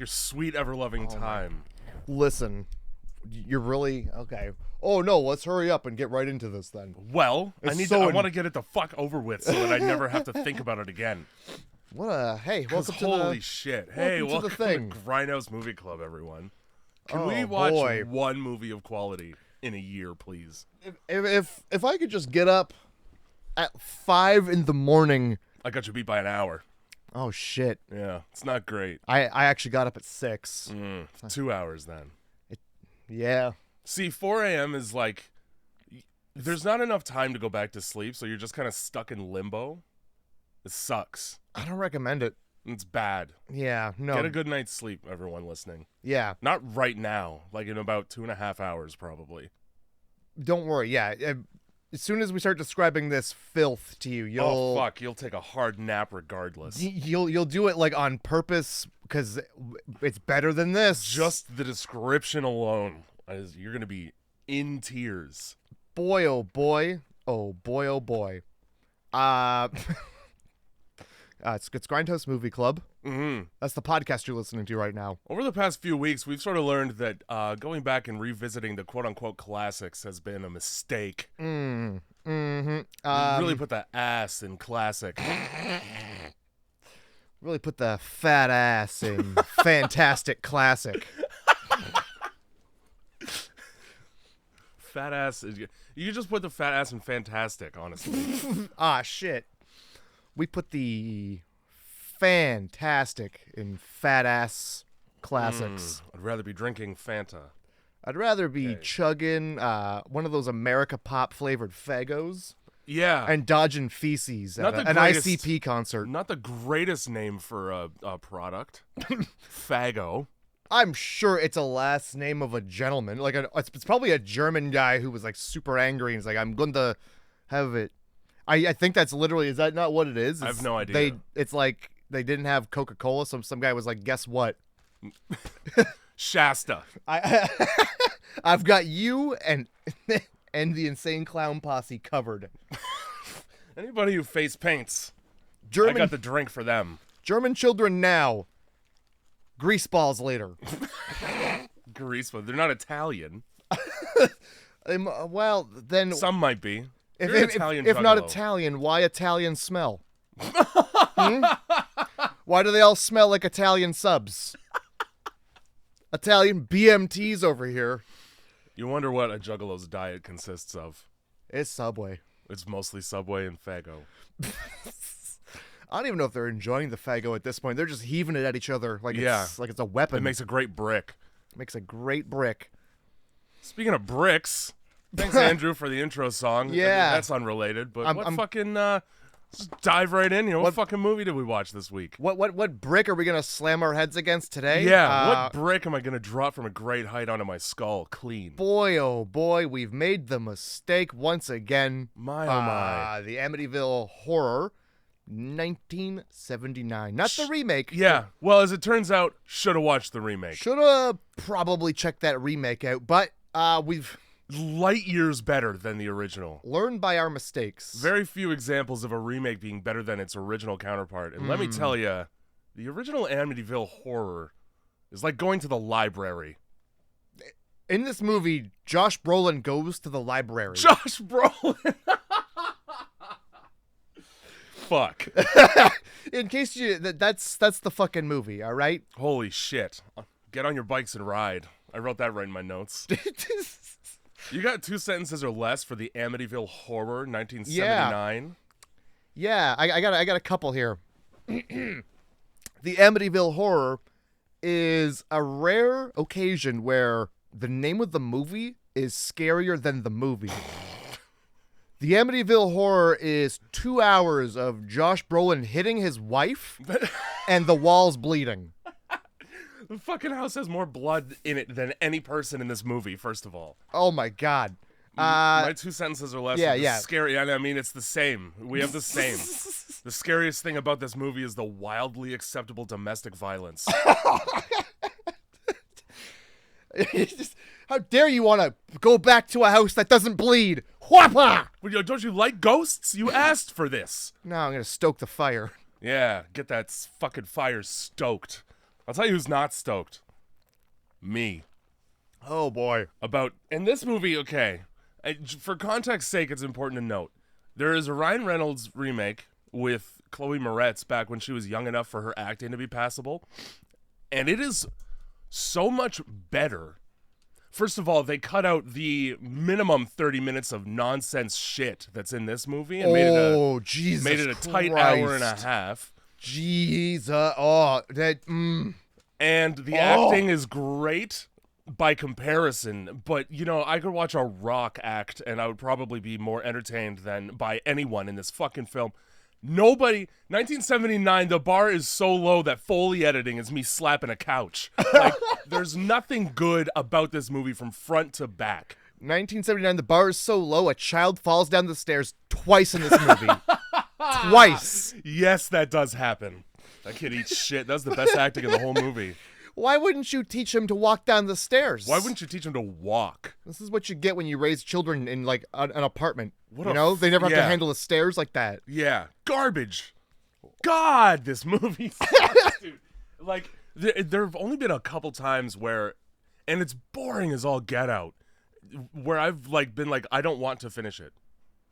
your sweet ever-loving time. Listen, you're really okay. Oh no, let's hurry up and get right into this then. Well, I so want to get it the fuck over with so that I never have to think about it again. Hey, welcome to holy shit. Hey, welcome to the thing. to Grindhouse Movie Club, everyone. Can Oh, we watch boy. one movie of quality in a year, please? If I could just get up at 5 a.m. I got you beat by an hour. Oh shit. Yeah, it's not great. I actually got up at 6. 2 hours then. Yeah. See, 4 a.m. is like, there's not enough time to go back to sleep, so you're just kind of stuck in limbo. It sucks. I don't recommend it. It's bad. Yeah, no. Get a good night's sleep, everyone listening. Yeah. Not right now, like in about 2.5 hours, probably. Don't worry. Yeah. As soon as we start describing this filth to you, Oh fuck, you'll take a hard nap regardless. You'll do it like on purpose because it's better than this. Just the description alone, you're gonna be in tears. Boy, oh boy, oh boy, oh boy. It's Grindhouse Movie Club. Mm-hmm. That's the podcast you're listening to right now. Over the past few weeks, we've sort of learned that going back and revisiting the quote-unquote classics has been a mistake. Mm-hmm. Really put the ass in classic. Really put the fat ass in fantastic classic. Fat ass. You just put the fat ass in fantastic, honestly. Shit. We put the fantastic in fat ass classics. I'd rather be drinking Fanta. I'd rather be chugging one of those America Pop flavored Fagos. Yeah. And dodging feces at an greatest- ICP concert. Not the greatest name for a product. Fago. I'm sure it's a last name of a gentleman. Like it's probably a German guy who was like super angry and he's like, I'm going to have it. I think that's literally, is that not what it is? I have no idea. It's like they didn't have Coca-Cola, so some guy was like, guess what? Shasta. I've got you and the Insane Clown Posse covered. Anybody who face paints, I German got the drink for them. German children now. Greaseballs later. Greaseball. They're not Italian. Well, then Some might be. if You're an Italian if not juggalo. Italian, why Italian smell? Why do they all smell like Italian subs? Italian BMTs over here. You wonder what a juggalo's diet consists of. It's Subway. It's mostly Subway and Fago. I don't even know if they're enjoying the Fago at this point. They're just heaving it at each other like it's a weapon. It makes a great brick. Makes a great brick. Speaking of bricks, thanks Andrew for the intro song. Yeah. That's unrelated, but I'm fucking just dive right in. What fucking movie did we watch this week? What brick are we gonna slam our heads against today? Yeah, what brick am I gonna drop from a great height onto my skull clean? Boy, oh boy, we've made the mistake once again. My oh my. The Amityville Horror, 1979. Not the remake. Yeah, well, as it turns out, should have watched the remake. Should have probably checked that remake out, but we've Light years better than the original. learned by our mistakes. Very few examples of a remake being better than its original counterpart. And let me tell you, the original Amityville Horror is like going to the library. In this movie, Josh Brolin goes to the library. Josh Brolin! Fuck. In case that's the fucking movie, all right? Holy shit. Get on your bikes and ride. I wrote that right in my notes. You got 2 sentences or less for the Amityville Horror, 1979? Yeah, I got a couple here. The Amityville Horror is a rare occasion where the name of the movie is scarier than the movie. The Amityville Horror is 2 hours of Josh Brolin hitting his wife and the walls bleeding. The fucking house has more blood in it than any person in this movie, first of all. Oh my god. My 2 sentences or less. Yeah. Scary. I mean, it's the same. We have the same. The scariest thing about this movie is the wildly acceptable domestic violence. How dare you want to go back to a house that doesn't bleed? Whoppa! Don't you like ghosts? You asked for this. No, I'm going to stoke the fire. Yeah, get that fucking fire stoked. I'll tell you who's not stoked. Me. Oh boy. In this movie, okay, for context's sake, it's important to note, there is a Ryan Reynolds remake with Chloe Moretz back when she was young enough for her acting to be passable, and it is so much better. First of all, they cut out the minimum 30 minutes of nonsense shit that's in this movie and made it a tight hour and a half. Jesus. Oh, that. And the acting is great by comparison, but, you know, I could watch a Rock act and I would probably be more entertained than by anyone in this fucking film. 1979, the bar is so low that Foley editing is me slapping a couch. Like, there's nothing good about this movie from front to back. 1979, the bar is so low, a child falls down the stairs twice in this movie. Twice. Yes, that does happen. That kid eats shit. That's the best acting in the whole movie. Why wouldn't you teach him to walk down the stairs? Why wouldn't you teach him to walk? This is what you get when you raise children in, like, an apartment. They never have to handle the stairs like that. Yeah. Garbage. God, this movie dude. Like, there have only been a couple times where, and it's boring as all get out, where I've, like, been like, I don't want to finish it.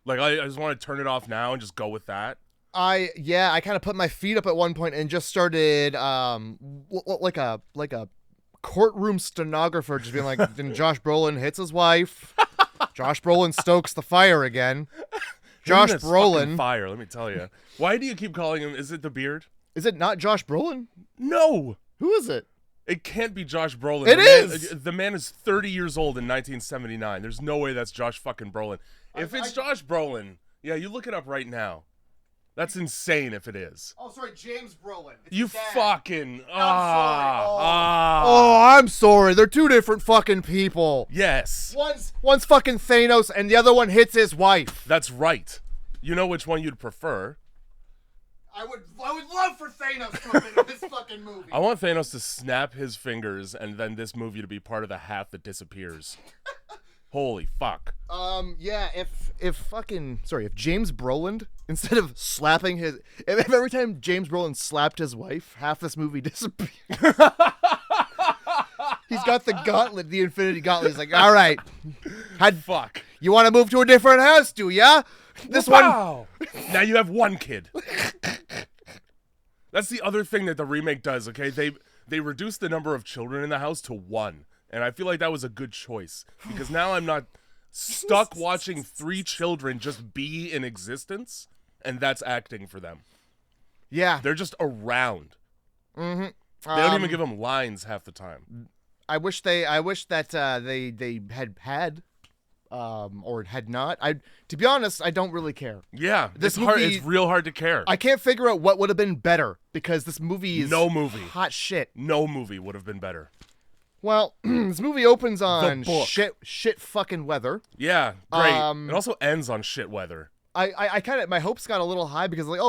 Like, I just want to turn it off now and just go with that. I kind of put my feet up at one point and just started like a courtroom stenographer, just being like, then Josh Brolin hits his wife. Josh Brolin stokes the fire again. Josh Brolin. Fire, let me tell you. Why do you keep calling him? Is it the beard? Is it not Josh Brolin? No. Who is it? It can't be Josh Brolin. It is. The man is 30 years old in 1979. There's no way that's Josh fucking Brolin. If it's Josh Brolin, yeah, you look it up right now. That's insane if it is. Oh, sorry, James Brolin. It's you fucking... I'm sorry. They're two different fucking people. Yes. One's fucking Thanos and the other one hits his wife. That's right. You know which one you'd prefer. I would love for Thanos to have been in this fucking movie. I want Thanos to snap his fingers and then this movie to be part of the hat that disappears. Holy fuck. Yeah, if James Brolin, instead of slapping if every time James Brolin slapped his wife, half this movie disappeared. He's got the gauntlet, the Infinity Gauntlet. He's like, all right. Fuck. You want to move to a different house, do ya? Wow. Now you have one kid. That's the other thing that the remake does, okay? They reduced the number of children in the house to 1. And I feel like that was a good choice because now I'm not stuck watching 3 children just be in existence, and that's acting for them. Yeah. They're just around. Mm-hmm. They don't even give them lines half the time. I wish that they had or had not. To be honest, I don't really care. Yeah, it's hard. It's real hard to care. I can't figure out what would have been better because this movie is hot shit. No movie would have been better. Well, this movie opens on shit fucking weather. Yeah, great. It also ends on shit weather. I kind of, my hopes got a little high because like,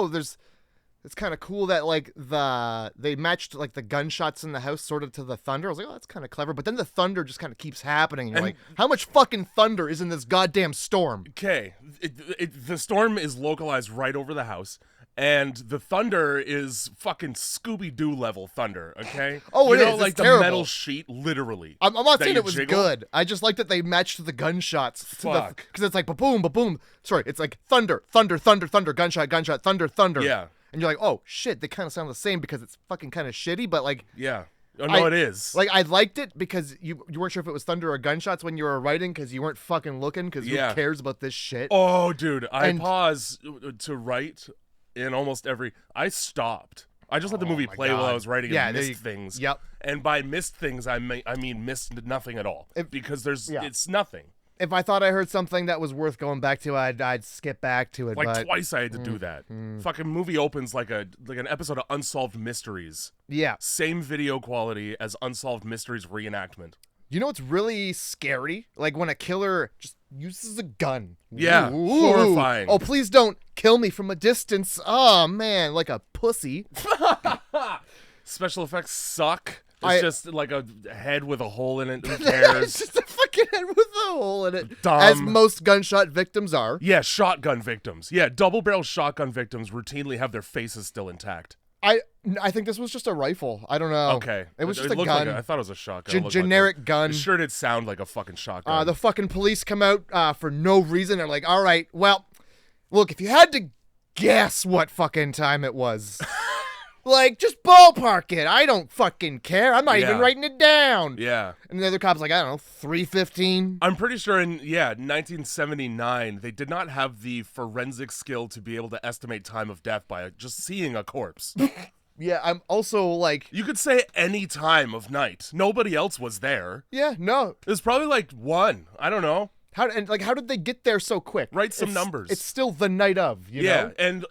it's kind of cool that like they matched like the gunshots in the house sort of to the thunder. I was like, oh, that's kind of clever. But then the thunder just kind of keeps happening. And you're like, how much fucking thunder is in this goddamn storm? Okay, the storm is localized right over the house. And the thunder is fucking Scooby-Doo level thunder, okay? Oh, it is. Like it's the terrible. metal sheet, literally. I'm not saying it was good. I just like that they matched the gunshots. Fuck. Because it's like ba-boom, ba-boom. Sorry, it's like thunder, thunder, thunder, thunder, gunshot, gunshot, thunder, thunder. Yeah. And you're like, oh, shit, they kind of sound the same because it's fucking kind of shitty, but like... Yeah. Oh, no, it is. Like, I liked it because you weren't sure if it was thunder or gunshots when you were writing because you weren't fucking looking because who cares about this shit? Oh, dude, I pause to write... In almost I stopped. I just let the movie play while I was writing and missed things. Yep. And by missed things, I mean missed nothing at all. Because it's nothing. If I thought I heard something that was worth going back to, I'd skip back to it. Like twice I had to do that. Fucking movie opens like an episode of Unsolved Mysteries. Yeah. Same video quality as Unsolved Mysteries reenactment. You know what's really scary? Like when a killer just uses a gun. Yeah, horrifying. Oh, please don't kill me from a distance. Oh, man, like a pussy. Special effects suck. It's just like a head with a hole in it. Who cares? It's just a fucking head with a hole in it. Dumb. As most gunshot victims are. Yeah, shotgun victims. Yeah, double-barrel shotgun victims routinely have their faces still intact. I think this was just a rifle. I don't know. Okay. It was just a looked gun. I thought it was a shotgun. It looked generic gun. It sure did sound like a fucking shotgun. The fucking police come out for no reason. They're like, all right, well, look, if you had to guess what fucking time it was, like, just ballpark it. I don't fucking care. I'm not even writing it down. Yeah. And the other cop's like, I don't know, 3:15. I'm pretty sure in 1979, they did not have the forensic skill to be able to estimate time of death by just seeing a corpse. Yeah, I'm also like... You could say any time of night. Nobody else was there. Yeah, no. It was probably like 1. I don't know. How did they get there so quick? Write some numbers. It's still the night of, you know? And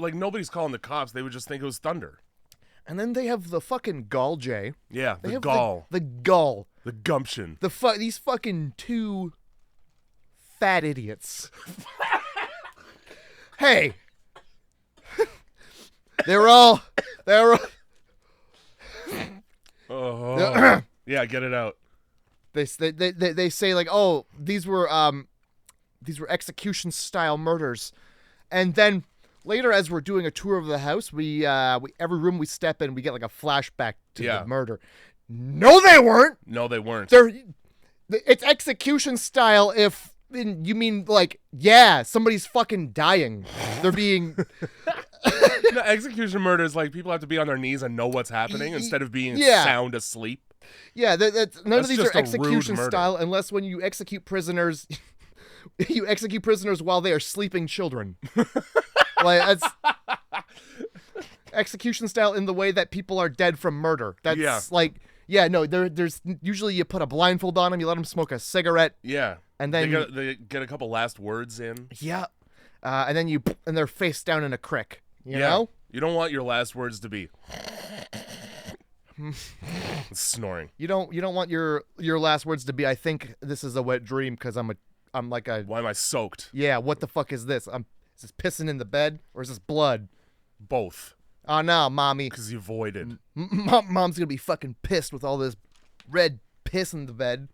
like nobody's calling the cops. They would just think it was thunder. And then they have the fucking gall, Jay. Yeah, They the have gall. The gall. The gumption. These fucking two fat idiots. Hey. They're all... Oh. Yeah, get it out. They say like, oh, these were execution style murders, and then later, as we're doing a tour of the house, we every room we step in, we get like a flashback to the murder. No, they weren't. No, they weren't. It's execution style. If you mean like, yeah, somebody's fucking dying. They're being. No, execution murder is like people have to be on their knees and know what's happening instead of being sound asleep. Yeah, none of these just are a execution rude style unless when you execute prisoners, you execute prisoners while they are sleeping children. Like that's execution style in the way that people are dead from murder. That's there's usually you put a blindfold on them, you let them smoke a cigarette. Yeah, and then they get a couple last words in. Yeah, and then and they're face down in a crick. You know, you don't want your last words to be snoring. You don't want your last words to be, I think this is a wet dream because I'm like a... Why am I soaked? Yeah, what the fuck is this? Is this pissing in the bed or is this blood? Both. Oh, no, mommy. Because you voided. Mom's gonna be fucking pissed with all this red piss in the bed.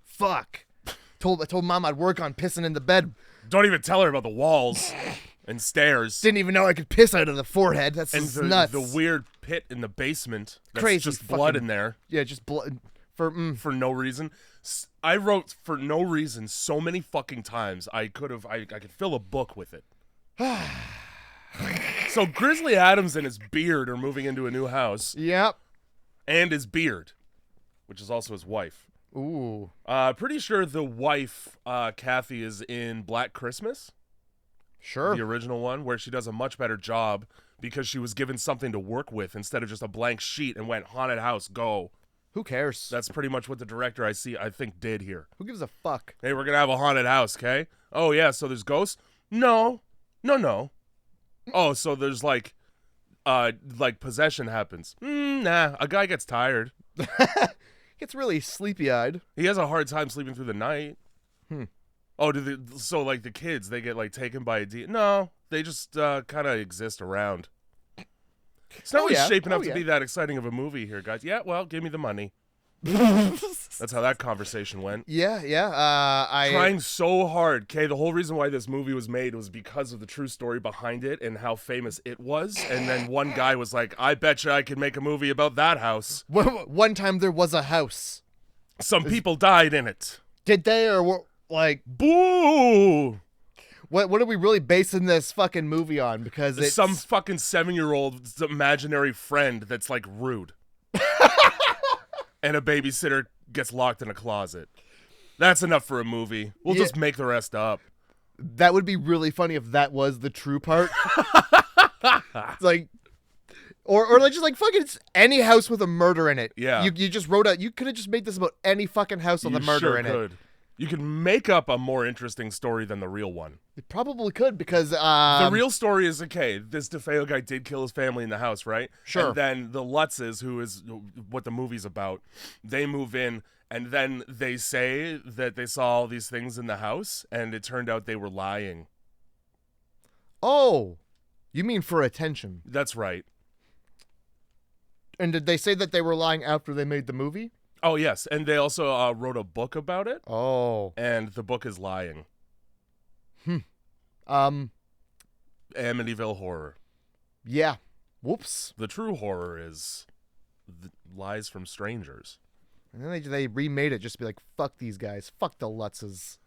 Fuck. I told mom I'd work on pissing in the bed. Don't even tell her about the walls and stairs. Didn't even know I could piss out of the forehead. That's just nuts. The weird pit in the basement. That's crazy. Just blood in there. Yeah, just blood for no reason. I wrote for no reason so many fucking times. I could fill a book with it. So Grizzly Adams and his beard are moving into a new house. Yep. And his beard, which is also his wife. Ooh. Pretty sure the wife, Kathy, is in Black Christmas. Sure. The original one, where she does a much better job because she was given something to work with instead of just a blank sheet and went, haunted house, go. Who cares? That's pretty much what the director I think did here. Who gives a fuck? Hey, we're going to have a haunted house, okay? Oh, yeah, so there's ghosts? No. Oh, so there's like possession happins. Nah, a guy gets tired. Gets really sleepy-eyed. He has a hard time sleeping through the night. Oh, so like the kids, they get like taken by a No, they just kind of exist around. It's not really shaping up to be that exciting of a movie here, guys. Yeah, well, give me the money. That's how that conversation went. Yeah. Trying so hard. Okay, the whole reason why this movie was made was because of the true story behind it and how famous it was. And then one guy was like, I bet you I could make a movie about that house. One time there was a house. Some people died in it. Did they, or like... Boo! What are we really basing this fucking movie on? Because it's... Some fucking 7-year-old's imaginary friend that's like rude. And a babysitter gets locked in a closet. That's enough for a movie. We'll just make the rest up. That would be really funny if that was the true part. It's like, or like just like fucking any house with a murder in it. Yeah. You just wrote out. You could have just made this about any fucking house with a murder in it. You could make up a more interesting story than the real one. You probably could because the real story is, okay, this DeFeo guy did kill his family in the house, right? Sure. And then the Lutzes, who is what the movie's about, they move in, and then they say that they saw all these things in the house, and it turned out they were lying. Oh, you mean for attention? That's right. And did they say that they were lying after they made the movie? Oh, yes, and they also wrote a book about it. Oh. And the book is lying. Amityville Horror. Yeah. Whoops. The true horror is lies from strangers. And then they remade it just to be like, fuck these guys. Fuck the Lutzes.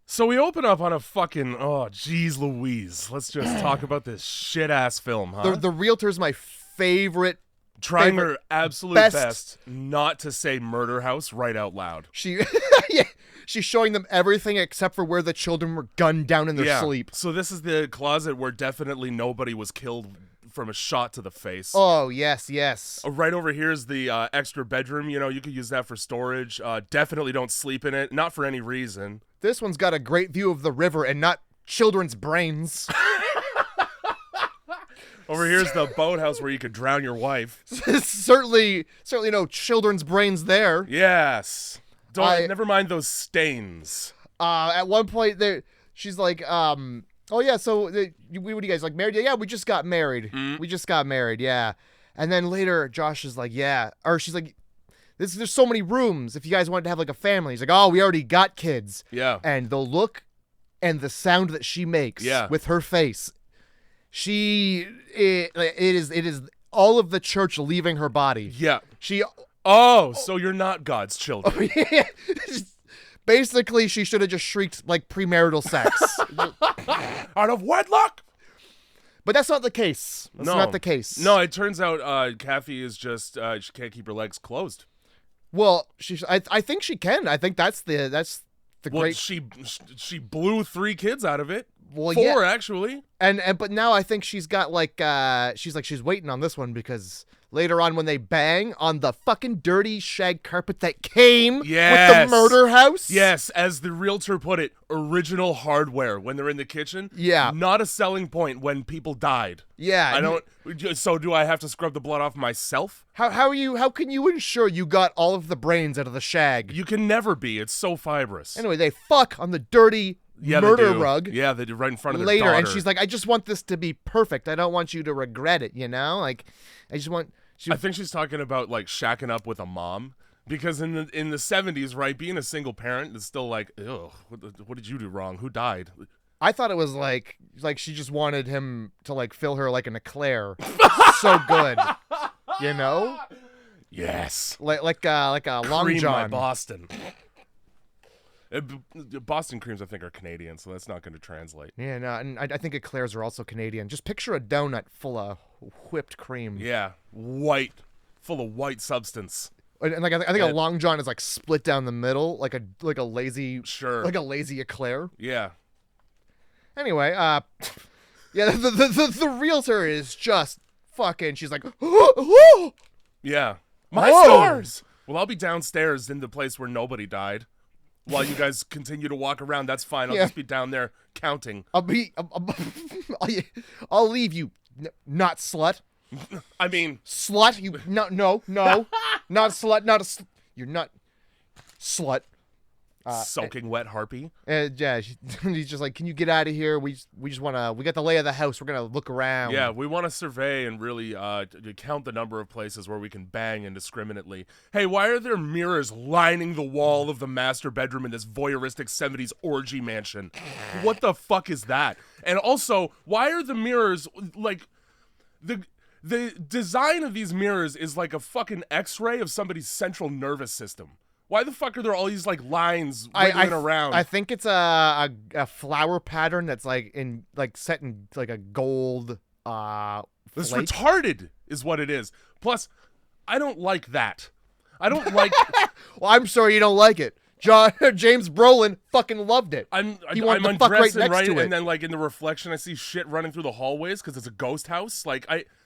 So we open up on a fucking, oh, geez Louise. Let's just talk about this shit-ass film, huh? The Realtor's my favorite. Trying her absolute best not to say murder house right out loud. Yeah, she's showing them everything except for where the children were gunned down in their sleep. So this is the closet where definitely nobody was killed from a shot to the face. Oh, yes, yes. Right over here is the extra bedroom. You know, you could use that for storage. Definitely don't sleep in it. Not for any reason. This one's got a great view of the river and not children's brains. Over here's the boathouse where you could drown your wife. certainly no children's brains there. Yes. Never mind those stains. At one point she's like, oh yeah, so what are you guys, like, married? Yeah, we just got married. We just got married, yeah. And then later Josh is like, yeah. Or she's like, there's so many rooms if you guys wanted to have like a family. He's like, oh, we already got kids. Yeah. And the look and the sound that she makes with her face, it is all of the church leaving her body. Yeah. So you're not God's children. Yeah. Basically, she should have just shrieked like premarital sex. Out of wedlock. But that's not the case. That's not the case. No, it turns out Kathy is just she can't keep her legs closed. Well, I think she can. I think that's the great. She blew 3 kids out of it. Well, 4 actually. But now I think she's got like she's waiting on this one because later on when they bang on the fucking dirty shag carpet that came with the murder house. Yes, as the realtor put it, original hardware when they're in the kitchen. Yeah. Not a selling point when people died. Yeah. So do I have to scrub the blood off myself? How can you ensure you got all of the brains out of the shag? You can never be. It's so fibrous. Anyway, they fuck on the dirty murder rug. Yeah, they do right in front of their later, daughter. and she's like, I just want this to be perfect. I don't want you to regret it, you know? Like, I just want... I think she's talking about, like, shacking up with a mom. Because in the 70s, right, being a single parent is still like, ew, what did you do wrong? Who died? I thought it was like she just wanted him to, like, fill her like an eclair. So good. You know? Yes. Like a Long Cream John. my Boston. Boston creams, I think, are Canadian, so that's not going to translate. Yeah, no, and I think eclairs are also Canadian. Just picture a donut full of whipped cream. Yeah, white, full of white substance. And like I think a Long John is like split down the middle, like a lazy eclair. Yeah. Anyway, yeah, the realtor is just fucking. She's like, yeah, my stars. Well, I'll be downstairs in the place where nobody died. While you guys continue to walk around, that's fine. I'll just be down there counting. I'll leave you, not slut. I mean, slut. You no, not slut. You're not slut. Soaking wet harpy. Yeah, he's just like, can you get out of here? We got the lay of the house. We're gonna look around. Yeah, we want to survey and really count the number of places where we can bang indiscriminately. Hey, why are there mirrors lining the wall of the master bedroom in this voyeuristic 70s orgy mansion? What the fuck is that? And also, why are the mirrors like the design of these mirrors is like a fucking X-ray of somebody's central nervous system? Why the fuck are there all these like lines wiggling around? I think it's a flower pattern that's set in like a gold. This flake. retarded is what it is. Plus, I don't like that. I don't like. Well, I'm sorry you don't like it. James Brolin fucking loved it. I'm to fuck right next to it. And then like in the reflection, I see shit running through the hallways because it's a ghost house. Like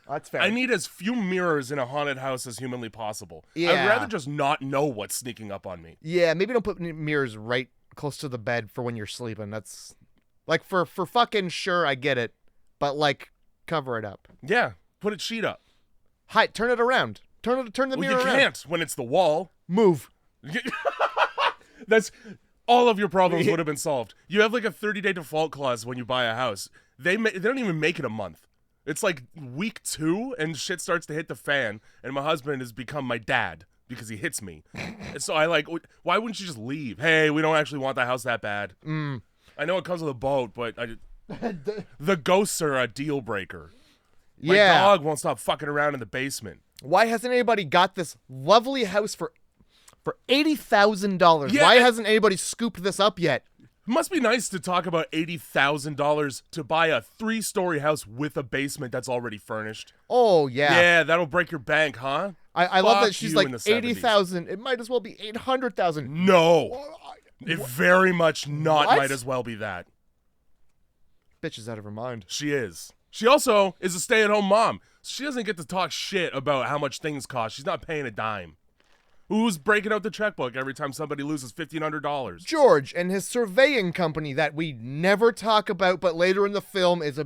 That's fair. I need as few mirrors in a haunted house as humanly possible. Yeah. I'd rather just not know what's sneaking up on me. Yeah, maybe don't put mirrors right close to the bed for when you're sleeping. That's like for fucking sure, I get it, but like cover it up. Yeah, put a sheet up. Hi, turn it around. Turn the mirror around. You can't when it's the wall. Move. That's all of your problems would have been solved. You have like a 30-day default clause when you buy a house. They don't even make it a month. It's like week 2 and shit starts to hit the fan, and my husband has become my dad because he hits me. And so why wouldn't you just leave? Hey, we don't actually want the house that bad. I know it comes with a boat, but the ghosts are a deal breaker. My Yeah. dog won't stop fucking around in the basement. Why hasn't anybody got this lovely house for $80,000? Yeah, Why hasn't anybody scooped this up yet? It must be nice to talk about $80,000 to buy a 3-story house with a basement that's already furnished. Oh, yeah. Yeah, that'll break your bank, huh? I love that Fuck she's you like in the 70s. 80,000. It might as well be 800,000. No. It very much not What? might as well be that. Bitch is out of her mind. She is. She also is a stay-at-home mom. She doesn't get to talk shit about how much things cost. She's not paying a dime. Who's breaking out the checkbook every time somebody loses $1,500? George and his surveying company that we never talk about, but later in the film it's a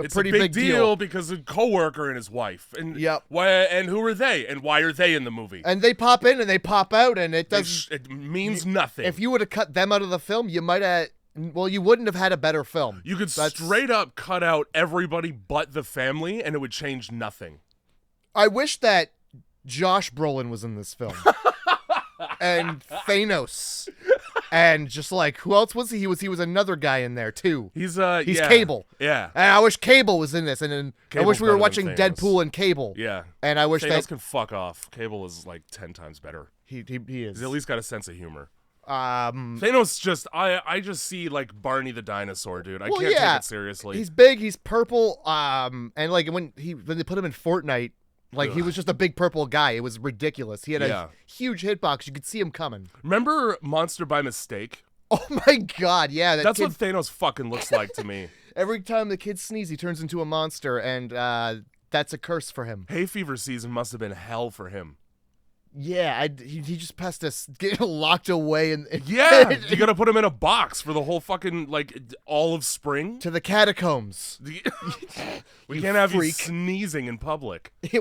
pretty a big deal because a coworker and his wife. And Yep. Why? And who are they? And why are they in the movie? And they pop in and they pop out, and it does. It means nothing. If you would have cut them out of the film, you might have. Well, you wouldn't have had a better film. You could straight up cut out everybody but the family, and it would change nothing. I wish that Josh Brolin was in this film. And Thanos. And just like, who else was he? He was another guy in there too. He's He's Cable. Yeah. And I wish Cable was in this. And then I Cable's wish we were better watching than Thanos. Deadpool and Cable. Yeah. And I wish Thanos can fuck off. Cable is like 10 times better. he is. He's at least got a sense of humor. Um, Thanos just, I just see like Barney the dinosaur, dude. I can't take it seriously. He's big. He's purple. And like when they put him in Fortnite, like he was just a big purple guy. It was ridiculous. He had a huge hitbox. You could see him coming. Remember Monster by Mistake? Oh my god, yeah. That's what Thanos fucking looks like to me. Every time the kid sneezes, he turns into a monster, and that's a curse for him. Hay fever season must have been hell for him. Yeah, he just has to get locked away and Yeah, you gotta put him in a box for the whole fucking like all of spring. to the catacombs. We can't have you freak. sneezing in public. We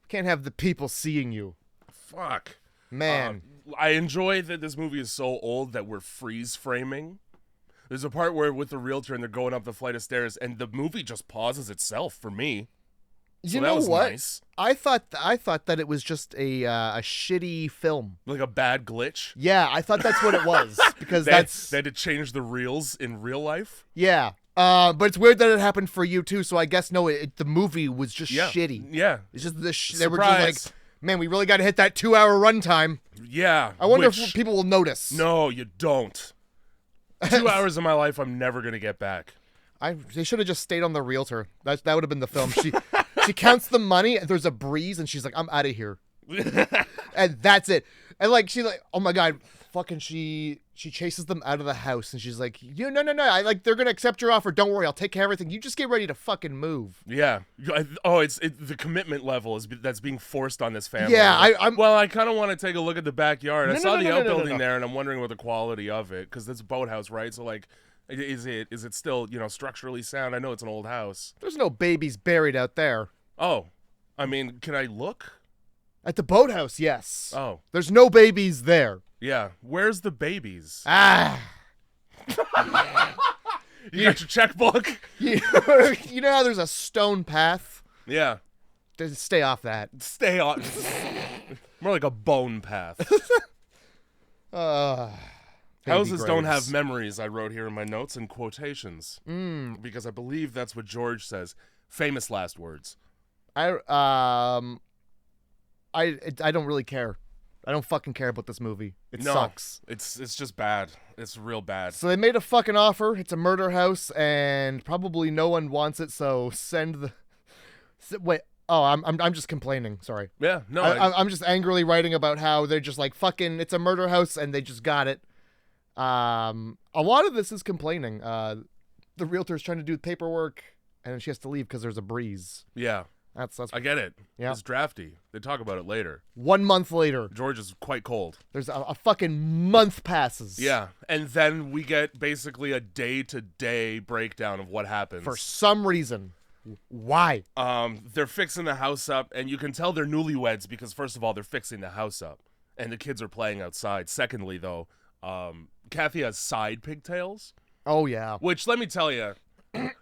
can't have the people seeing you. Fuck. Man. I enjoy that this movie is so old that we're freeze framing. There's a part where with the realtor and they're going up the flight of stairs and the movie just pauses itself for me. So You that know was what? nice. I thought that it was just a shitty film. Like a bad glitch. Yeah, I thought that's what it was because They had to change the reels in real life. yeah. But it's weird that it happened for you too. So I guess the movie was just shitty. Yeah. It's just they were just like, Surprise. man, we really got to hit that 2-hour runtime. Yeah. I wonder which- if people will notice. No, you don't. 2 hours of my life I'm never gonna get back. They should have just stayed on the realtor. That would have been the film. She counts the money and there's a breeze and she's like, I'm out of here. And that's it. And like she's like, oh my god, fucking she chases them out of the house and she's like, no. They're gonna accept your offer. Don't worry, I'll take care of everything. You just get ready to fucking move. Yeah. It's the commitment level that's being forced on this family. Yeah, I'm. Well, I kind of want to take a look at the backyard. I saw the no, outbuilding no. there, and I'm wondering what the quality of it, because it's a boathouse, right? So like, is it still structurally sound? I know it's an old house. There's no babies buried out there. Oh, I mean, can I look? At the boathouse, yes. Oh, There's no babies there. yeah. Where's the babies? Ah. You got your checkbook? You know how there's a stone path? Yeah. Just stay off that. Stay on. More like a bone path. Houses don't have memories, I wrote here in my notes and quotations. Because I believe that's what George says. Famous last words. I don't really care. I don't fucking care about this movie. It sucks. It's just bad. It's real bad. So they made a fucking offer. It's a murder house, and probably no one wants it. So send the. Wait. Oh, I'm just complaining. Sorry. Yeah. No. I'm just angrily writing about how they're just like fucking. It's a murder house, and they just got it. A lot of this is complaining. The realtor's trying to do paperwork, and she has to leave because there's a breeze. Yeah. That's I get it. Yeah. It's drafty. They talk about it later. 1 month later. George is quite cold. There's a fucking month passes. Yeah. And then we get basically a day-to-day breakdown of what happens. For some reason. Why? They're fixing the house up, and you can tell they're newlyweds because, first of all, they're fixing the house up, and the kids are playing outside. Secondly, though, Kathy has side pigtails. Oh, yeah. Which, let me tell you,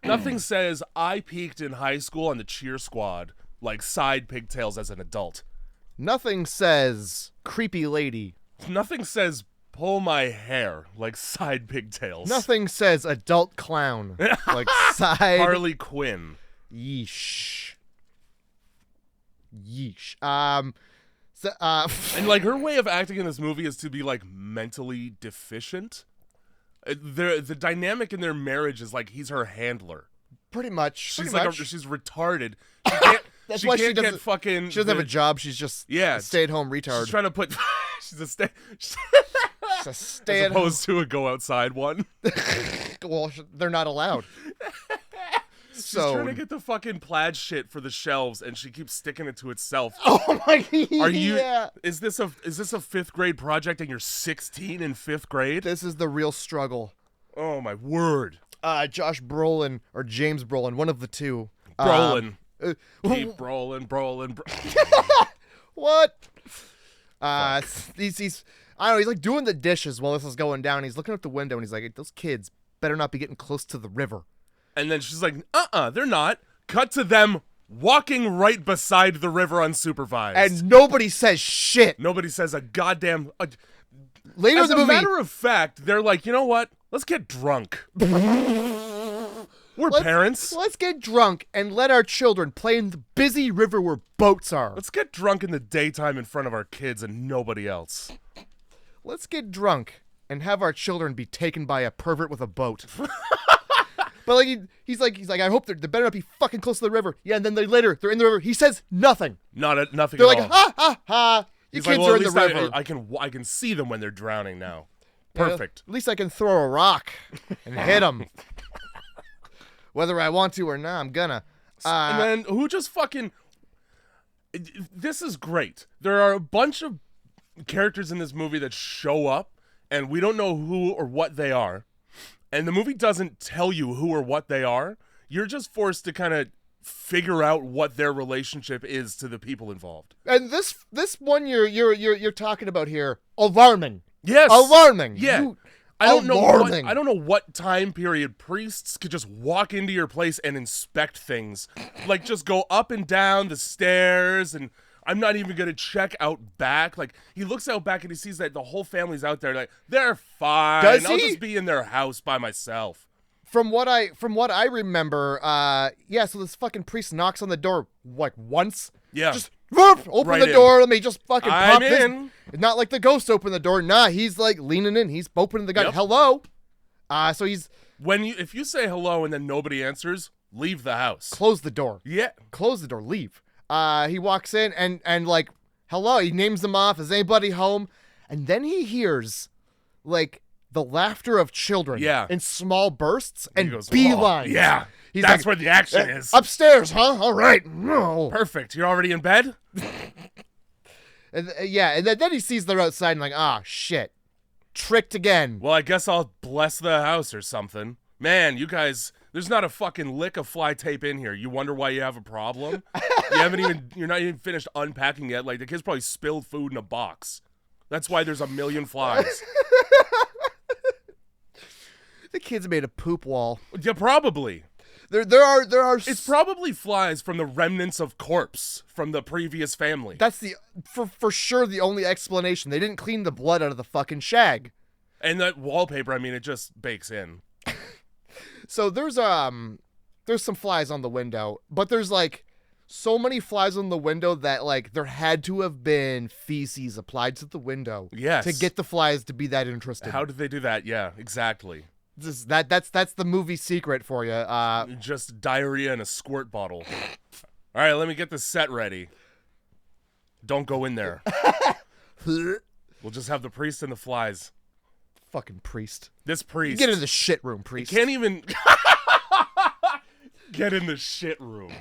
nothing says I peaked in high school on the cheer squad like side pigtails as an adult. Nothing says creepy lady. Nothing says pull my hair like side pigtails. Nothing says adult clown. Like side. Harley Quinn. Yeesh. Yeesh. And like her way of acting in this movie is to be like mentally deficient. The dynamic in their marriage is like he's her handler. Pretty much. She's pretty much. much. She's retarded. She can't. That's she why can't she get fucking. She doesn't have a job. She's just a stay-at-home retard. She's trying to put. She's a She's a as stay-at-home. opposed to a go outside one. Well, they're not allowed. She's trying to get the fucking plaid shit for the shelves, and she keeps sticking it to itself. Oh my god! Are you? Yeah. Is this a 5th grade project, and you're 16 in 5th grade? This is the real struggle. Oh my word! Josh Brolin or James Brolin, one of the two. Brolin. Keep Brolin. What? He's I don't know. He's like doing the dishes while this is going down. He's looking out the window and he's like, "Those kids better not be getting close to the river." And then she's like, they're not. Cut to them walking right beside the river unsupervised. And nobody says shit. Nobody says a goddamn... Later in the movie... As a matter of fact, they're like, you know what? Let's get drunk. We're parents. Let's get drunk and let our children play in the busy river where boats are. Let's get drunk in the daytime in front of our kids and nobody else. Let's get drunk and have our children be taken by a pervert with a boat. But like he's like, I hope they better not be fucking close to the river. Yeah, and then they're in the river. He says nothing. Nothing. They're at like, all. ha ha ha. You kids are in the river. I can see them when they're drowning now. Perfect. At least I can throw a rock and hit them. Whether I want to or not, I'm gonna. And then who just fucking... This is great. There are a bunch of characters in this movie that show up, and we don't know who or what they are. And the movie doesn't tell you who or what they are. You're just forced to kind of figure out what their relationship is to the people involved. And this one you're talking about here, alarming. Yes. Alarming. Yeah. I don't know what time period priests could just walk into your place and inspect things. Like just go up and down the stairs, and I'm not even going to check out back. Like he looks out back and he sees that the whole family's out there. Like they're fine. Does he? I'll just be in their house by myself. From what I remember, so this fucking priest knocks on the door like once. Yeah. Just open the door. Let me just fucking pop I'm in. It's not like the ghost opened the door. Nah, he's like leaning in. He's opening the gun. Yep. Hello. So he's if you say hello and then nobody answers, leave the house. Close the door. Yeah. Close the door. Leave. He walks in and like, hello. He names them off. Is anybody home? And then he hears like the laughter of children. Yeah. In small bursts and goes, beelines. "Whoa." Yeah. He's That's like, where the action is. Upstairs, huh? All right. No. Perfect. You're already in bed? And then he sees they're outside and like, shit. Tricked again. Well, I guess I'll bless the house or something. Man, you guys, there's not a fucking lick of fly tape in here. You wonder why you have a problem? You're not even finished unpacking yet. Like, the kids probably spilled food in a box. That's why there's a million flies. The kids made a poop wall. Yeah, probably. There are. It's probably flies from the remnants of corpse from the previous family. That's for sure the only explanation. They didn't clean the blood out of the fucking shag. And that wallpaper, I mean, it just bakes in. So there's some flies on the window, but there's like so many flies on the window that like there had to have been feces applied to the window. Yes. To get the flies to be that interesting. How did they do that? Yeah, exactly. That's the movie secret for you. Just diarrhea in a squirt bottle. All right, let me get this set ready. Don't go in there. We'll just have the priest and the flies. Fucking priest. This priest. Get in the shit room, priest. He can't even get in the shit room.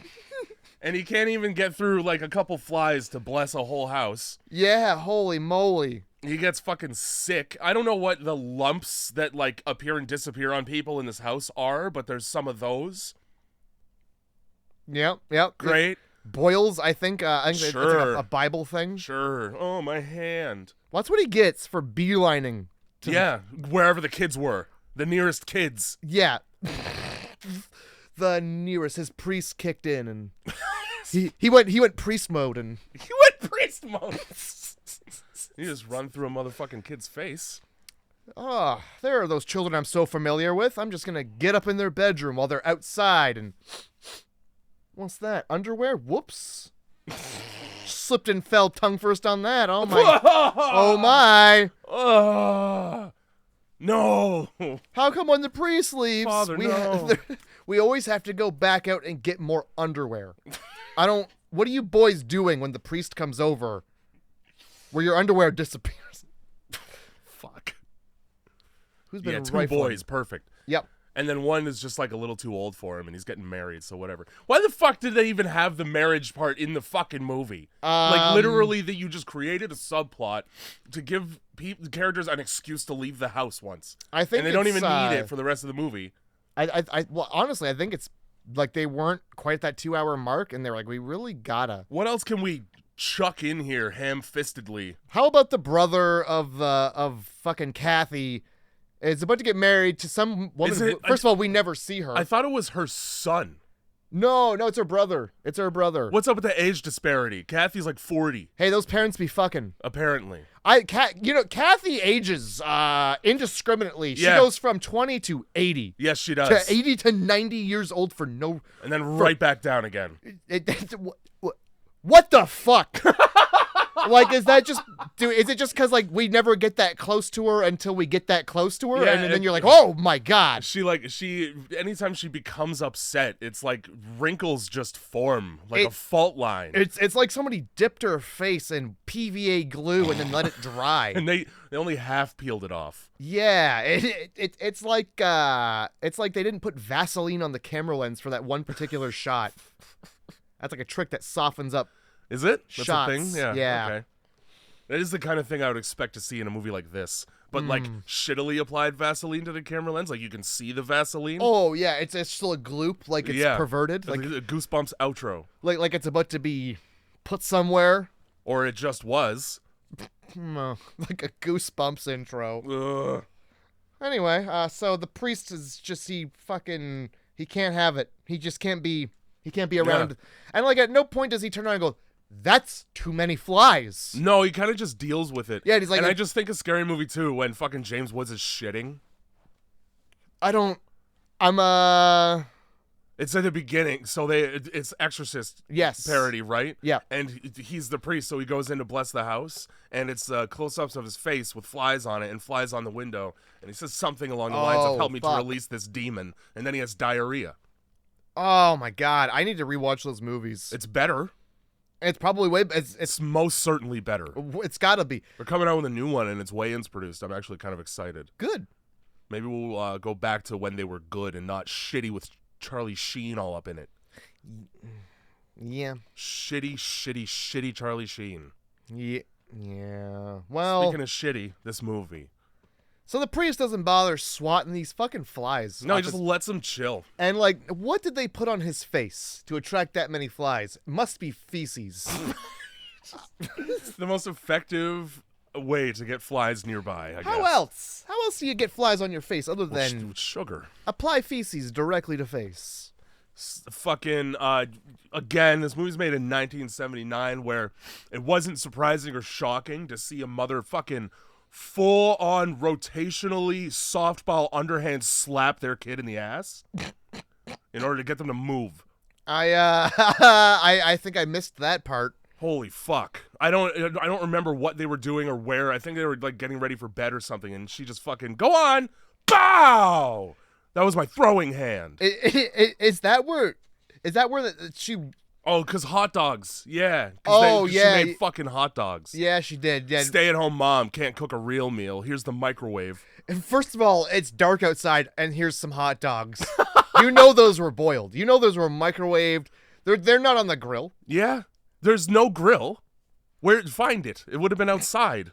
And he can't even get through like a couple flies to bless a whole house. Yeah, holy moly. He gets fucking sick. I don't know what the lumps that like appear and disappear on people in this house are, but there's some of those. Yep. Great. Boils, I think. I think Sure. it's like a Bible thing. Sure. Oh, my hand. Well, that's what he gets for beelining. Yeah, wherever the kids were. The nearest kids. Yeah. The nearest. His priest kicked in and he went priest mode and He went priest mode. You just run through a motherfucking kid's face. Oh, there are those children I'm so familiar with. I'm just gonna get up in their bedroom while they're outside and what's that? Underwear? Whoops. slipped and fell tongue first on that. Oh my. Oh my. No. How come when the priest leaves, Father, we always have to go back out and get more underwear? What are you boys doing when the priest comes over where your underwear disappears? Fuck. Who's been two rifling? boys, perfect. Yep. And then one is just like a little too old for him and he's getting married, so whatever. Why the fuck did they even have the marriage part in the fucking movie? Like literally that you just created a subplot to give the characters an excuse to leave the house once. I think and they don't even need it for the rest of the movie. Well, honestly, I think it's like they weren't quite at that 2-hour mark and they were like, we really gotta. What else can we chuck in here ham-fistedly? How about the brother of fucking Kathy is about to get married to some woman. First of all, we never see her. I thought it was her son. No, it's her brother. It's her brother. What's up with the age disparity? Kathy's like 40. Hey, those parents be fucking. Apparently. Kathy ages indiscriminately. She goes from 20 to 80. Yes, she does. To 80 to 90 years old for no. And then right back down again. What the fuck? Like, is it just because, like, we never get that close to her until we get that close to her? Yeah, and then you're like, oh my God. Anytime she becomes upset, it's like wrinkles just form, like a fault line. It's like somebody dipped her face in PVA glue and then let it dry. And they only half peeled it off. Yeah, it's like they didn't put Vaseline on the camera lens for that one particular shot. That's like a trick that softens up. Is it? That's shots. a thing? Yeah. Okay. That is the kind of thing I would expect to see in a movie like this. But like shittily applied Vaseline to the camera lens, like you can see the Vaseline. Oh yeah, it's still a gloop, like it's perverted, like a Goosebumps outro, like it's about to be put somewhere, or it just was, like a Goosebumps intro. Ugh. Anyway, so the priest is just he can't have it. He just can't be around, and like at no point does he turn around and go, that's too many flies. No, he kind of just deals with it. Yeah, he's like, and I just think a Scary Movie 2 when fucking James Woods is shitting. It's at the beginning, so it's Exorcist parody, right? Yeah. And he's the priest, so he goes in to bless the house, and it's close-ups of his face with flies on it and flies on the window, and he says something along the lines of, help me to release this demon, and then he has diarrhea. Oh my God, I need to rewatch those movies. It's better. It's probably it's most certainly better. It's gotta be. They're coming out with a new one, and it's Wayans produced. I'm actually kind of excited. Good. Maybe we'll go back to when they were good and not shitty with Charlie Sheen all up in it. Yeah. Shitty Charlie Sheen. Yeah. Well. Speaking of shitty, this movie. So the priest doesn't bother swatting these fucking flies. No, he just lets them chill. And like, what did they put on his face to attract that many flies? It must be feces. The most effective way to get flies nearby, I guess. How else do you get flies on your face other than sugar? Apply feces directly to face. Fucking again, this movie's made in 1979, where it wasn't surprising or shocking to see a motherfucking full-on rotationally softball underhand slap their kid in the ass in order to get them to move. I think I missed that part. Holy fuck. I don't remember what they were doing or where. I think they were like getting ready for bed or something, and she just fucking, go on, bow! That was my throwing hand. Is that where she... Oh, because hot dogs. Yeah. She made fucking hot dogs. Yeah, she did. Yeah. Stay-at-home mom can't cook a real meal. Here's the microwave. And first of all, it's dark outside, and here's some hot dogs. You know those were boiled. You know those were microwaved. They're not on the grill. Yeah. There's no grill. Find it? It would have been outside.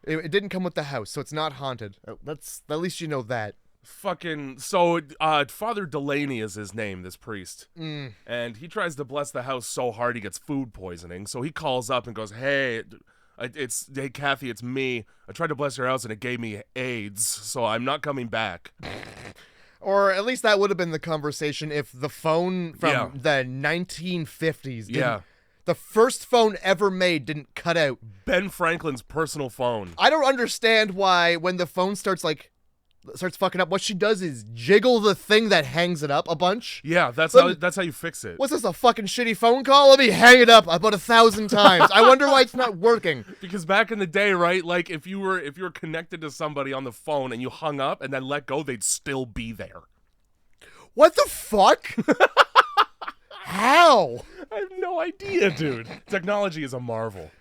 It didn't come with the house, so it's not haunted. At least you know that. Fucking so Father Delaney is his name, this priest. And he tries to bless the house so hard he gets food poisoning. So he calls up and goes, hey Kathy, it's me. I tried to bless your house and it gave me AIDS, so I'm not coming back. Or at least that would have been the conversation if the phone from the 1950s didn't, the first phone ever made didn't cut out. Ben Franklin's personal phone. I don't understand why when the phone starts like starts fucking up. What she does is jiggle the thing that hangs it up a bunch. Yeah, that's how you fix it. What's this, a fucking shitty phone call? Let me hang it up about 1,000 times. I wonder why it's not working. Because back in the day, right, like if you were connected to somebody on the phone and you hung up and then let go, they'd still be there. What the fuck? How? I have no idea, dude. Technology is a marvel.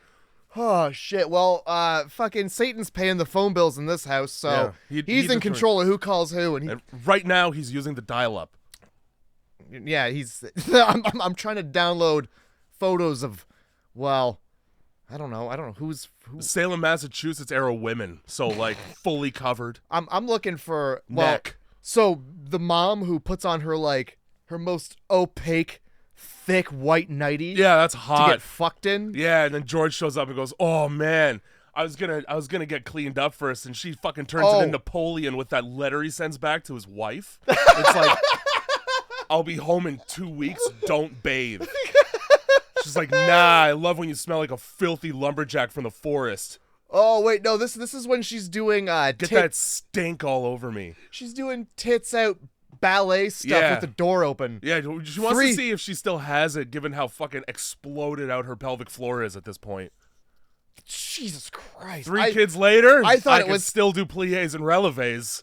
Oh, shit. Well, fucking Satan's paying the phone bills in this house, so he's in control of who calls who. And right now, he's using the dial-up. Yeah, he's... I'm trying to download photos of, well, I don't know who. Salem, Massachusetts era women, so, like, fully covered. I'm looking for, well, neck. So the mom who puts on her, like, her most opaque, thick white nightie. Yeah, that's hot. To get fucked in. Yeah, and then George shows up and goes, "Oh man, I was gonna get cleaned up first," and she fucking turns it into Napoleon with that letter he sends back to his wife. It's like, "I'll be home in 2 weeks. Don't bathe." She's like, "Nah, I love when you smell like a filthy lumberjack from the forest." Oh wait, no, this is when she's doing get that stink all over me. She's doing tits out ballet stuff with the door open. Yeah, she wants to see if she still has it, given how fucking exploded out her pelvic floor is at this point. Jesus Christ. 3 kids later, I thought it was still do pliés and releves.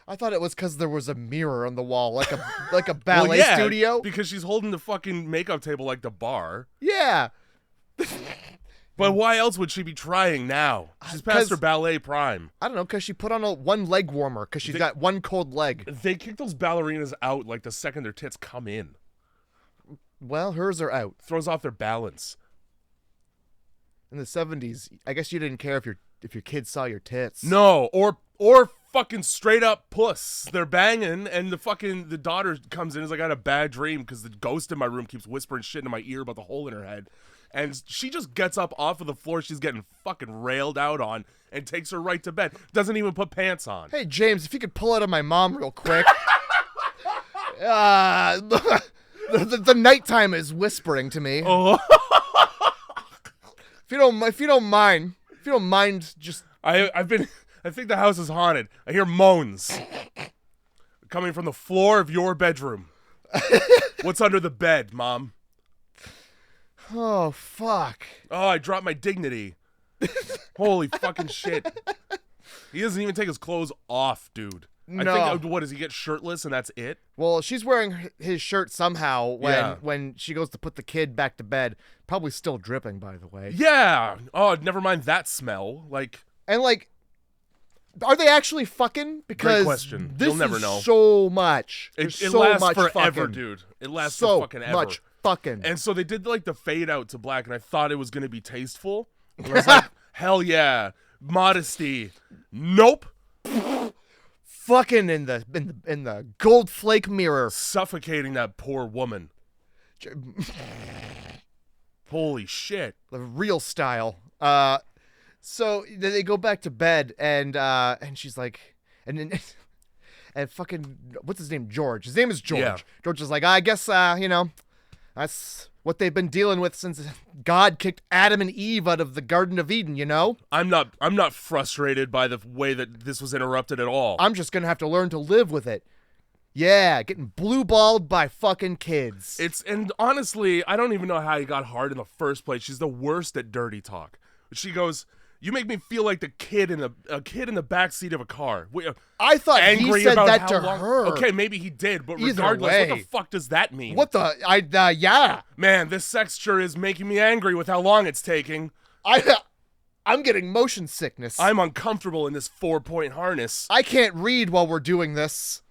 I thought it was because there was a mirror on the wall, like a ballet studio. Because she's holding the fucking makeup table like the bar. Yeah. But why else would she be trying now? She's past her ballet prime. I don't know, because she put on one leg warmer, because she's got one cold leg. They kick those ballerinas out like the second their tits come in. Well, hers are out. Throws off their balance. In the 70s, I guess you didn't care if your kids saw your tits. No, or fucking straight up puss. They're banging, and the daughter comes in and is like, "I had a bad dream because the ghost in my room keeps whispering shit in my ear about the hole in her head." And she just gets up off of the floor she's getting fucking railed out on and takes her right to bed. Doesn't even put pants on. Hey, James, if you could pull out of my mom real quick. The nighttime is whispering to me. Oh. If you don't mind, just... I think the house is haunted. I hear moans coming from the floor of your bedroom. What's under the bed, Mom? Oh, fuck. Oh, I dropped my dignity. Holy fucking shit. He doesn't even take his clothes off, dude. No. I think, what, does he get shirtless and that's it? Well, she's wearing his shirt somehow when she goes to put the kid back to bed. Probably still dripping, by the way. Yeah. Oh, never mind that smell. And are they actually fucking? Because great question. This You'll never is know. So much. It so lasts much forever, fucking. dude. It lasts so for fucking ever. much fucking. And so they did the fade out to black, and I thought it was gonna be tasteful. And I was like, hell yeah, modesty. Nope. Fucking in the gold flake mirror, suffocating that poor woman. Holy shit. The real style. So they go back to bed, and she's like, and fucking, what's his name? George. His name is George. Yeah. George is like, I guess, that's what they've been dealing with since God kicked Adam and Eve out of the Garden of Eden, you know? I'm not frustrated by the way that this was interrupted at all. I'm just gonna have to learn to live with it. Yeah, getting blue-balled by fucking kids. And honestly, I don't even know how he got hard in the first place. She's the worst at dirty talk. She goes, "You make me feel like a kid in the backseat of a car." I thought he said that to her. Okay, maybe he did, but Either regardless, way. what the fuck does that mean? What the? Yeah. Man, this sex sure is making me angry with how long it's taking. I'm getting motion sickness. I'm uncomfortable in this 4-point harness. I can't read while we're doing this.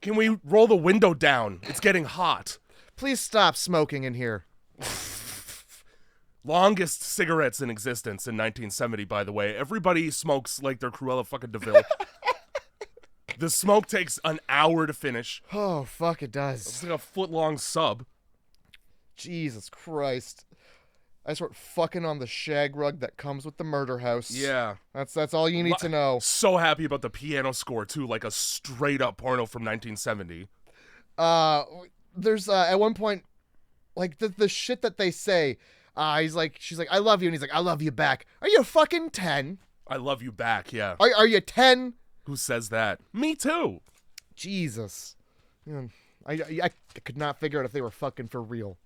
Can we roll the window down? It's getting hot. Please stop smoking in here. Longest cigarettes in existence in 1970, by the way. Everybody smokes like they're Cruella fucking DeVille. The smoke takes an hour to finish. Oh, fuck, it does. It's like a foot-long sub. Jesus Christ. I start fucking on the shag rug that comes with the murder house. Yeah. That's all you need to know. So happy about the piano score, too, like a straight-up porno from 1970. There's, at one point, like, the shit that they say... she's like, "I love you," and he's like, "I love you back." Are you fucking 10? I love you back, yeah. Are you 10? Who says that? Me too. Jesus. Yeah, I could not figure out if they were fucking for real.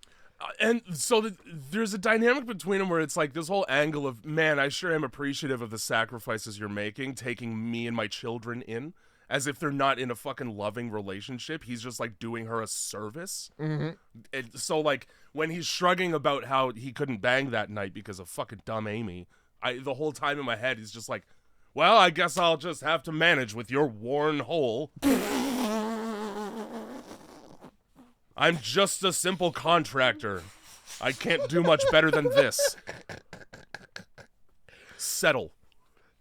And so there's a dynamic between them where it's like this whole angle of, man, I sure am appreciative of the sacrifices you're making, taking me and my children in, as if they're not in a fucking loving relationship. He's just like doing her a service. Mm-hmm. And so like when he's shrugging about how he couldn't bang that night because of fucking dumb Amy, the whole time in my head he's just like, well, I guess I'll just have to manage with your worn hole. I'm just a simple contractor. I can't do much better than this. Settle.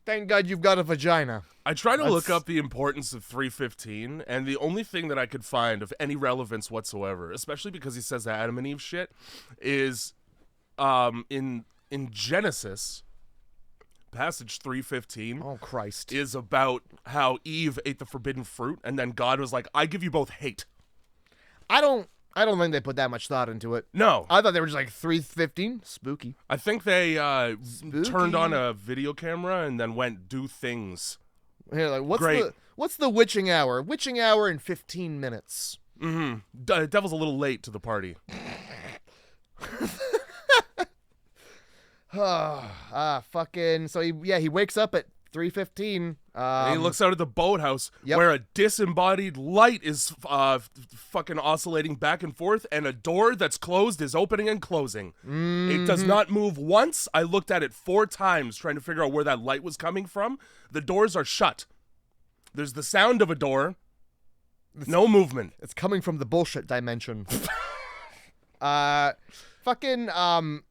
Thank God you've got a vagina. I tried to look up the importance of 3:15, and the only thing that I could find of any relevance whatsoever, especially because he says the Adam and Eve shit, is in Genesis, passage 3:15. Oh, Christ. Is about how Eve ate the forbidden fruit, and then God was like, I give you both hate. I don't think they put that much thought into it. No. I thought they were just like 3:15. Spooky. I think they Spooky. turned on a video camera and then went do things. Yeah, like Great. what's the witching hour? Witching hour in 15 minutes. Mm-hmm. Devil's a little late to the party. Fucking. So he wakes up at 3:15. And he looks out at the boathouse where a disembodied light is fucking oscillating back and forth, and a door that's closed is opening and closing. It does not move once. I looked at it 4 times trying to figure out where that light was coming from. The doors are shut. There's the sound of a door. No movement. It's coming from the bullshit dimension.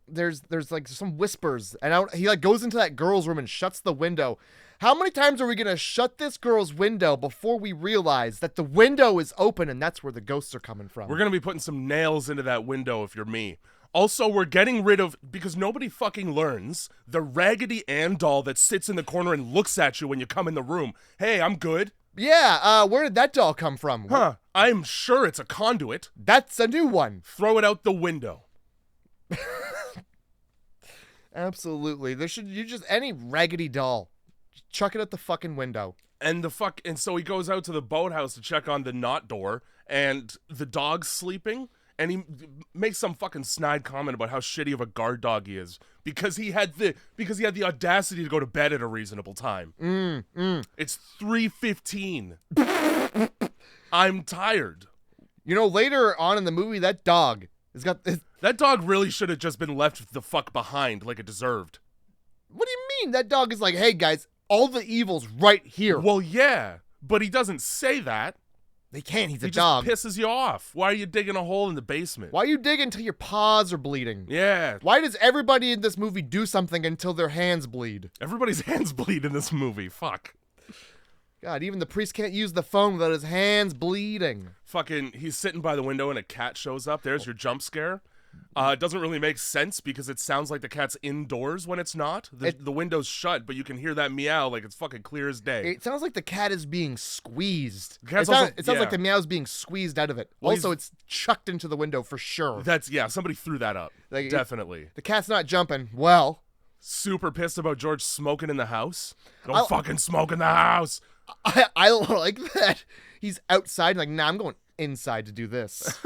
There's like some whispers, and he like goes into that girl's room and shuts the window. How many times are we gonna shut this girl's window before we realize that the window is open and that's where the ghosts are coming from? We're gonna be putting some nails into that window if you're me. Also, we're getting rid of, because nobody fucking learns, the Raggedy Ann doll that sits in the corner and looks at you when you come in the room. Hey, I'm good. Yeah, where did that doll come from? Huh, I'm sure it's a conduit. That's a new one. Throw it out the window. Absolutely. You just any raggedy doll. Just chuck it at the fucking window. And so he goes out to the boathouse to check on the knot door, and the dog's sleeping, and he makes some fucking snide comment about how shitty of a guard dog he is because he had the audacity to go to bed at a reasonable time. It's 3:15. I'm tired. You know, later on in the movie, that dog has got this. That dog really should have just been left the fuck behind like it deserved. What do you mean? That dog is like, hey guys, all the evil's right here. Well, yeah, but he doesn't say that. They can't. He's a He dog. just pisses you off. Why are you digging a hole in the basement? Why are you digging until your paws are bleeding? Yeah. Why does everybody in this movie do something until their hands bleed? Everybody's hands bleed in this movie. Fuck. God, even the priest can't use the phone without his hands bleeding. Fucking, he's sitting by the window and a cat shows up. There's your jump scare. It doesn't really make sense because it sounds like the cat's indoors when it's not. The window's shut, but you can hear that meow like it's fucking clear as day. It sounds like the cat is being squeezed. It sounds like the meow's being squeezed out of it. Well, also, it's chucked into the window for sure. Somebody threw that up. Definitely. The cat's not jumping. Well. Super pissed about George smoking in the house. Don't fucking smoke in the house. I like that. He's outside like, nah, I'm going inside to do this.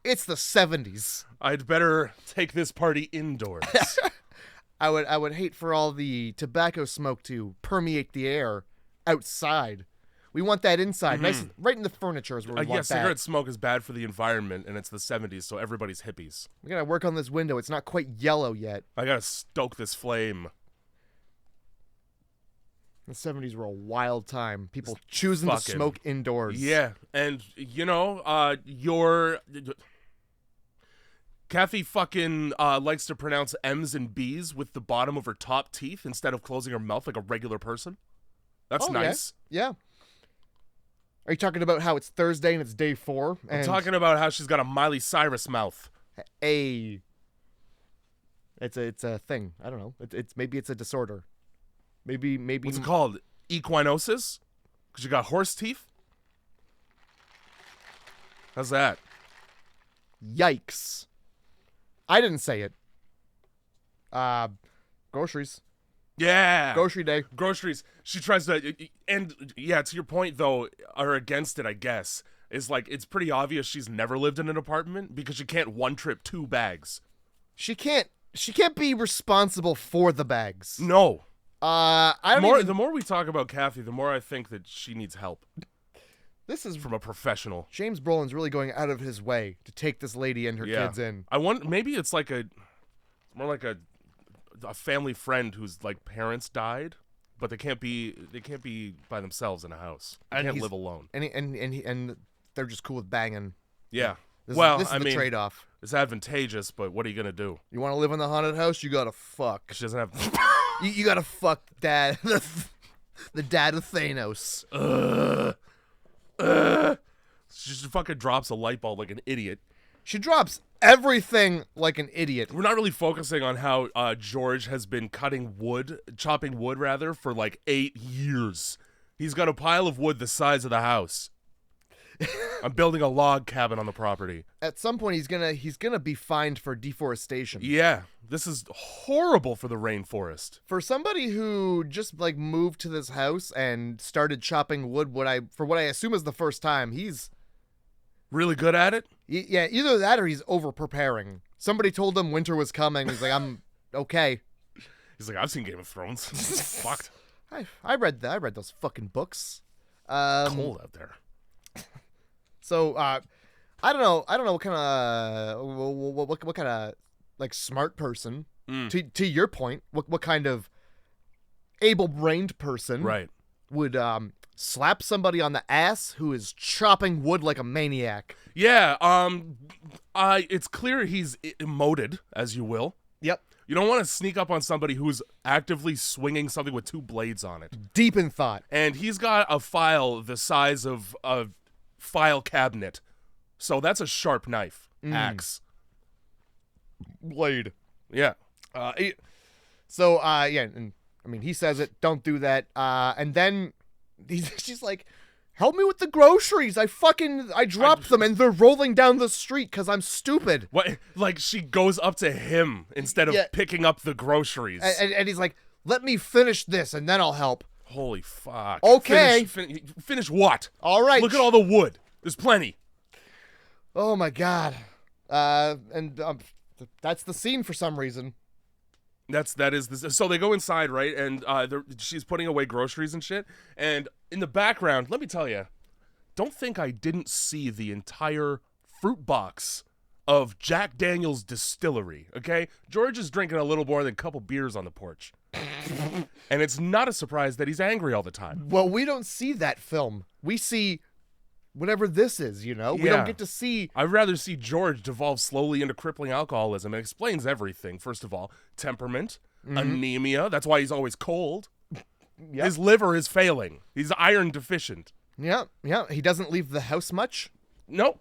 It's the 70s. I'd better take this party indoors. I would hate for all the tobacco smoke to permeate the air outside. We want that inside, nice, right in the furniture is where we want that. Cigarette smoke is bad for the environment, and it's the 70s, so everybody's hippies. We gotta work on this window. It's not quite yellow yet. I gotta stoke this flame. The 70s were a wild time. People choosing to smoke indoors. Yeah, and Kathy fucking likes to pronounce M's and B's with the bottom of her top teeth instead of closing her mouth like a regular person. That's nice. Yeah. Are you talking about how it's Thursday and it's day 4? I'm talking about how she's got a Miley Cyrus mouth. It's a thing. I don't know. Maybe it's a disorder. Maybe. What's it called? Equinosis? Because you got horse teeth? How's that? Yikes. I didn't say it. Groceries. Yeah. Grocery day. Groceries. She tries to, and yeah, to your point though, or against it, I guess, is like it's pretty obvious she's never lived in an apartment because she can't one trip 2 bags. She can't be responsible for the bags. No. The more we talk about Kathy, the more I think that she needs help. This is from a professional. James Brolin's really going out of his way to take this lady and her kids in. I want maybe it's like more like a family friend whose like parents died, but they can't be by themselves in a house. They can't live alone. And they're just cool with banging. Yeah. This is the trade-off. It's advantageous, but what are you gonna do? You want to live in the haunted house? You gotta fuck. She doesn't have. you gotta fuck dad, the dad of Thanos. She just fucking drops a light bulb like an idiot. She drops everything like an idiot. We're not really focusing on how George has been chopping wood rather, for like 8 years. He's got a pile of wood the size of the house. I'm building a log cabin on the property. At some point, he's gonna be fined for deforestation. Yeah, this is horrible for the rainforest. For somebody who just like moved to this house and started chopping wood, what I assume is the first time, he's really good at it. Yeah, either that or he's over preparing. Somebody told him winter was coming. He's like, I'm okay. He's like, I've seen Game of Thrones. Fucked. I read that. I read those fucking books. Cold out there. So I don't know what kind of like smart person, to your point, what kind of able-brained person would slap somebody on the ass who is chopping wood like a maniac. Yeah, it's clear he's emoted, as you will. Yep. You don't want to sneak up on somebody who's actively swinging something with 2 blades on it. Deep in thought. And he's got a file the size of a file cabinet. So that's a sharp knife. Axe. Blade. Yeah. And I mean, he says it, don't do that. And then she's like, help me with the groceries. I dropped them and they're rolling down the street because I'm stupid. What? Like she goes up to him instead of picking up the groceries. And he's like, let me finish this and then I'll help. Holy fuck. Okay. Finish what? All right. Look at all the wood. There's plenty. Oh my God. That's the scene for some reason. So they go inside, right? And she's putting away groceries and shit. And in the background, let me tell you, don't think I didn't see the entire fruit box of Jack Daniel's distillery, okay? George is drinking a little more than a couple beers on the porch. And it's not a surprise that he's angry all the time. Well, we don't see that film. We see whatever this is, you know? We don't get to see... I'd rather see George devolve slowly into crippling alcoholism. It explains everything. First of all, temperament, anemia. That's why he's always cold. Yep. His liver is failing. He's iron deficient. Yeah. He doesn't leave the house much. Nope.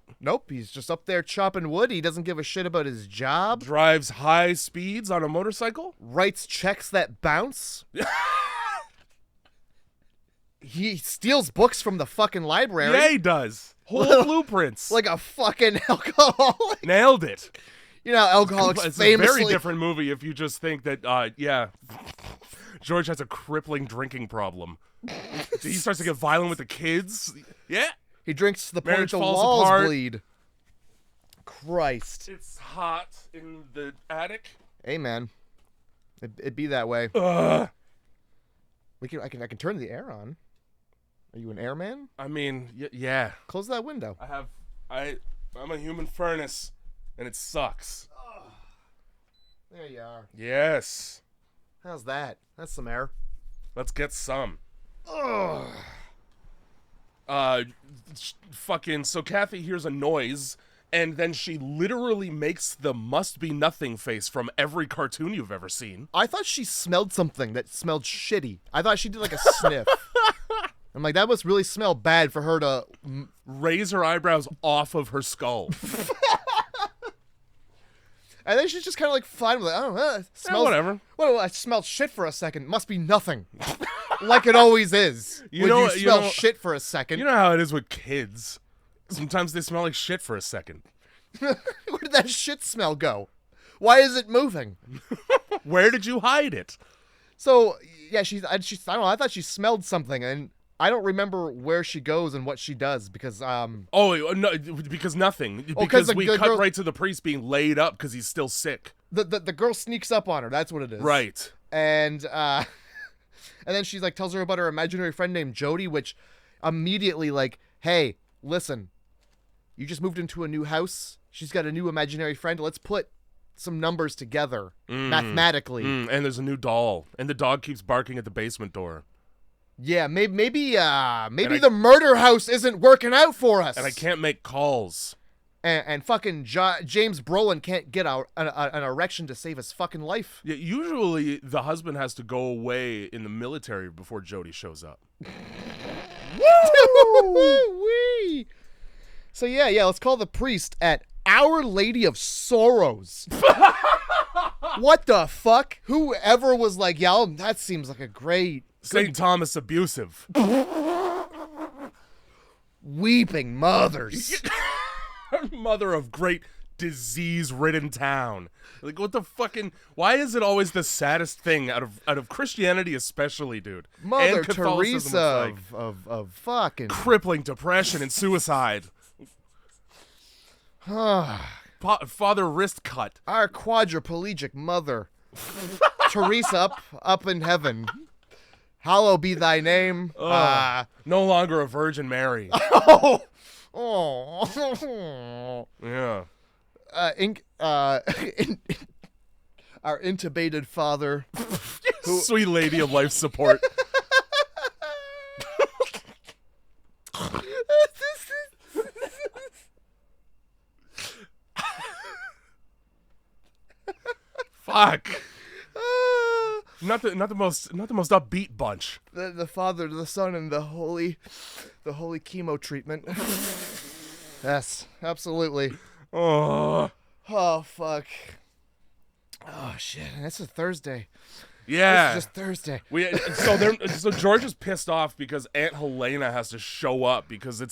He's just up there chopping wood. He doesn't give a shit about his job. Drives high speeds on a motorcycle. Writes checks that bounce. He steals books from the fucking library. Yeah, he does. Whole blueprints. Like a fucking alcoholic. Nailed it. You know, alcoholics famously... It's a very different movie if you just think that, George has a crippling drinking problem. He starts to get violent with the kids. Yeah. He drinks to the point the falls walls apart. bleed. Christ. It's hot in the attic. Hey, man. It'd be that way. Ugh. I can turn the air on. Are you an airman? I mean, yeah. Close that window. I'm a human furnace, and it sucks. Oh. There you are. Yes. How's that? That's some air. Let's get some. Ugh. So Kathy hears a noise, and then she literally makes the must be nothing face from every cartoon you've ever seen. I thought she smelled something that smelled shitty. I thought she did like a sniff. I'm like, that must really smell bad for her to raise her eyebrows off of her skull. And then she's just kind of like fine with it. I don't know. It smells, whatever. Well, I smelled shit for a second. Must be nothing. Like it always is. You smell shit for a second. You know how it is with kids. Sometimes they smell like shit for a second. Where did that shit smell go? Why is it moving? Where did you hide it? So yeah, I don't know. I thought she smelled something, and I don't remember where she goes and what she does because Oh no, because nothing. Oh, Because we the cut girl- right to the priest being laid up because he's still sick. the girl sneaks up on her. That's what it is. Right. And and then she's like tells her about her imaginary friend named Jody, which immediately like, hey, listen, you just moved into a new house. She's got a new imaginary friend. Let's put some numbers together mathematically. And there's a new doll, and the dog keeps barking at the basement door. Yeah, maybe the murder house isn't working out for us. And I can't make calls. And fucking James Brolin can't get an erection to save his fucking life. Yeah, usually the husband has to go away in the military before Jody shows up. Woo-wee. So yeah, let's call the priest at Our Lady of Sorrows. What the fuck? Whoever was like, yeah, that seems like a great St. Thomas abusive. weeping mothers. Mother of great disease-ridden town. Like, what the fucking... Why is it always the saddest thing out of Christianity especially, dude? Mother And Catholicism Teresa is like of fucking crippling depression and suicide. Father wrist cut. our quadriplegic mother. Teresa up in heaven. Hallowed be thy name. No longer a Virgin Mary. Oh. Yeah. Our intubated father. Sweet lady of life support. Fuck. Not the most upbeat bunch. The Father, the Son, and the Holy chemo treatment. Yes, absolutely. Oh. Oh fuck. Oh shit. That's a Thursday. Yeah. It's just Thursday. So George is pissed off because Aunt Helena has to show up because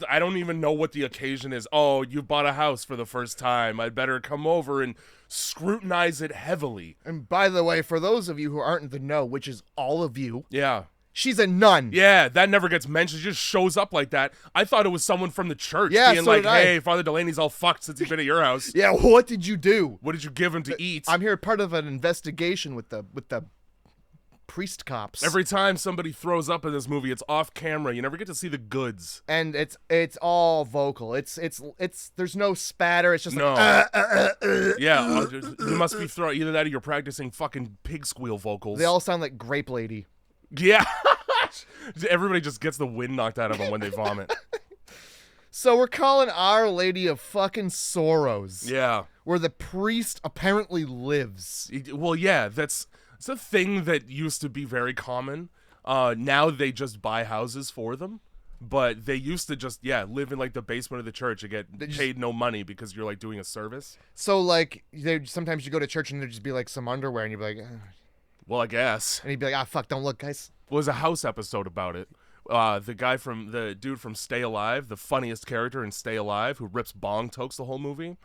I don't even know what the occasion is. Oh, you bought a house for the first time. I'd better come over and scrutinize it heavily. And by the way, for those of you who aren't in the know, which is all of you, Yeah. she's a nun. Yeah, that never gets mentioned. She just shows up like that. I thought it was someone from the church Yeah, being so like, did I. hey, Father Delaney's all fucked since he's been at your house. Yeah, what did you do? What did you give him to eat? I'm here part of an investigation with the priest cops. Every time somebody throws up in this movie, it's off camera. You never get to see the goods. And it's all vocal. It's there's no spatter. It's just No. like Yeah, you must be throwing either that or you're practicing fucking pig squeal vocals. they all sound like Grape Lady. Yeah. Everybody just gets the wind knocked out of them when they vomit. So we're calling Our Lady of fucking Sorrows. Yeah. Where the priest apparently lives. Well, yeah, it's a thing that used to be very common. Now they just buy houses for them. But they used to just, live in like the basement of the church and get paid no money because you're like doing a service. So like sometimes you go to church and there'd just be like some underwear and you'd be like, Well, I guess. and he'd be like, fuck, don't look, guys. Well, there's a house episode about it. The dude from Stay Alive, the funniest character in Stay Alive, who rips bong tokes the whole movie.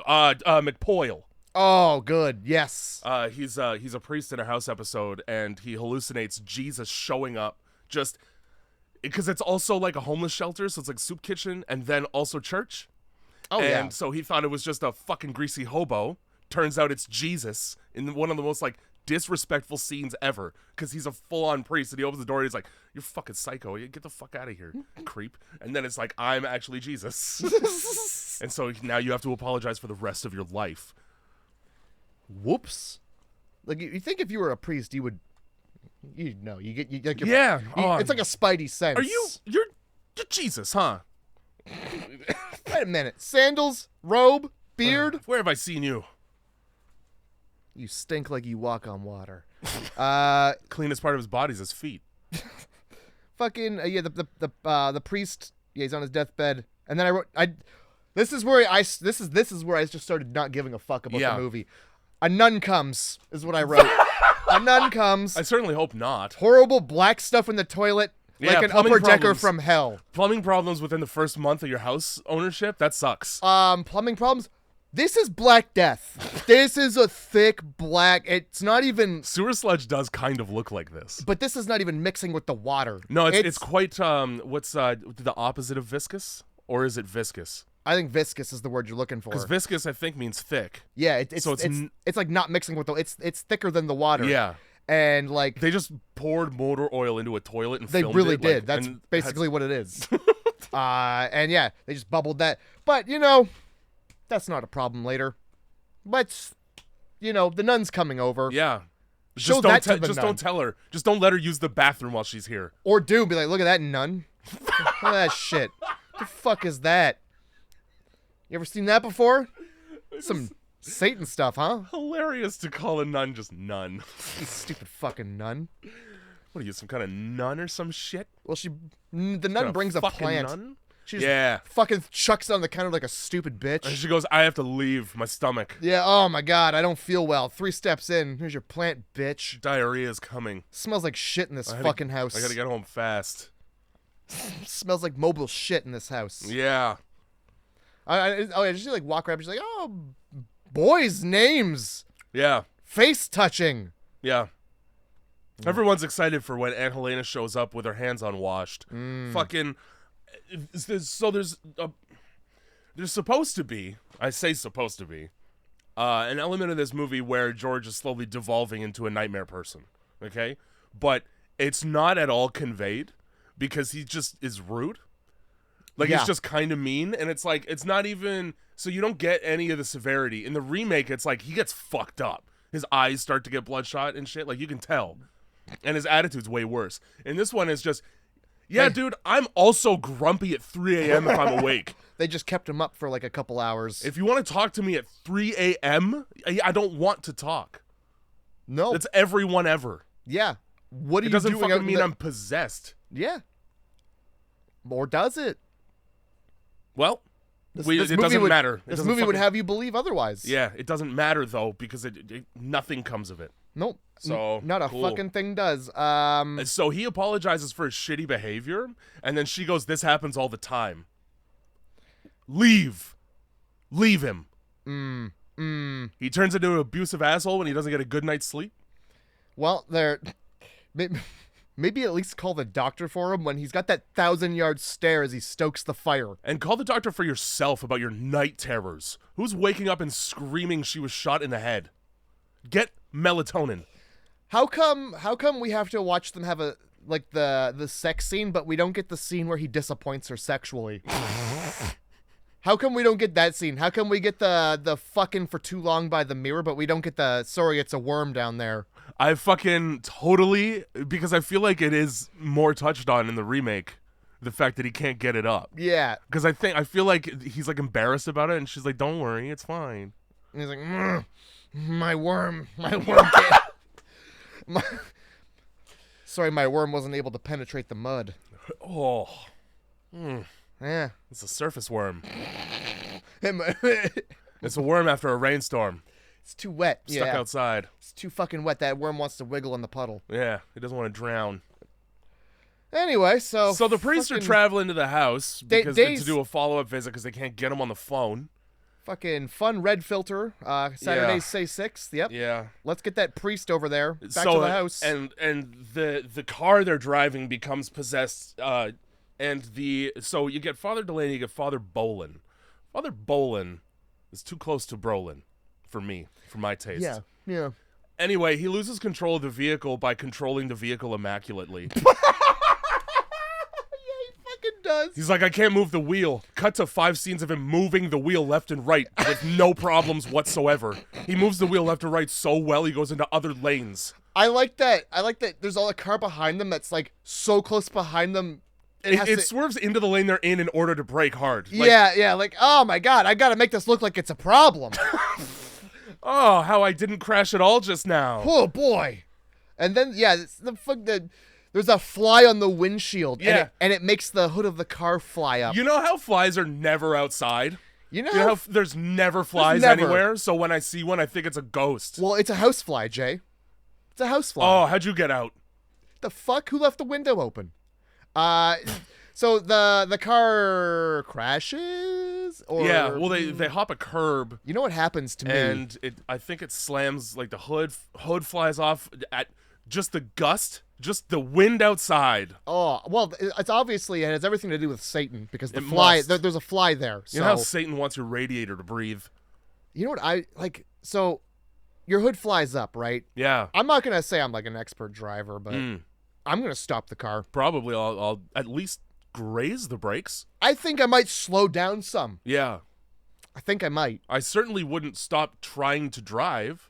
McPoyle. Oh, good. Yes. He's a priest in a house episode, and he hallucinates Jesus showing up just because it's also like a homeless shelter, so it's like soup kitchen and then also church. Oh, and yeah. so he thought it was just a fucking greasy hobo. Turns out it's Jesus in one of the most like disrespectful scenes ever because he's a full-on priest and he opens the door and he's like, you're fucking psycho, get the fuck out of here, creep. And then it's like, I'm actually Jesus. And so now you have to apologize for the rest of your life. Whoops. Like you think if you were a priest, you would, you like your, Yeah. it's like a spidey sense. You're Jesus, huh? Wait a minute. Sandals, robe, beard. Where have I seen you? You stink like you walk on water. Cleanest part of his body is his feet. Fucking the priest. Yeah, he's on his deathbed, and then this is where I just started not giving a fuck about the movie. A nun comes is what I wrote. A nun comes. I certainly hope not. Horrible black stuff in the toilet, like an plumbing upper decker problems. from hell. Plumbing problems within the first month of your house ownership, that sucks. Plumbing problems. This is Black Death. This is a thick black. It's not even. Sewer sludge does kind of look like this. But this is not even mixing with the water. No, it's quite. What's the opposite of viscous? Or is it viscous? I think viscous is the word you're looking for. Because viscous, I think, means thick. Yeah, it's like not mixing with the. It's thicker than the water. Yeah. And like they just poured motor oil into a toilet and they filmed really it, did. That's basically what it is. And yeah, they just bubbled that. But that's not a problem later. But the nun's coming over. Yeah. Show just that to the just nun. don't tell her. Just don't let her use the bathroom while she's here. Or be like, look at that nun. Look at that shit. What the fuck is that? You ever seen that before? Some Satan stuff, huh? Hilarious to call a nun just nun. You stupid fucking nun. What are you, some kind of nun or some shit? Well, the nun brings a plant. Nun? She just fucking chucks it on the counter like a stupid bitch. And she goes, I have to leave my stomach. Yeah, oh my god, I don't feel well. 3 steps in, here's your plant, bitch. Diarrhea is coming. Smells like shit in this fucking house. I gotta get home fast. Smells like mobile shit in this house. Yeah. I just like walk around. She's like, oh, boys' names. Yeah. Face touching. Yeah. Everyone's excited for when Aunt Helena shows up with her hands unwashed. Fucking. So there's supposed to be, I say supposed to be, an element of this movie where George is slowly devolving into a nightmare person. Okay? But it's not at all conveyed because he just is rude. Like, yeah. He's just kind of mean, and it's like, it's not even, so you don't get any of the severity. In the remake, it's like, he gets fucked up. His eyes start to get bloodshot and shit, like, you can tell. And his attitude's way worse. And this one is just, yeah, dude, I'm also grumpy at 3 a.m. if I'm awake. They just kept him up for, like, a couple hours. If you want to talk to me at 3 a.m., I don't want to talk. No. That's everyone ever. Yeah. What are it you doesn't doing fucking mean I'm possessed. Yeah. Or does it? Well, it doesn't matter. This movie would have you believe otherwise. Yeah, it doesn't matter, though, because nothing comes of it. Nope. So not a fucking thing does. So he apologizes for his shitty behavior, and then she goes, this happens all the time. Leave him. He turns into an abusive asshole when he doesn't get a good night's sleep. Well, maybe at least call the doctor for him when he's got that 1,000-yard stare as he stokes the fire. And call the doctor for yourself about your night terrors. Who's waking up and screaming she was shot in the head? Get melatonin. How come we have to watch them have the sex scene, but we don't get the scene where he disappoints her sexually? How come we don't get that scene? How come we get the fucking for too long by the mirror, but we don't get the sorry it's a worm down there? I fucking totally, because I feel like it is more touched on in the remake, the fact that he can't get it up. Yeah. Because I feel like he's like embarrassed about it, and she's like, don't worry, it's fine. And he's like, my worm can't. Sorry, my worm wasn't able to penetrate the mud. Oh. Yeah. It's a surface worm. It's a worm after a rainstorm. It's too wet. Stuck outside. It's too fucking wet. That worm wants to wiggle in the puddle. Yeah, he doesn't want to drown. Anyway, so the priests are traveling to the house because to do a follow-up visit because they can't get him on the phone. Fucking fun red filter. Saturdays say 6th. Yep. Yeah. Let's get that priest over there. Back to the house. And the car they're driving becomes possessed. So you get Father Delaney, you get Father Bolin. Father Bolin is too close to Brolin for me, for my taste. Yeah. Anyway, he loses control of the vehicle by controlling the vehicle immaculately. Does. He's like, I can't move the wheel. Cut to 5 scenes of him moving the wheel left and right with no problems whatsoever. He moves the wheel left and right so well he goes into other lanes. I like that. There's all a car behind them that's like so close behind them. It swerves into the lane they're in order to brake hard. Yeah. Like, oh my god, I gotta make this look like it's a problem. Oh, how I didn't crash at all just now. Oh boy. And then there's a fly on the windshield, and it makes the hood of the car fly up. You know how flies are never outside? You know how there's never flies anywhere? So when I see one, I think it's a ghost. Well, it's a housefly, Jay. It's a housefly. Oh, how'd you get out? The fuck? Who left the window open? So the car crashes, or Yeah, well, they hop a curb, you know what happens to me? and I think it slams, like the hood flies off at just the gust, just the wind outside. Oh, well, it's obviously, it has everything to do with Satan, because the It fly, must. there's a fly there. So. You know how Satan wants your radiator to breathe? You know what I like? So your hood flies up, right? Yeah. I'm not gonna say I'm like an expert driver, but I'm gonna stop the car. Probably I'll at least graze the brakes. I think I might slow down some. Yeah. I think I might. I certainly wouldn't stop trying to drive.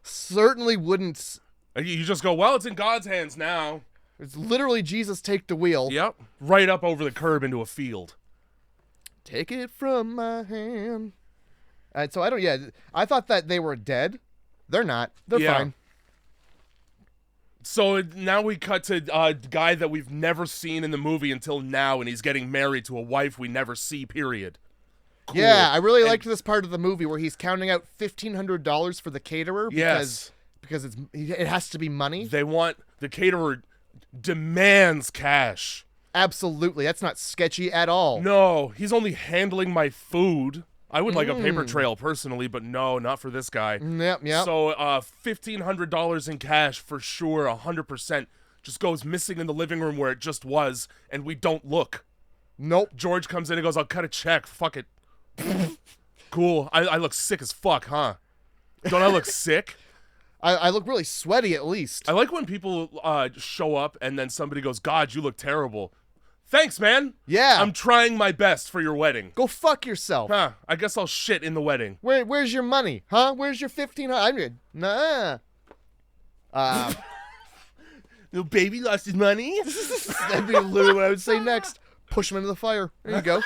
Certainly wouldn't. You just go, well, it's in God's hands now. It's literally Jesus take the wheel. Yep. Right up over the curb into a field. Take it from my hand. And so I thought that they were dead. They're not. They're fine. So now we cut to a guy that we've never seen in the movie until now, and he's getting married to a wife we never see, period. Cool. Yeah, I really liked this part of the movie where he's counting out $1,500 for the caterer because it has to be money. The caterer demands cash. Absolutely. That's not sketchy at all. No, he's only handling my food. I would like a paper trail personally, but no, not for this guy. Yep. So $1,500 in cash for sure, 100%. Just goes missing in the living room where it just was, and we don't look. Nope. George comes in and goes, I'll cut a check. Fuck it. Cool. I look sick as fuck, huh? Don't I look sick? I look really sweaty at least. I like when people show up and then somebody goes, God, you look terrible. Thanks, man. Yeah. I'm trying my best for your wedding. Go fuck yourself. Huh. I guess I'll shit in the wedding. Where's your money? Huh? Where's your $1,500? I'm good. Nah. The baby lost his money? That'd be literally what I would say next. Push him into the fire. There you go.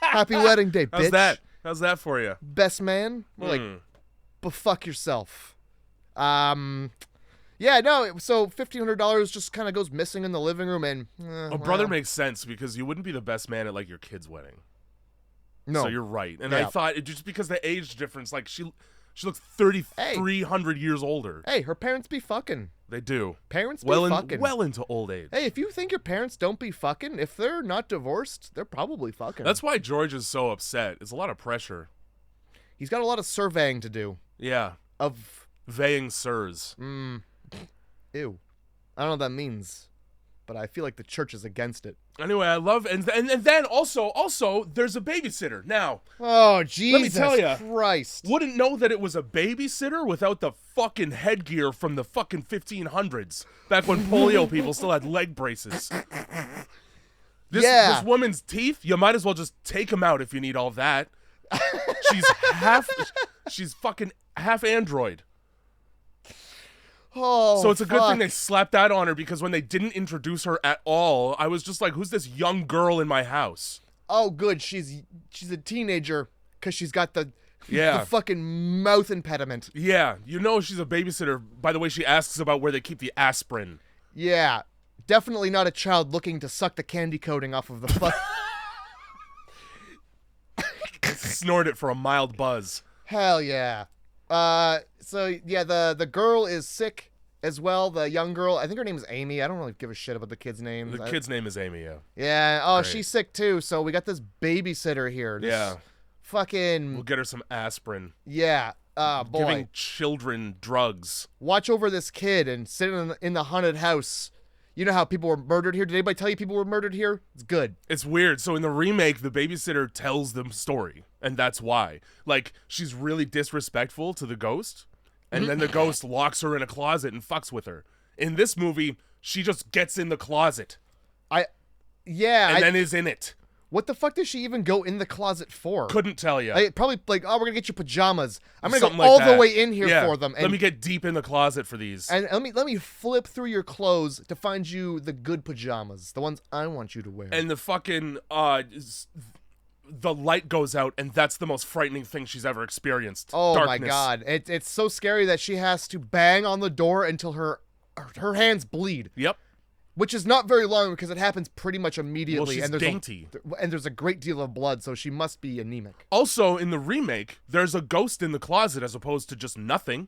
Happy wedding day, bitch. How's that for you? Best man? We're like, but fuck yourself. Yeah, no, so $1,500 just kind of goes missing in the living room, and Brother makes sense because you wouldn't be the best man at like your kid's wedding. No. So you're right. And Yeah. I thought just because the age difference, like she looks 300 years older. Hey, her parents be fucking. They do. Parents be fucking. Well into old age. Hey, if you think your parents don't be fucking, if they're not divorced, they're probably fucking. That's why George is so upset. It's a lot of pressure. He's got a lot of surveying to do. Yeah. Of Veying sirs. Ew. I don't know what that means, but I feel like the church is against it. Anyway, I love and then also there's a babysitter. Now, oh Jesus let me tell ya, Christ. Wouldn't know that it was a babysitter without the fucking headgear from the fucking 1500s, back when polio people still had leg braces. This woman's teeth, you might as well just take them out if you need all that. She's fucking half android. Oh, so it's a good thing they slapped that on her, because when they didn't introduce her at all, I was just like, who's this young girl in my house? Oh, good. She's a teenager because she's got the fucking mouth impediment. Yeah, you know she's a babysitter by the way she asks about where they keep the aspirin. Yeah, definitely not a child looking to suck the candy coating off of the fuck. Snort it for a mild buzz. Hell yeah. So yeah, the girl is sick as well. The young girl, I think her name is Amy. I don't really give a shit about the kid's name. The kid's name is Amy, yeah. Yeah. Oh, Great. She's sick too. So we got this babysitter here. Yeah. Fucking. We'll get her some aspirin. Yeah. Boy. Giving children drugs. Watch over this kid and sit in the haunted house. You know how people were murdered here? Did anybody tell you people were murdered here? It's good. It's weird. So in the remake, the babysitter tells them story, and that's why. Like, she's really disrespectful to the ghost, and then the ghost locks her in a closet and fucks with her. In this movie, she just gets in the closet. And then is in it. What the fuck does she even go in the closet for? Couldn't tell you. Probably like, oh, we're gonna get you pajamas. I'm gonna Something go like all that. the way in here for them. And let me get deep in the closet for these. And let me flip through your clothes to find you the good pajamas, the ones I want you to wear. And the fucking the light goes out, and that's the most frightening thing she's ever experienced. Oh Darkness. my god, it's so scary that she has to bang on the door until her hands bleed. Yep. Which is not very long because it happens pretty much immediately. Well, she's dainty. And there's a great deal of blood, so she must be anemic. Also, in the remake, there's a ghost in the closet as opposed to just nothing.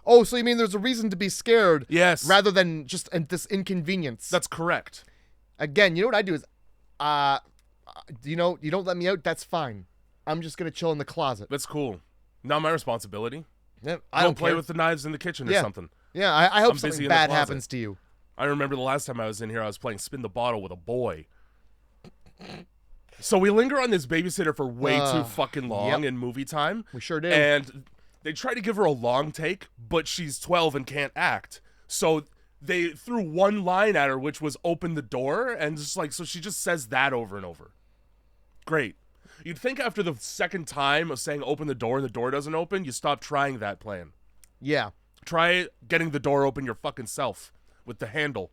Oh, so you mean there's a reason to be scared? Yes. Rather than just this inconvenience. That's correct. Again, you know what I do is, you don't let me out. That's fine. I'm just gonna chill in the closet. That's cool. Not my responsibility. Yeah, I don't play care. with the knives in the kitchen or Yeah. something. Yeah, I hope I'm busy something in the bad closet. happens to you. I remember the last time I was in here, I was playing Spin the Bottle with a boy. So we linger on this babysitter for way too fucking long in movie time. We sure do. And they try to give her a long take, but she's 12 and can't act. So they threw one line at her, which was open the door, and just like, so she just says that over and over. Great. You'd think after the second time of saying open the door and the door doesn't open, you stop trying that plan. Yeah. Try getting the door open your fucking self with the handle.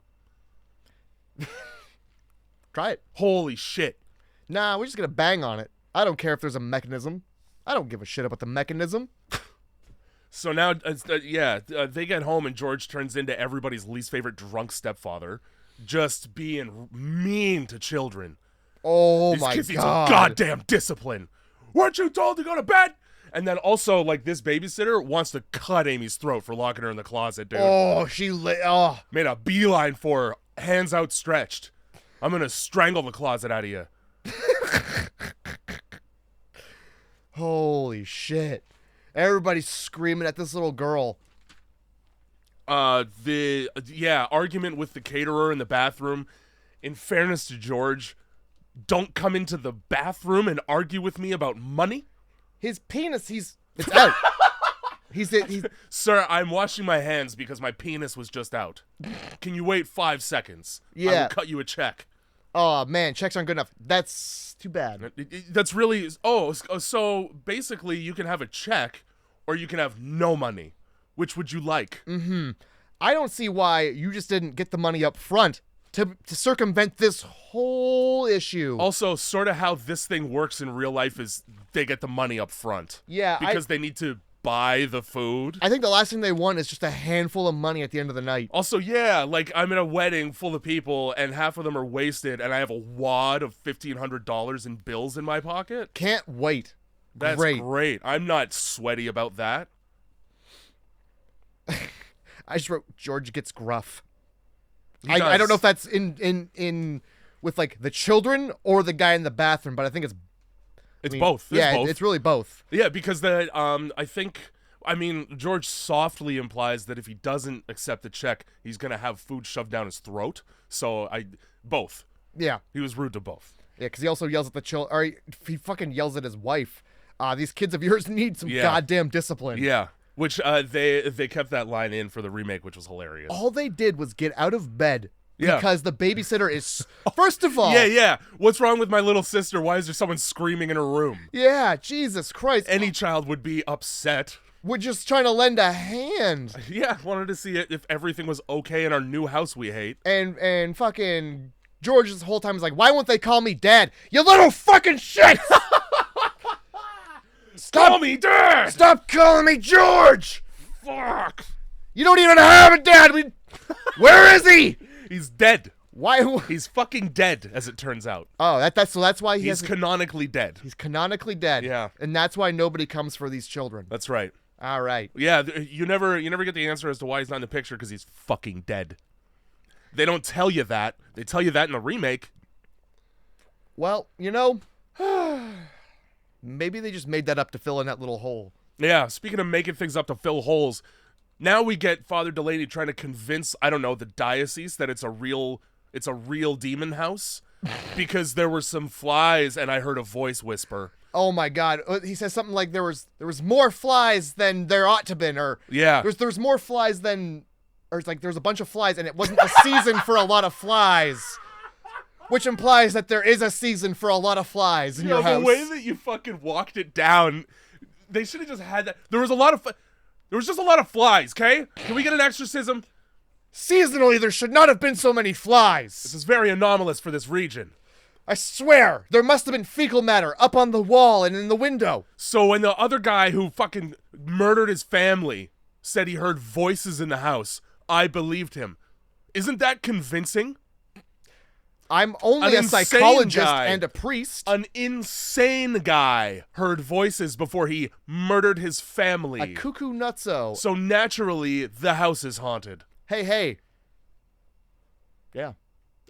Try it. Holy shit. Nah, we're just gonna bang on it. I don't care if there's a mechanism. I don't give a shit about the mechanism. So now, they get home and George turns into everybody's least favorite drunk stepfather, just being mean to children. Oh These my kids need some god. goddamn discipline. Weren't you told to go to bed? And then also, like, this babysitter wants to cut Amy's throat for locking her in the closet, dude. Oh, Made a beeline for her, hands outstretched. I'm gonna strangle the closet out of you. Holy shit. Everybody's screaming at this little girl. Argument with the caterer in the bathroom. In fairness to George, don't come into the bathroom and argue with me about money. His penis, it's out. He's Sir, I'm washing my hands because my penis was just out. Can you wait 5 seconds? I Yeah. will cut you a check. Oh man, checks aren't good enough. That's too bad. That's really... so basically you can have a check or you can have no money. Which would you like? I don't see why you just didn't get the money up front to circumvent this whole issue. Also, sort of how this thing works in real life is they get the money up front. Yeah, Because they need to buy the food. I think the last thing they want is just a handful of money at the end of the night. Also, yeah, like I'm in a wedding full of people and half of them are wasted and I have a wad of $1,500 in bills in my pocket. Can't wait. That's great. I'm not sweaty about that. I just wrote George gets gruff. He I don't does. know if that's in with like the children or the guy in the bathroom, but I think it's both. Yeah, both. it's really both. Yeah, because George softly implies that if he doesn't accept the check, he's gonna have food shoved down his throat. So both. Yeah. He was rude to both. Yeah, because he also yells at the children, or he fucking yells at his wife. These kids of yours need some goddamn discipline. Yeah. Which they kept that line in for the remake, which was hilarious. All they did was get out of bed Yeah. because the babysitter is, first of all. Yeah. What's wrong with my little sister? Why is there someone screaming in her room? Yeah, Jesus Christ. Any child would be upset. We're just trying to lend a hand. Yeah, wanted to see if everything was okay in our new house we hate. And fucking George this whole time is like, why won't they call me dad? You little fucking shit! Call me dad! Stop calling me George! Fuck! You don't even have a dad! Where is he? He's dead. Why? He's fucking dead, as it turns out. Oh, that's why He's canonically dead. He's canonically dead. Yeah. And that's why nobody comes for these children. That's right. All right. Yeah, you never get the answer as to why he's not in the picture because he's fucking dead. They don't tell you that. They tell you that in the remake. Well, maybe they just made that up to fill in that little hole. Yeah, speaking of making things up to fill holes, now we get Father Delaney trying to convince, I don't know, the diocese that it's a real demon house because there were some flies and I heard a voice whisper. Oh my God! He says something like there was more flies than there ought to been, or Yeah. there's more flies than, or it's like there's a bunch of flies and it wasn't a season for a lot of flies, which implies that there is a season for a lot of flies in your house. The way that you fucking walked it down, they should have just had that. There was just a lot of flies. Okay, can we get an exorcism? Seasonally, there should not have been so many This flies. is very anomalous for this region. I swear, there must have been fecal matter up on the wall and in the window. So when the other guy who fucking murdered his family said he heard voices in the house, I believed him. Isn't that convincing? I'm only An a insane psychologist guy. and a priest. An insane guy heard voices before he murdered his family. A cuckoo nutso. So naturally, the house is haunted. Hey. Yeah.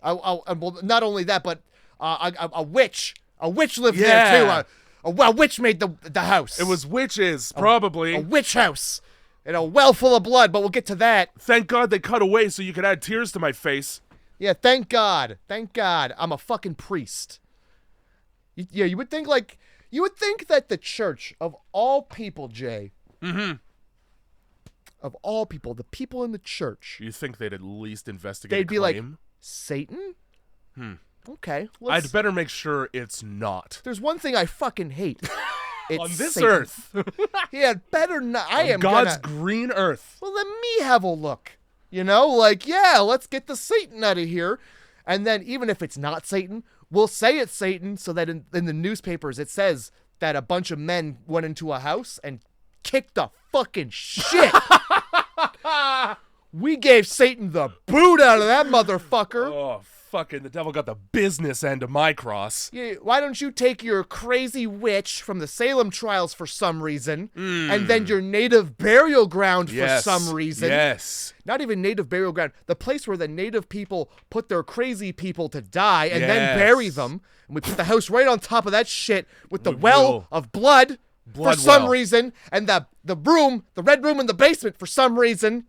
Well, not only that, but a witch lived there too. A witch made the house. It was witches, probably. A witch house. And a well full of blood, but we'll get to that. Thank God they cut away so you could add tears to my face. Yeah, thank God. Thank God. I'm a fucking priest. You would think that the church, of all people, Jay. Mm-hmm. Of all people, the people in the church. You think they'd at least investigate They'd be claim? like, Satan? Okay. I'd better make sure it's not. There's one thing I fucking hate. It's on this Satan. earth. Yeah, better not. I am God's green earth. Well, let me have a look. You know, like, yeah, let's get the Satan out of here. And then even if it's not Satan, we'll say it's Satan so that in the newspapers it says that a bunch of men went into a house and kicked the fucking shit. We gave Satan the boot out of that motherfucker. Oh, fucking the devil got the business end of my cross. Yeah, why don't you take your crazy witch from the Salem trials for some reason, and then your native burial ground for some reason? Yes. Not even native burial ground. The place where the native people put their crazy people to die and then bury them. And we put the house right on top of that shit with the well of blood for some reason, and the red room in the basement for some reason.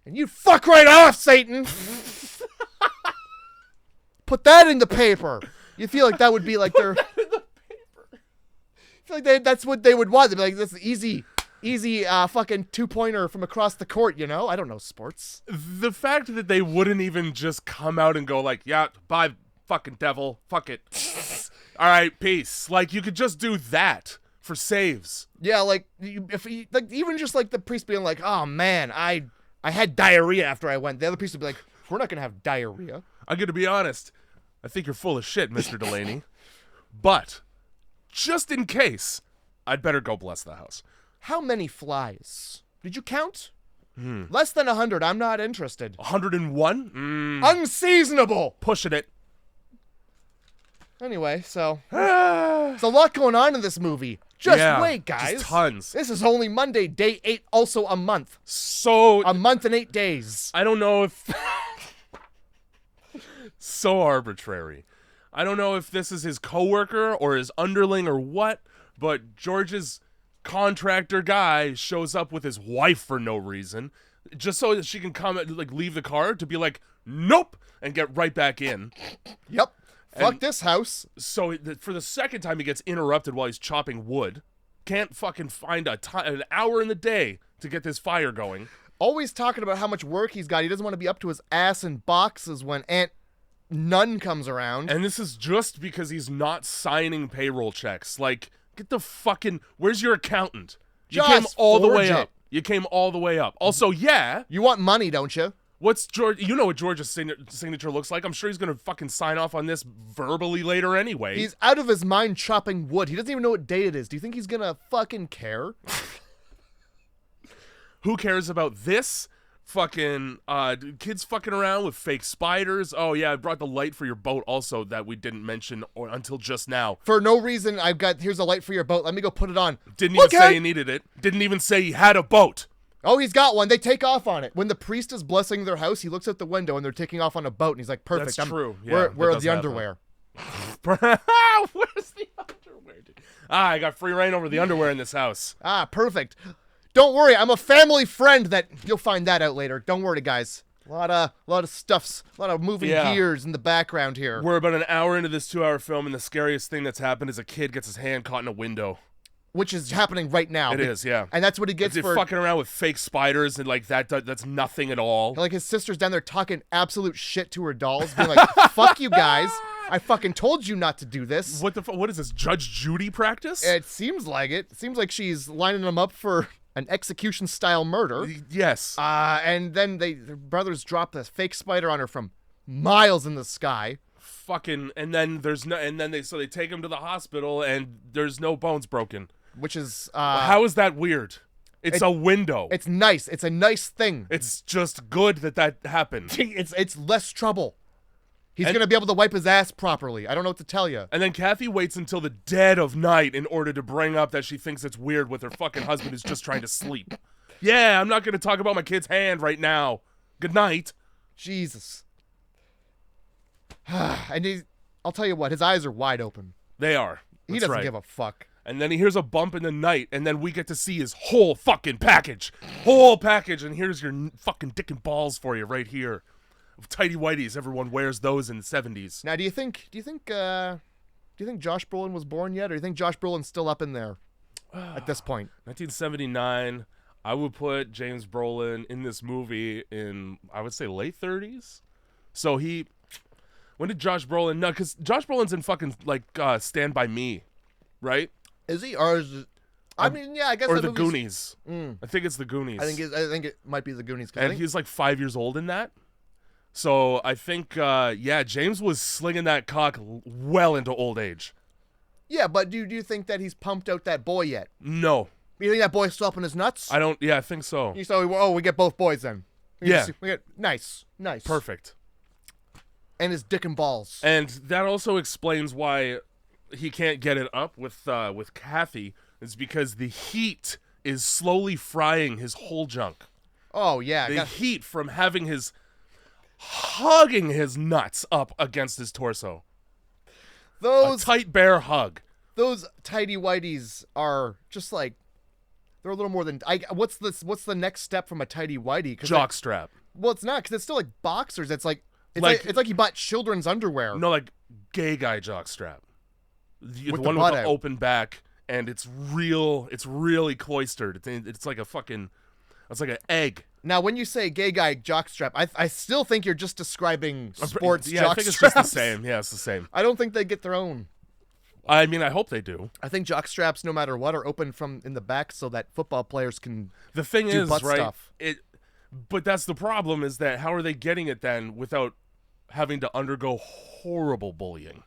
And you fuck right off, Satan! Put that in the paper. You feel like that would be like their... Put that in the paper. I feel like that's what they would want. They'd be like, that's easy fucking two-pointer from across the court, you know? I don't know sports. The fact that they wouldn't even just come out and go like, yeah, bye, fucking devil, fuck it. All right, peace. Like, you could just do that for saves. Yeah, like, even just like the priest being like, oh man, I had diarrhea after I went. The other priest would be like, we're not going to have diarrhea. I'm going to be honest. I think you're full of shit, Mr. Delaney. But, just in case, I'd better go bless the house. How many flies? Did you count? Less than 100. I'm not interested. 101? Unseasonable! Pushing it. Anyway, so... there's a lot going on in this movie. Just wait, guys. Just tons. This is only Monday, day 8, also a month. So... A month and 8 days. I don't know if... So arbitrary. I don't know if this is his coworker or his underling or what, but George's contractor guy shows up with his wife for no reason, just so that she can come and like leave the car to be like, nope, and get right back in. Yep. Fuck this house. So for the second time, he gets interrupted while he's chopping wood. Can't fucking find an hour in the day to get this fire going. Always talking about how much work he's got. He doesn't want to be up to his ass in boxes when Aunt Nun comes around. And this is just because he's not signing payroll checks. Like, get the fucking... Where's your accountant? You came all the way up. You came all the way up. Also, yeah. You want money, don't you? What's George... You know what George's signature looks like. I'm sure he's going to fucking sign off on this verbally later anyway. He's out of his mind chopping wood. He doesn't even know what day it is. Do you think he's going to fucking care? Who cares about this? Fucking kids fucking around with fake spiders. Oh yeah, I brought the light for your boat also that we didn't mention until just now. For no reason, here's a light for your boat. Let me go put it on. Didn't even say he needed it. Didn't even say he had a boat. Oh, he's got one. They take off on it. When the priest is blessing their house, he looks out the window and they're taking off on a boat and he's like, perfect. That's true. Yeah, where are the underwear? Where's the underwear? Dude? I got free reign over the underwear in this house. Perfect. Don't worry, I'm a family friend that you'll find that out later. Don't worry, guys. A lot of stuffs, a lot of moving gears in the background here. We're about an hour into this 2-hour film, and the scariest thing that's happened is a kid gets his hand caught in a window. Which is happening right now. It is, yeah. And that's what he gets for fucking around with fake spiders and like that's nothing at all. Like his sister's down there talking absolute shit to her dolls, being like, "Fuck you guys! I fucking told you not to do this." What is this, Judge Judy practice? It seems like it. It seems like she's lining them up for an execution-style murder. Yes. And then their brothers drop this fake spider on her from miles in the sky. Fucking, and then they take him to the hospital and there's no bones broken. Which is how is that weird? It's a window. It's nice. It's a nice thing. It's just good that happened. It's less trouble. He's going to be able to wipe his ass properly. I don't know what to tell you. And then Kathy waits until the dead of night in order to bring up that she thinks it's weird with her fucking husband who's just trying to sleep. Yeah, I'm not going to talk about my kid's hand right now. Good night. Jesus. And I'll tell you what, his eyes are wide open. They are. He That's doesn't right. give a fuck. And then he hears a bump in the night, and then we get to see his whole fucking package. Whole package, and here's your fucking dick and balls for you right here. Tighty whities, everyone wears those in the 70s. Now, do you think Josh Brolin was born yet, or do you think Josh Brolin's still up in there at this point? 1979, I would put James Brolin in this movie in, I would say, late 30s. So when did Josh Brolin, no, because Josh Brolin's in fucking, like, Stand By Me, right? Is he, or is it, I mean, yeah, I guess Or that The movie's- Goonies. I think it's The Goonies. I think it might be the Goonies. And he's like 5 years old in that. So I think, James was slinging that cock well into old age. Yeah, but do you think that he's pumped out that boy yet? No, You think that boy's still up in his nuts? I don't. Yeah, I think so. We get both boys then. We get nice. Perfect. And his dick and balls. And that also explains why he can't get it up with Kathy. It's because the heat is slowly frying his whole junk. Oh yeah, The heat from hugging his nuts up against his torso. A tight bear hug. Those tighty whities are just like, they're a little more than. What's the next step from a tighty whitey? Jockstrap. Well, it's not, because it's still like boxers. It's like it's like you bought children's underwear. No, like gay guy jockstrap. The With one the with butt the out. open back, and it's really cloistered. It's like a fucking, it's like an egg. Now, when you say gay guy jockstrap, I still think you're just describing sports Yeah, jockstraps. I think it's just the same. Yeah, it's the same. I don't think they get their own. I mean, I hope they do. I think jockstraps, no matter what, are open from in the back so that football players can. The thing do is, butt right? stuff. But that's the problem, is that how are they getting it then without having to undergo horrible bullying?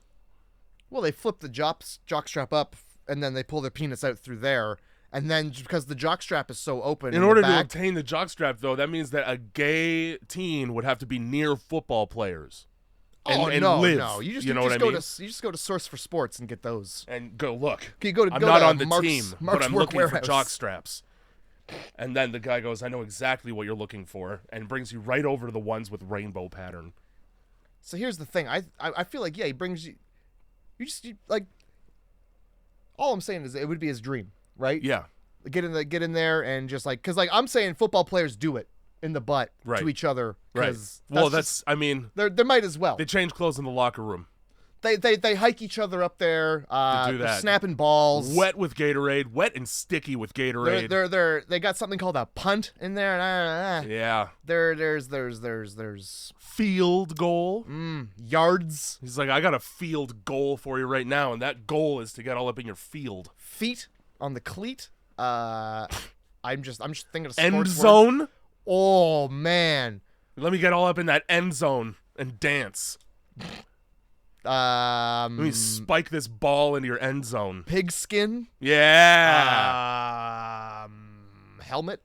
Well, they flip the jockstrap up, and then they pull their penis out through there, and then because the jockstrap is so open. In order the to back, obtain the jockstrap, though, that means that a gay teen would have to be near football players. And no, live. no. You know what I go mean? you just go to Source for Sports and get those. And go, look, You go to, I'm go not to on the Mark's, team, Mark's but I'm Work looking for Warehouse. jock straps. And then the guy goes, I know exactly what you're looking for, and brings you right over to the ones with rainbow pattern. So here's the thing. I feel like, yeah, he brings you. Like. All I'm saying is it would be his dream, right? Yeah. Get in there and just like, because like I'm saying, football players do it in the butt Right. to each other. Right. 'Cause Well, just- I mean, they might as well. they change clothes in the locker room. They hike each other up there. do They're that. snapping balls. Wet with Gatorade, wet and sticky with Gatorade. They got something called a punt in there. Yeah. There's Field goal. yards, He's like, I got a field goal for you right now, and that goal is to get all up in your field. feet on the cleat. I'm just thinking of sports End words. zone. Oh man. Let me get all up in that end zone and dance. Let me spike this ball into your end zone. Pigskin. Yeah. Helmet.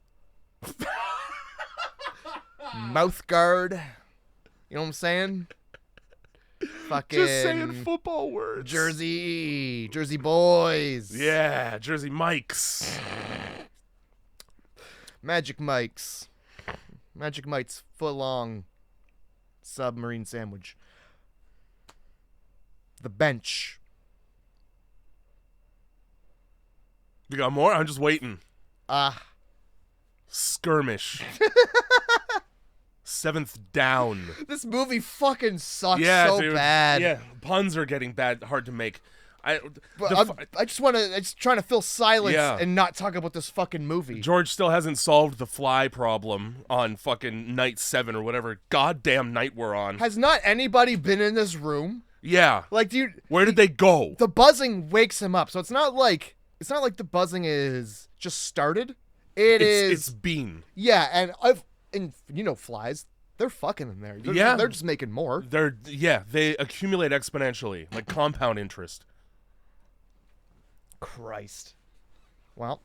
Mouth guard. You know what I'm saying? Fucking Just saying football words. Jersey boys. Yeah, Jersey Mike's. Magic Mike's foot long submarine sandwich. The bench. You got more? I'm just waiting. Skirmish. Seventh down. This movie fucking sucks Yeah, so dude. bad. Yeah, puns are getting hard to make. But I just trying to fill silence Yeah. and not talk about this fucking movie. George still hasn't solved the fly problem on fucking night 7 or whatever goddamn night we're on. Has not anybody been in this room? Yeah. Like, dude, Where did they go? the buzzing wakes him up. So it's not like the buzzing is just started. It's Bean. Yeah, and flies, they're fucking in there. They're just making more. They accumulate exponentially, like compound interest. Christ. Well,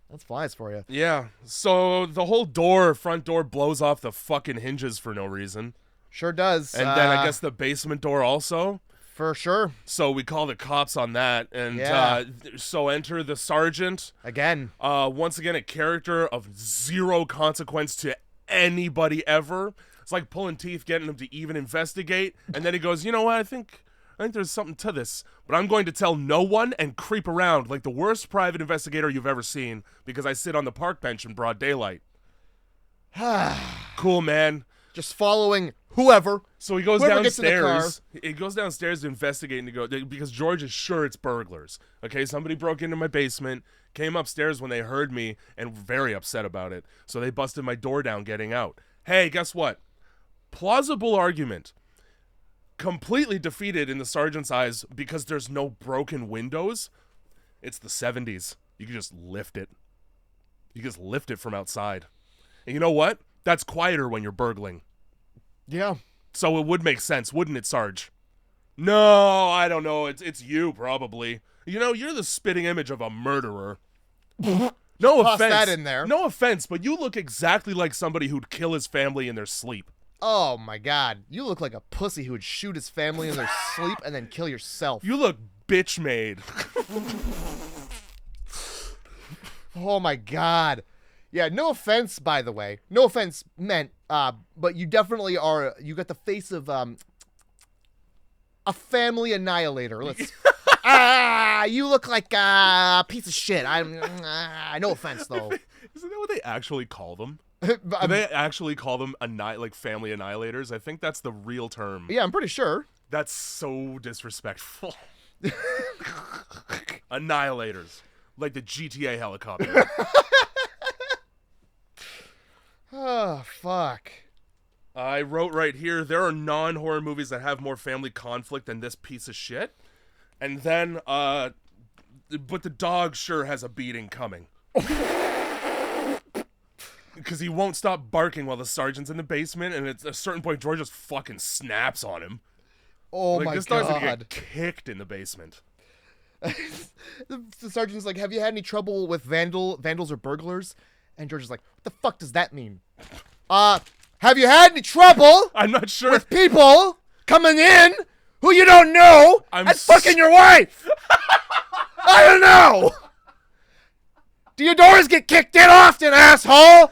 that's flies for you. Yeah. So the whole front door blows off the fucking hinges for no reason. Sure does. And then I guess the basement door also. For sure. So we call the cops on that. And Yeah. so enter the sergeant. Again. Once again, a character of zero consequence to anybody ever. It's like pulling teeth, getting him to even investigate. And then he goes, you know what? I think there's something to this. But I'm going to tell no one and creep around like the worst private investigator you've ever seen because I sit on the park bench in broad daylight. Cool, man. Just following whoever. So he goes Whoever gets in the downstairs. He goes downstairs to investigate and to go because George is sure it's burglars. Okay, somebody broke into my basement, came upstairs when they heard me, and were very upset about it. So they busted my door down getting out. Hey, guess what? Plausible argument. Completely defeated in the sergeant's eyes because there's no broken windows. It's the 70s. You can just lift it. You just lift it from outside. And you know what? That's quieter when you're burgling. Yeah. So it would make sense, wouldn't it, Sarge? No, I don't know. It's you, probably. You know, you're the spitting image of a murderer. No Toss offense. that in there. No offense, but you look exactly like somebody who'd kill his family in their sleep. Oh, my God. You look like a pussy who would shoot his family in their sleep and then kill yourself. You look bitch-made. Oh, my God. Yeah, no offense, by the way. No offense meant, but you definitely are, you got the face of, a family annihilator. Let's, you look like a piece of shit. No offense, though. Isn't that what they actually call them? Do they actually call them like family annihilators? I think that's the real term. Yeah, I'm pretty sure. That's so disrespectful. Annihilators. Like the GTA helicopter. Oh, fuck. I wrote right here, there are non-horror movies that have more family conflict than this piece of shit. And then, but the dog sure has a beating coming. Because he won't stop barking while the sergeant's in the basement, and at a certain point, George just fucking snaps on him. Oh, like, my God. This dog's gonna get kicked in the basement. The sergeant's like, have you had any trouble with vandals or burglars? And George is like, what the fuck does that mean? Have you had any trouble? I'm not sure. With people coming in who you don't know and fucking your wife? I don't know. Do your doors get kicked in often, asshole?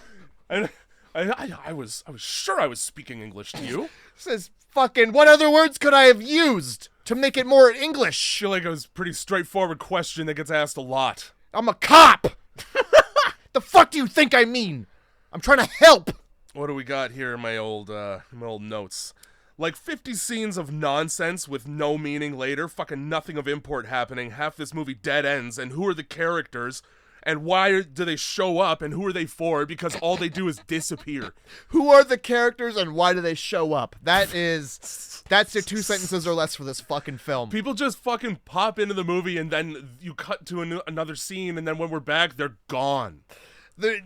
And I was sure I was speaking English to you. Says fucking, what other words could I have used to make it more English? I feel like it was a pretty straightforward question that gets asked a lot. I'm a cop. The fuck do you think I mean? I'm trying to help. What do we got here in my old notes? Like 50 scenes of nonsense with no meaning later, fucking nothing of import happening, half this movie dead ends, and who are the characters? And why do they show up, and who are they for? Because all they do is disappear. Who are the characters, and why do they show up? That's your 2 sentences or less for this fucking film. People just fucking pop into the movie, and then you cut to another scene, and then when we're back, they're gone.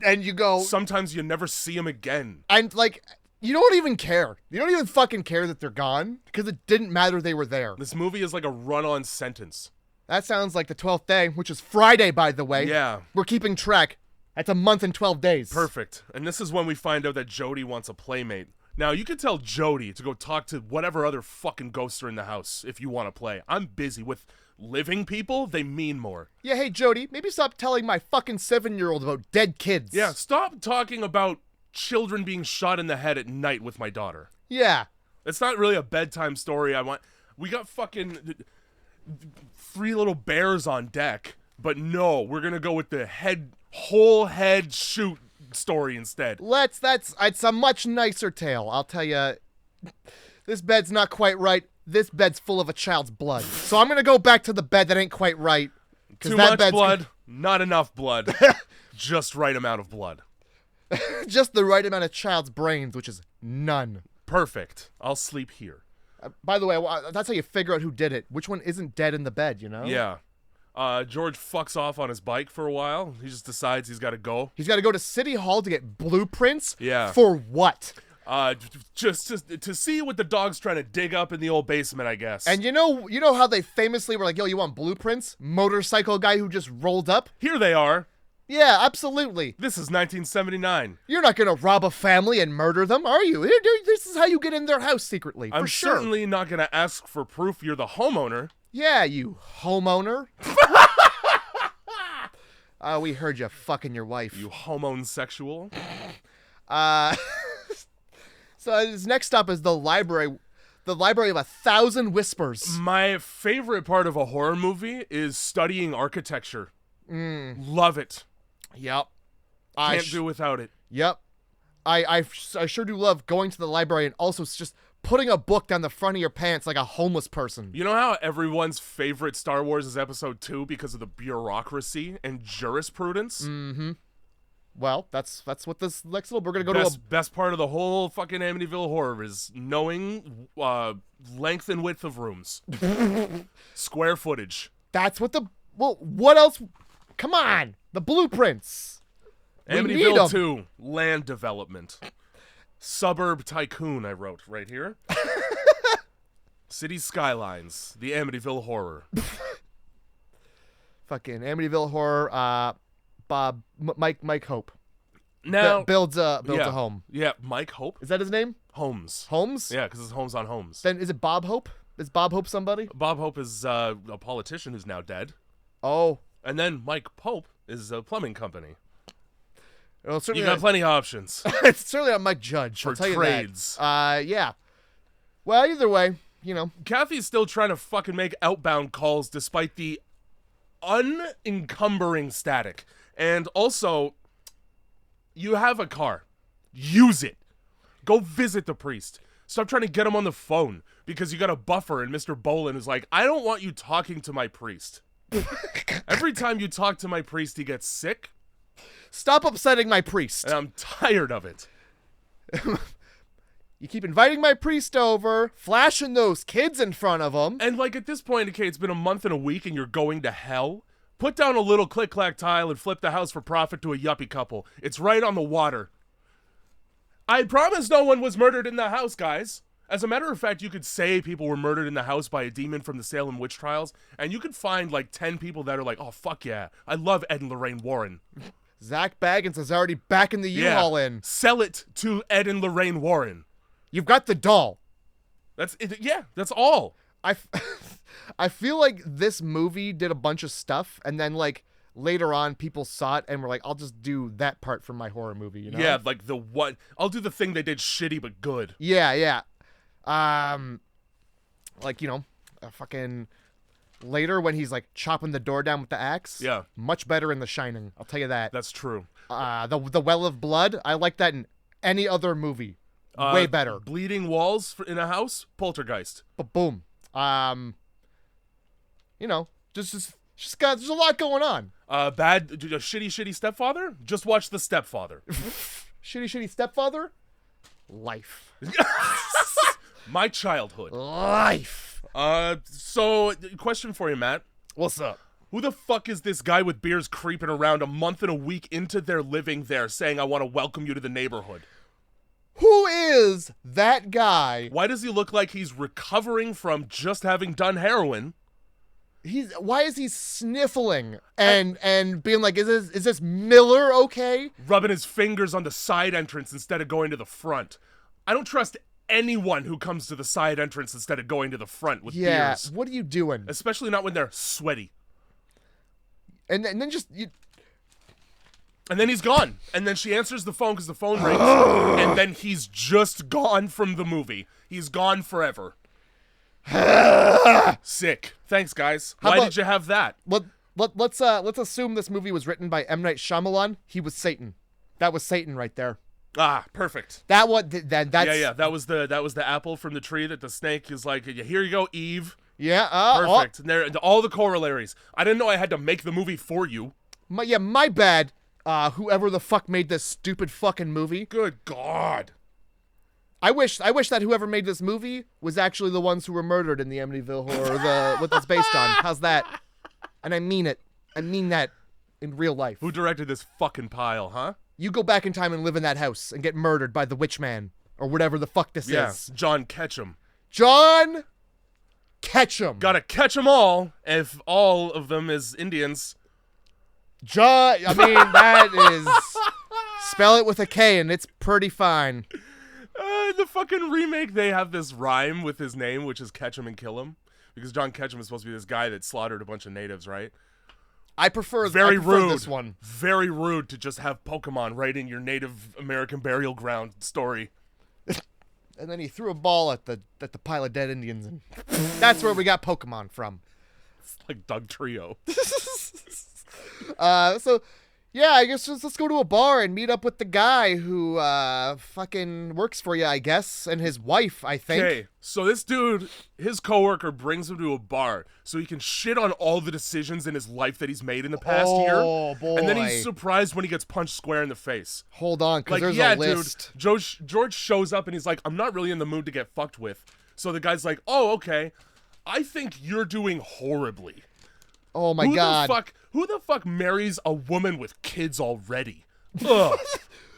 And you go... Sometimes you never see them again. And, like, you don't even care. You don't even fucking care that they're gone, because it didn't matter they were there. This movie is like a run-on sentence. That sounds like the 12th day, which is Friday, by the way. Yeah. We're keeping track. That's a month and 12 days. Perfect. And this is when we find out that Jody wants a playmate. Now, you could tell Jody to go talk to whatever other fucking ghosts are in the house if you want to play. I'm busy with living people. They mean more. Yeah, hey, Jody, maybe stop telling my fucking 7-year-old about dead kids. Yeah, stop talking about children being shot in the head at night with my daughter. Yeah. It's not really a bedtime story. We got fucking 3 little bears on deck, but no, we're gonna go with the whole head shoot story instead. It's a much nicer tale. I'll tell you, this bed's not quite right. This bed's full of a child's blood. So I'm gonna go back to the bed that ain't quite right. Too much blood, not enough blood, just right amount of blood. Just the right amount of child's brains, which is none. Perfect. I'll sleep here. By the way, that's how you figure out who did it. Which one isn't dead in the bed, you know? Yeah. George fucks off on his bike for a while. He just decides he's got to go. He's got to go to City Hall to get blueprints? Yeah. For what? Just to see what the dog's trying to dig up in the old basement, I guess. And you know how they famously were like, yo, you want blueprints? Motorcycle guy who just rolled up? Here they are. Yeah, absolutely. This is 1979. You're not going to rob a family and murder them, are you? This is how you get in their house secretly, I'm for sure. certainly not going to ask for proof you're the homeowner. Yeah, you homeowner. We heard you fucking your wife. You homosexual. So his next stop is the library. The Library of 1,000 Whispers. My favorite part of a horror movie is studying architecture. Love it. Yep. Can't do without it. Yep. I sure do love going to the library and also just putting a book down the front of your pants like a homeless person. You know how everyone's favorite Star Wars is Episode 2 because of the bureaucracy and jurisprudence? Mm-hmm. Well, that's what this next little... We're going to go best part of the whole fucking Amityville horror is knowing length and width of rooms. Square footage. That's what the... Well, what else? Come on. The blueprints. Amityville 2, land development. Suburb tycoon, I wrote right here. City skylines. The Amityville horror. Fucking Amityville horror. Mike Hope. Now builds a home. Yeah, Mike Hope. Is that his name? Holmes. Holmes? Yeah, because it's Holmes on Holmes. Then is it Bob Hope? Is Bob Hope somebody? Bob Hope is a politician who's now dead. Oh. And then Mike Pope is a plumbing company. Well, You got plenty of options it's certainly not Mike Judge. for I'll tell trades. You that. Yeah. Well, either way, you know. Kathy's still trying to fucking make outbound calls despite the unencumbering static. And also, you have a car. Use it. Go visit the priest. Stop trying to get him on the phone because you got a buffer and Mr. Bolin is like, I don't want you talking to my priest. Every time you talk to my priest, he gets sick. Stop upsetting my priest. And I'm tired of it. You keep inviting my priest over, flashing those kids in front of him. And like at this point, okay, it's been a month and a week and you're going to hell. Put down a little click-clack tile and flip the house for profit to a yuppie couple. It's right on the water. I promise no one was murdered in the house, guys. As a matter of fact, you could say people were murdered in the house by a demon from the Salem witch trials, and you could find like 10 people that are like, oh, fuck yeah, I love Ed and Lorraine Warren. Zach Baggins is already backing the U-Haul in. Sell it to Ed and Lorraine Warren. You've got the doll. That's it. Yeah, that's all. I feel like this movie did a bunch of stuff, and then like later on people saw it and were like, I'll just do that part from my horror movie, you know? Yeah, like I'll do the thing they did shitty but good. Yeah. Like, you know, fucking later when he's like chopping the door down with the axe. Yeah. Much better in The Shining, I'll tell you that. That's true. The Well of Blood, I like that in any other movie. Way better. Bleeding walls in a house, Poltergeist. But boom. You know, just there's a lot going on. Shitty stepfather? Just watch The Stepfather. Shitty stepfather? Life. My childhood. Life. So, question for you, Matt. What's up? Who the fuck is this guy with beers creeping around a month and a week into their living there saying, I want to welcome you to the neighborhood? Who is that guy? Why does he look like he's recovering from just having done heroin? Why is he sniffling and being like, is this Miller okay? Rubbing his fingers on the side entrance instead of going to the front. I don't trust anyone who comes to the side entrance instead of going to the front with beers. What are you doing? Especially not when they're sweaty. And then just... And then he's gone. And then she answers the phone because the phone rings. And then he's just gone from the movie. He's gone forever. Sick. Thanks, guys. Why did you have that? Let's assume this movie was written by M. Night Shyamalan. He was Satan. That was Satan right there. Ah, perfect. That's Yeah. That was the apple from the tree that the snake is like, here you go, Eve. Yeah. Perfect. And there, all the corollaries. I didn't know I had to make the movie for you. My bad. Whoever the fuck made this stupid fucking movie. Good God. I wish that whoever made this movie was actually the ones who were murdered in the Amityville horror, what it's based on. How's that? And I mean it. I mean that in real life. Who directed this fucking pile, huh? You go back in time and live in that house and get murdered by the witch man or whatever the fuck this is. John Ketchum. John Ketchum. Gotta catch them all if all of them is Indians. I mean, that is... Spell it with a K and it's pretty fine. The fucking remake, they have this rhyme with his name, which is Catch 'em and Kill 'em. Because John Ketchum is supposed to be this guy that slaughtered a bunch of natives, right? I prefer rude. This one. Very rude to just have Pokemon right in your Native American burial ground story. and then he threw a ball at the pile of dead Indians, and that's where we got Pokemon from. It's like Doug Trio. So yeah, I guess let's go to a bar and meet up with the guy who fucking works for you, I guess, and his wife, I think. Okay, so this dude, his coworker brings him to a bar so he can shit on all the decisions in his life that he's made in the past year. Oh, boy. And then he's surprised when he gets punched square in the face. Hold on, because Like, there's yeah, a list. dude, George shows up and he's like, I'm not really in the mood to get fucked with. So the guy's like, oh, okay. I think you're doing horribly. Oh, my God. Who the fuck marries a woman with kids already? Ugh.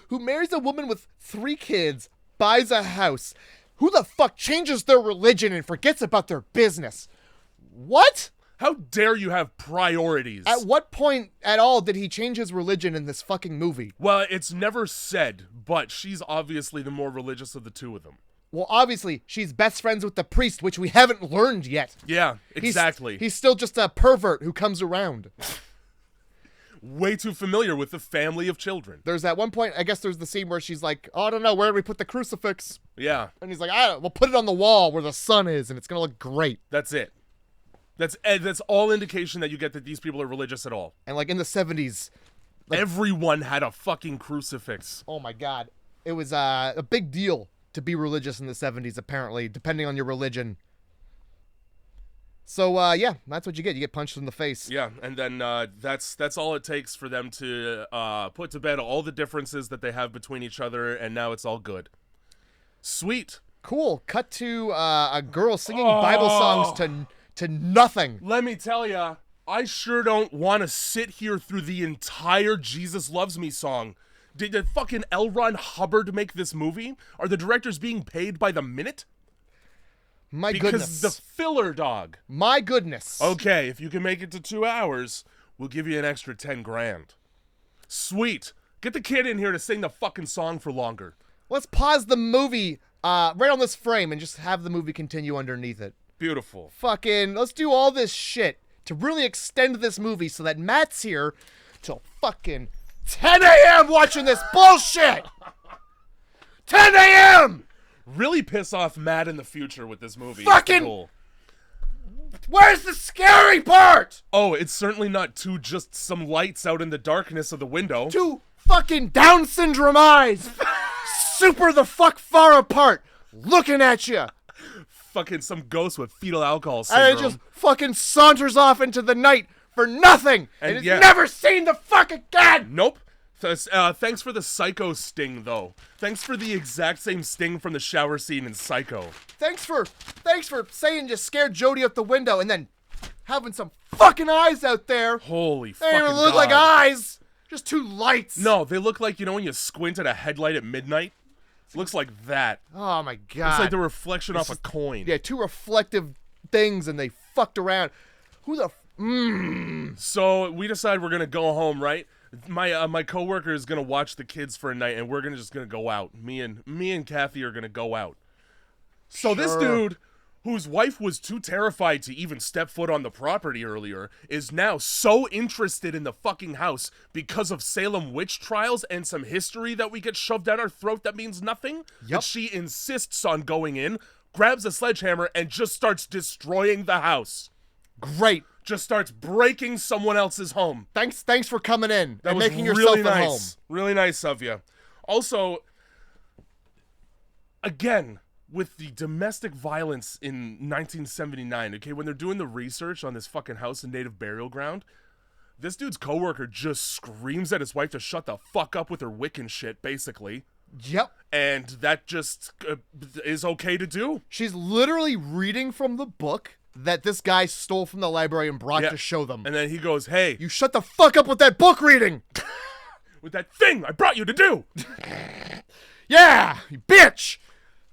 Who marries a woman with 3 kids, buys a house? Who the fuck changes their religion and forgets about their business? What? How dare you have priorities? At what point at all did he change his religion in this fucking movie? Well, it's never said, but she's obviously the more religious of the two of them. Well, obviously, she's best friends with the priest, which we haven't learned yet. Yeah, exactly. He's still just a pervert who comes around. Way too familiar with the family of children. There's that one point, I guess there's the scene where she's like, oh, I don't know, where do we put the crucifix? Yeah. And he's like, we'll put it on the wall where the sun is, and it's going to look great. That's it. That's all indication that you get that these people are religious at all. And like in the 70s. Everyone had a fucking crucifix. Oh my God. It was a big deal to be religious in the 70s, apparently, depending on your religion. So, yeah, that's what you get. You get punched in the face. Yeah, and then that's all it takes for them to put to bed all the differences that they have between each other, and now it's all good. Sweet. Cool. Cut to a girl singing Bible songs to nothing. Let me tell ya, I sure don't want to sit here through the entire Jesus Loves Me song. Did fucking L. Ron Hubbard make this movie? Are the directors being paid by the minute? My because goodness. The filler, dog. My goodness. Okay, if you can make it to 2 hours, we'll give you an extra 10 grand. Sweet. Get the kid in here to sing the fucking song for longer. Let's pause the movie right on this frame and just have the movie continue underneath it. Beautiful. Fucking, let's do all this shit to really extend this movie so that Matt's here till fucking 10 a.m. watching this bullshit. 10 a.m. Really piss off Matt in the future with this movie. Fucking. Cool. Where's the scary part? Oh, it's certainly not just some lights out in the darkness of the window. 2 fucking Down syndrome eyes. Super the fuck far apart. Looking at you. Fucking some ghost with fetal alcohol syndrome. And it just fucking saunters off into the night for nothing. And it's never seen the fuck again. Nope. Thanks for the Psycho sting, though. Thanks for the exact same sting from the shower scene in Psycho. Thanks for saying you scared Jody out the window and then having some fucking eyes out there. Holy they fucking don't even look God. like eyes. Just 2 lights. No, they look like, when you squint at a headlight at midnight? It looks like that. Oh my God. It's like the reflection off a coin. Yeah, 2 reflective things and they fucked around. Who the So we decide we're gonna go home, right? My coworker is gonna watch the kids for a night, and we're just gonna go out. Me and Kathy are gonna go out. So this dude, whose wife was too terrified to even step foot on the property earlier, is now so interested in the fucking house because of Salem witch trials and some history that we get shoved down our throat that means nothing. That she insists on going in, grabs a sledgehammer, and just starts destroying the house. Great. Just starts breaking someone else's home. Thanks for coming in That and was making yourself really at home. nice. Really nice of you. Also, again, with the domestic violence in 1979, okay, when they're doing the research on this fucking house and native burial ground, this dude's coworker just screams at his wife to shut the fuck up with her Wiccan shit, basically. Yep. And that just is okay to do. She's literally reading from the book that this guy stole from the library and brought to show them. And then he goes, hey. You shut the fuck up with that book reading! With that thing I brought you to do! Yeah, you bitch!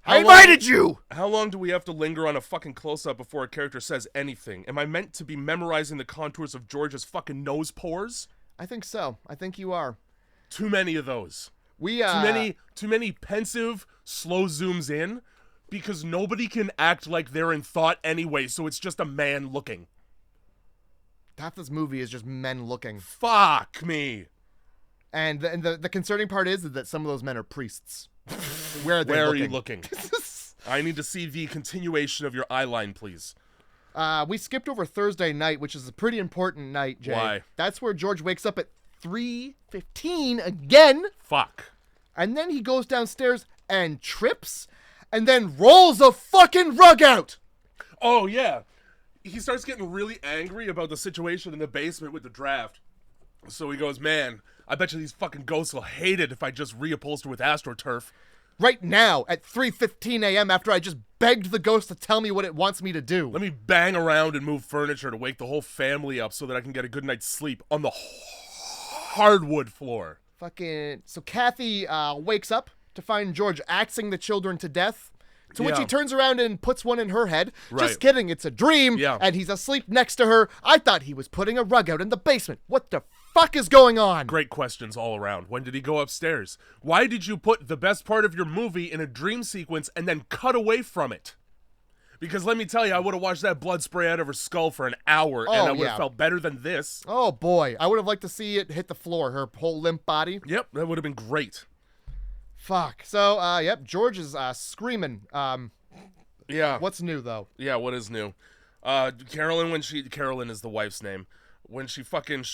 I invited you! How long do we have to linger on a fucking close-up before a character says anything? Am I meant to be memorizing the contours of George's fucking nose pores? I think so. I think you are. Too many of those. We, Too many pensive, slow zooms in, because nobody can act like they're in thought anyway, so it's just a man looking. Half this movie is just men looking. Fuck me. And the concerning part is that some of those men are priests. Where are they Where looking? are you looking? I need to see the continuation of your eye line, please. We skipped over Thursday night, which is a pretty important night, Jay. Why? That's where George wakes up at 3:15 again. Fuck. And then he goes downstairs and trips and then rolls a fucking rug out. Oh, yeah. He starts getting really angry about the situation in the basement with the draft. So he goes, man, I bet you these fucking ghosts will hate it if I just reupholster with AstroTurf. Right now at 3:15 a.m. after I just begged the ghost to tell me what it wants me to do. Let me bang around and move furniture to wake the whole family up so that I can get a good night's sleep on the hardwood floor. So Kathy wakes up to find George axing the children to death. To which Yeah. he turns around and puts one in her head. Right. Just kidding, it's a dream. Yeah. And he's asleep next to her. I thought he was putting a rug out in the basement. What the fuck is going on? Great questions all around. When did he go upstairs? Why did you put the best part of your movie in a dream sequence and then cut away from it? Because let me tell you, I would have watched that blood spray out of her skull for an hour and I would have felt better than this. Oh boy, I would have liked to see it hit the floor, her whole limp body. Yep, that would have been great. Fuck. So, George is screaming. Yeah. What's new though? Yeah, what is new? Carolyn is the wife's name. When she fucking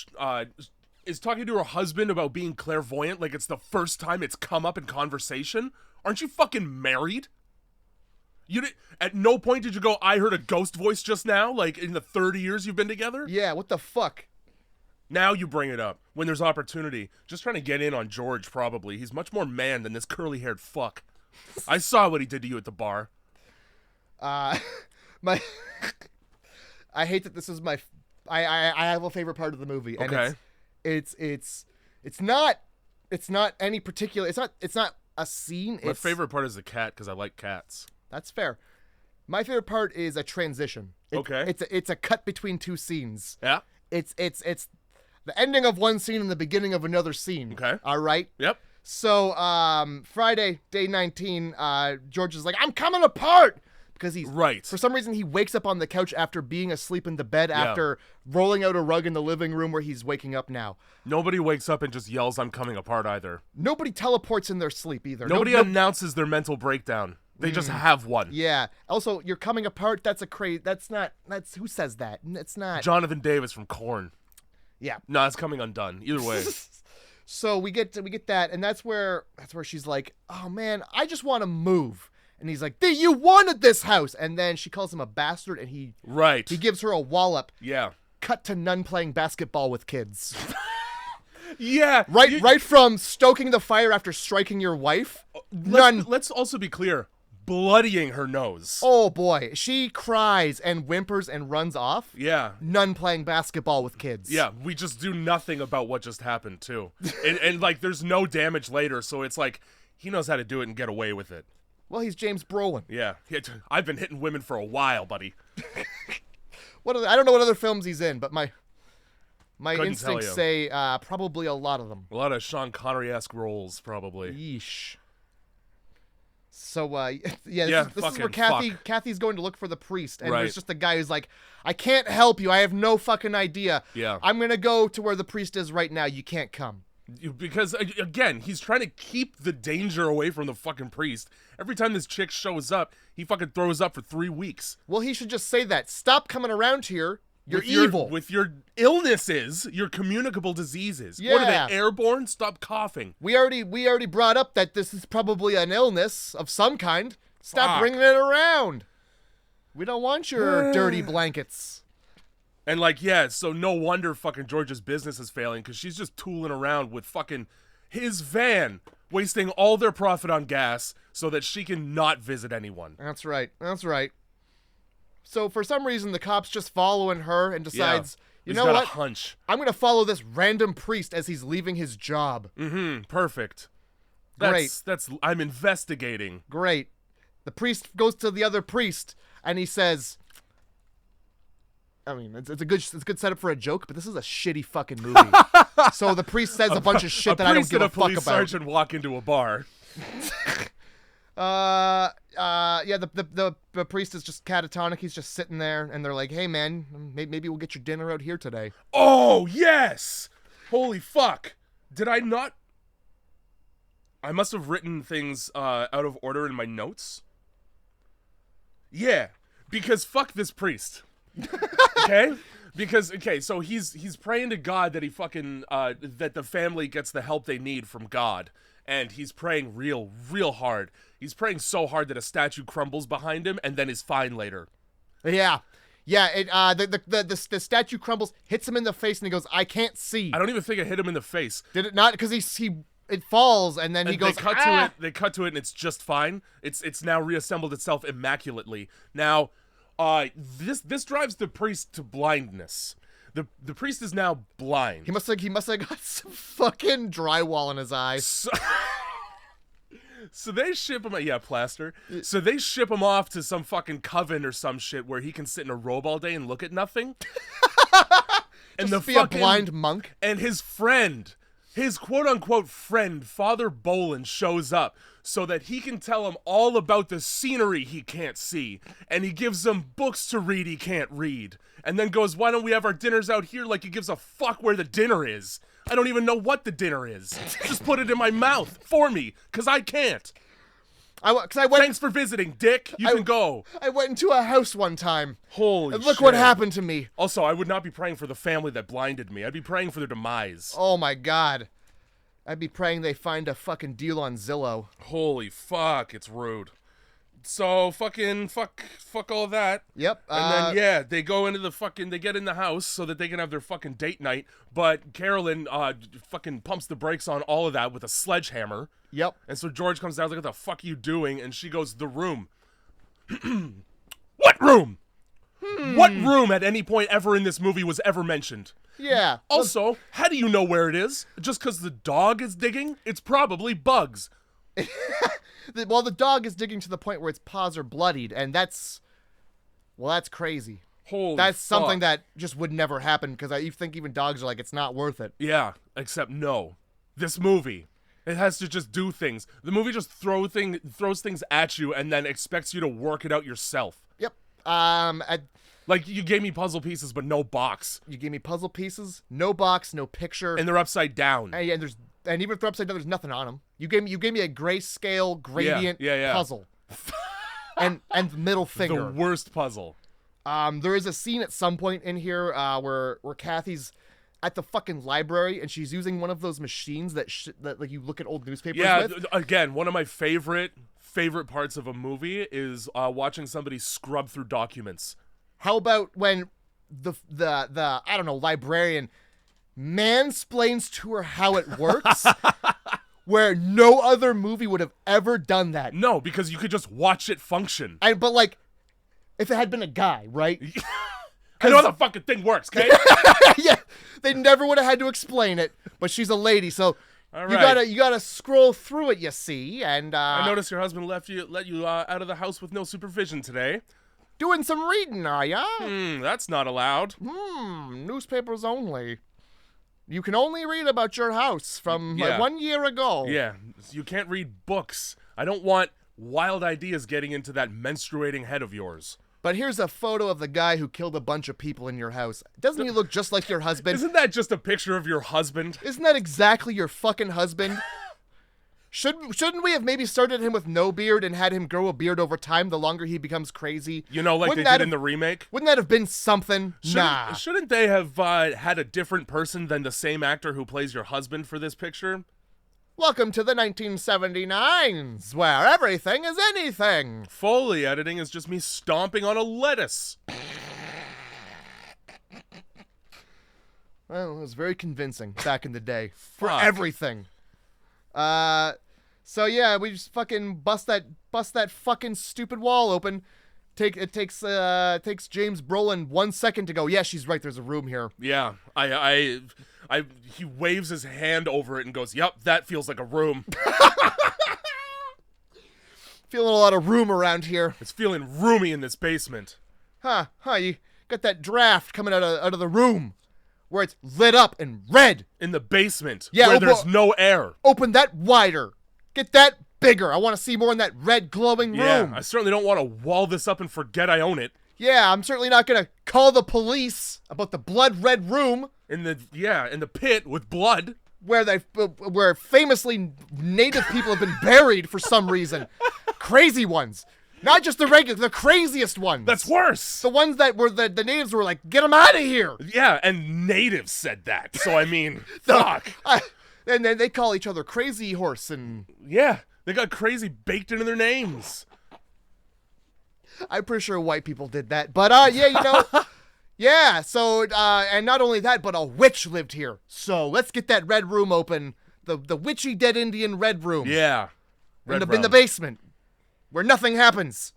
is talking to her husband about being clairvoyant like it's the first time it's come up in conversation. Aren't you fucking married? At no point did you go, I heard a ghost voice just now, like in the 30 years you've been together? Yeah, what the fuck? Now you bring it up when there's opportunity. Just trying to get in on George, probably. He's much more man than this curly-haired fuck. I saw what he did to you at the bar. I hate that this is my. I have a favorite part of the movie, and Okay. it's not any particular. It's not a scene. My favorite part is the cat because I like cats. That's fair. My favorite part is a transition. Okay. It's a cut between two scenes. Yeah. It's the ending of one scene and the beginning of another scene. Okay. All right. Yep. So Friday, day 19, George is like, I'm coming apart. Because he's Right. For some reason, he wakes up on the couch after being asleep in the bed after rolling out a rug in the living room where he's waking up now. Nobody wakes up and just yells, I'm coming apart either. Nobody teleports in their sleep either. Nobody announces their mental breakdown. They just have one. Yeah. Also, you're coming apart. That's who says that? It's not. Jonathan Davis from Korn. Yeah. No, it's coming undone. Either way. So we get that, and that's where she's like, oh man, I just want to move. And he's like, you wanted this house. And then she calls him a bastard, and he gives her a wallop. Yeah. Cut to none playing basketball with kids. Yeah. Right from stoking the fire after striking your wife. Let's also be clear. Bloodying her nose. Oh boy. She cries and whimpers and runs off. Yeah. None playing basketball with kids. Yeah, we just do nothing about what just happened, too. and like, there's no damage later, so it's like, he knows how to do it and get away with it. Well, he's James Brolin. Yeah. I've been hitting women for a while, buddy. I don't know what other films he's in, but my Couldn't instincts tell say probably a lot of them. A lot of Sean Connery-esque roles, probably. Yeesh. So, this is where Kathy's going to look for the priest, and there's just a guy who's like, I can't help you. I have no fucking idea. Yeah. I'm going to go to where the priest is right now. You can't come. Because, again, he's trying to keep the danger away from the fucking priest. Every time this chick shows up, he fucking throws up for 3 weeks. Well, he should just say that. Stop coming around here. You're evil. With your illnesses, your communicable diseases. Yeah. What are they, airborne? Stop coughing. We already brought up that this is probably an illness of some kind. Stop bringing it around. We don't want your dirty blankets. And so no wonder fucking George's business is failing because she's just tooling around with fucking his van, wasting all their profit on gas so that she can not visit anyone. That's right. So for some reason, the cop's just following her and decides, you know got what? A hunch. I'm going to follow this random priest as he's leaving his job. Perfect. Great. I'm investigating. Great. The priest goes to the other priest and he says, I mean, it's a good setup for a joke, but this is a shitty fucking movie. So the priest says a bunch of shit that I don't give a fuck police about. sergeant walk into a bar. The priest is just catatonic. He's just sitting there, and they're like, "Hey, man, maybe we'll get your dinner out here today." Oh yes! Holy fuck! Did I not? I must have written things out of order in my notes. Yeah, because fuck this priest. Okay? Because, okay, so he's praying to God that he fucking, that the family gets the help they need from God. And he's praying real hard. He's praying so hard that a statue crumbles behind him and then is fine later. Yeah. Yeah, the statue crumbles, hits him in the face, and he goes, "I can't see." I don't even think it hit him in the face. Did it not? Because it falls, and then he goes, They cut to it, and it's just fine. It's now reassembled itself immaculately. Now, this drives the priest to blindness. The priest is now blind. He must have got some fucking drywall in his eyes. So they ship him, plaster. So they ship him off to some fucking coven or some shit where he can sit in a robe all day and look at nothing. And Just be a blind monk. And his friend, his quote-unquote friend, Father Bolin, shows up so that he can tell him all about the scenery he can't see. And he gives him books to read he can't read. And then goes, why don't we have our dinners out here, like he gives a fuck where the dinner is. I don't even know what the dinner is. Just put it in my mouth for me, because I can't. Thanks for visiting, Dick. You can go. I went into a house one time. Holy shit. And look what happened to me. Also, I would not be praying for the family that blinded me. I'd be praying for their demise. Oh my God. I'd be praying they find a fucking deal on Zillow. Holy fuck, it's rude. So fuck all that. Yep. And then they go into they get in the house so that they can have their fucking date night. But Carolyn fucking pumps the brakes on all of that with a sledgehammer. Yep. And so George comes down, like, what the fuck are you doing? And she goes, the room. What room? What room at any point ever in this movie was ever mentioned? Yeah. Also, how do you know where it is? Just because the dog is digging? It's probably bugs. Well, the dog is digging to the point where its paws are bloodied, and that's crazy. Holy That's fuck. something that just would never happen, because I think even dogs are like, it's not worth it. Yeah, except no. This movie, it has to just do things. The movie just throws things at you and then expects you to work it out yourself. Yep. Like, you gave me puzzle pieces, but no box. You gave me puzzle pieces, no box, no picture. And they're upside down. And even if they're upside down, there's nothing on them. You gave me a grayscale gradient puzzle. and middle finger. The worst puzzle. There is a scene at some point in here where Kathy's at the fucking library and she's using one of those machines that like you look at old newspapers with. Again, one of my favorite parts of a movie is watching somebody scrub through documents. How about when the I don't know, librarian mansplains to her how it works? Where no other movie would have ever done that. No, because you could just watch it function. But like, if it had been a guy, right? I know how the fucking thing works, okay? Yeah, they never would have had to explain it. But she's a lady, so all right. you gotta scroll through it. You see, and I noticed your husband let you out of the house with no supervision today. Doing some reading, are ya? That's not allowed. Newspapers only. You can only read about your house from like 1 year ago. Yeah, you can't read books. I don't want wild ideas getting into that menstruating head of yours. But here's a photo of the guy who killed a bunch of people in your house. Doesn't he look just like your husband? Isn't that just a picture of your husband? Isn't that exactly your fucking husband? Shouldn't we have maybe started him with no beard and had him grow a beard over time the longer he becomes crazy? You know, like they did in the remake? Wouldn't that have been something? Shouldn't they have had a different person than the same actor who plays your husband for this picture? Welcome to the 1979s, where everything is anything. Foley editing is just me stomping on a lettuce. Well, it was very convincing back in the day. For everything. So yeah, we just fucking bust that fucking stupid wall open. It takes James Brolin 1 second to go, yeah, she's right, there's a room here. Yeah, he waves his hand over it and goes, yep, that feels like a room. Feeling a lot of room around here. It's feeling roomy in this basement. Huh, you got that draft coming out of the room where it's lit up and red. In the basement, yeah, where there's no air. Open that wider. Get that bigger. I want to see more in that red glowing room. Yeah, I certainly don't want to wall this up and forget I own it. Yeah, I'm certainly not going to call the police about the blood red room. In the pit with blood. Where famously native people have been buried for some reason. Crazy ones. Not just the regular, the craziest ones. That's worse. The ones that were the natives were like, get them out of here. Yeah, and natives said that. So I mean, fuck. And then they call each other Crazy Horse and... Yeah, they got crazy baked into their names. I'm pretty sure white people did that. But, yeah, you know... Yeah, so, and not only that, but a witch lived here. So let's get that red room open. The witchy dead Indian red room. Yeah. In the basement. Where nothing happens.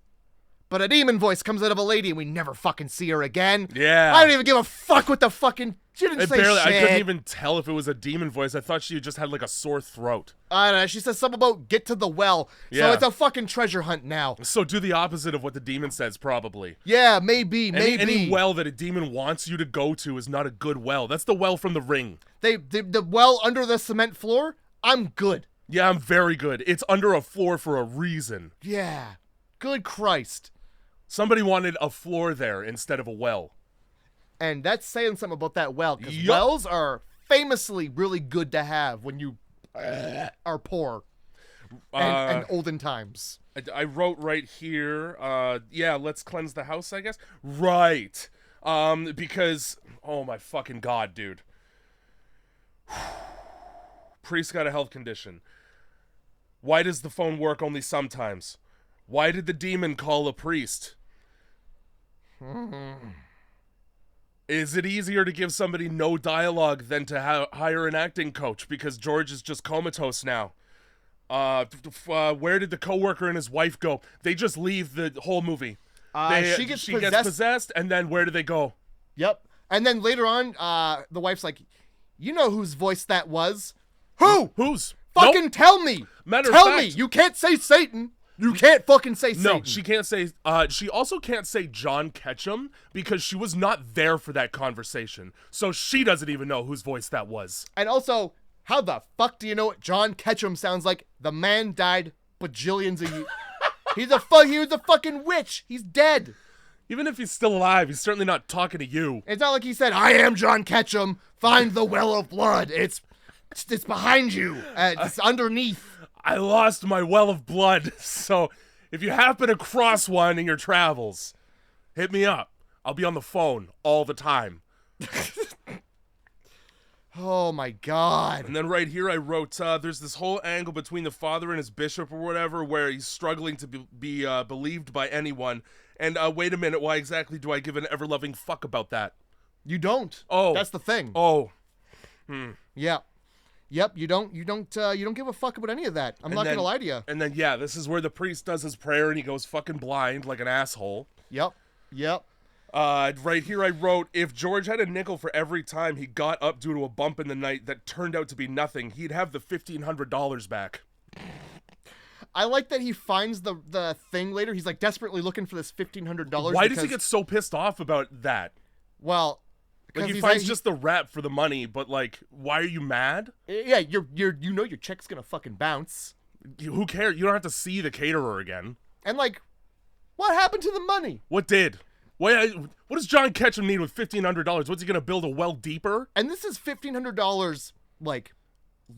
But a demon voice comes out of a lady and we never fucking see her again. Yeah. I don't even give a fuck what the fucking... She didn't say shit. I couldn't even tell if it was a demon voice. I thought she just had like a sore throat. I don't know. She says something about get to the well. Yeah. So it's a fucking treasure hunt now. So do the opposite of what the demon says, probably. Yeah, maybe. Any well that a demon wants you to go to is not a good well. That's the well from The Ring. The well under the cement floor? I'm good. Yeah, I'm very good. It's under a floor for a reason. Yeah. Good Christ. Somebody wanted a floor there instead of a well. And that's saying something about that well, because Yup. wells are famously really good to have when you are poor and olden times. I wrote right here, yeah, let's cleanse the house, I guess. Right. Because, oh my fucking God, dude. Priest got a health condition. Why does the phone work only sometimes? Why did the demon call a priest? Is it easier to give somebody no dialogue than to hire an acting coach because George is just comatose now? Where did the coworker and his wife go? They just leave the whole movie. She gets gets possessed, and then where do they go? Yep. And then later on, the wife's like, you know whose voice that was? Who? Whose? Fucking Nope. tell me. Tell me. You can't say Satan. You can't fucking say Satan. No, she can't say, she also can't say John Ketchum because she was not there for that conversation. So she doesn't even know whose voice that was. And also, how the fuck do you know what John Ketchum sounds like? The man died bajillions of years. He was a fucking witch. He's dead. Even if he's still alive, he's certainly not talking to you. It's not like he said, I am John Ketchum. Find the well of blood. It's behind you. It's underneath. I lost my well of blood, so if you happen to cross one in your travels, hit me up. I'll be on the phone all the time. Oh my God. And then right here I wrote, there's this whole angle between the father and his bishop or whatever where he's struggling to be believed by anyone. And wait a minute, why exactly do I give an ever-loving fuck about that? You don't. Oh. That's the thing. Oh. Yeah. Yep, you don't give a fuck about any of that. I'm not gonna lie to you. And then, yeah, this is where the priest does his prayer and he goes fucking blind like an asshole. Yep. Right here I wrote, if George had a nickel for every time he got up due to a bump in the night that turned out to be nothing, he'd have the $1,500 back. I like that he finds the thing later. He's like desperately looking for this $1,500. Why does he get so pissed off about that? Well, like he finds just the rap for the money, but like, why are you mad? Yeah, you know your check's gonna fucking bounce. Who cares? You don't have to see the caterer again. And like, what happened to the money? What did? What does John Ketchum need with $1,500? What's he gonna build a well deeper? And this is $1,500 like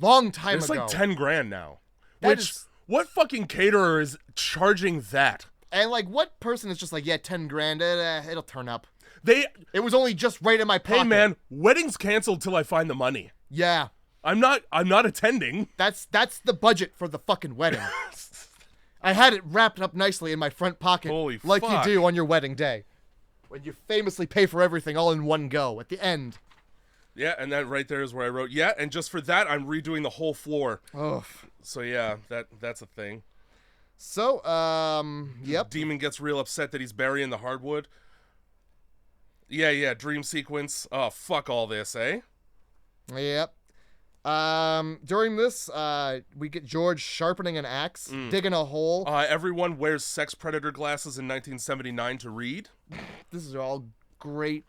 long time ago. It's like 10 grand now. Which what fucking caterer is charging that? And like, what person is just like, yeah, 10 grand, it'll turn up. It was only just right in my pocket. Hey man, wedding's canceled till I find the money. Yeah. I'm not attending. That's the budget for the fucking wedding. I had it wrapped up nicely in my front pocket. Holy like fuck. you do on your wedding day. When you famously pay for everything all in one go at the end. Yeah, and that right there is where I wrote, yeah, and just for that I'm redoing the whole floor. Ugh. So yeah, that's a thing. So, yep. Demon gets real upset that he's burying the hardwood. Yeah, dream sequence. Oh, fuck all this, eh? Yep. During this, we get George sharpening an axe, digging a hole. Everyone wears sex predator glasses in 1979 to read. This is all great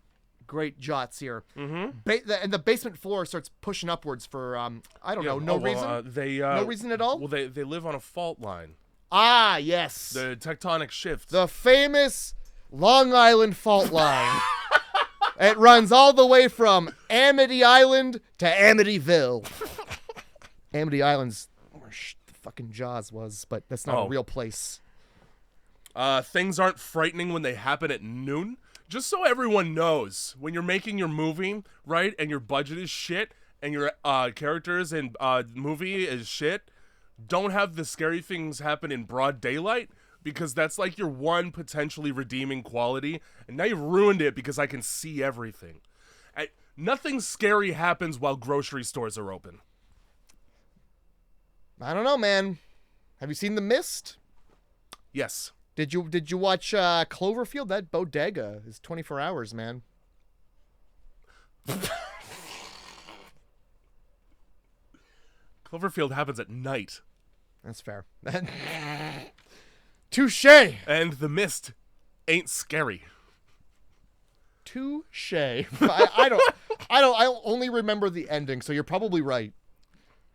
jots here. Mm-hmm. And the basement floor starts pushing upwards for, I don't know, no reason? No reason at all? Well, they live on a fault line. Ah, yes. The tectonic shift. The famous Long Island fault line. It runs all the way from Amity Island to Amityville. Amity Island's where the fucking Jaws was, but that's not a real place. Things aren't frightening when they happen at noon. Just so everyone knows, when you're making your movie, right, and your budget is shit, and your characters and movie is shit, don't have the scary things happen in broad daylight, because that's like your one potentially redeeming quality, and now you've ruined it because I can see everything. Nothing scary happens while grocery stores are open. I don't know, man. Have you seen The Mist? Yes. Did you watch Cloverfield? That bodega is 24 hours, man. Cloverfield happens at night. That's fair. Touché. And The Mist ain't scary. Touché. I only remember the ending, so you're probably right.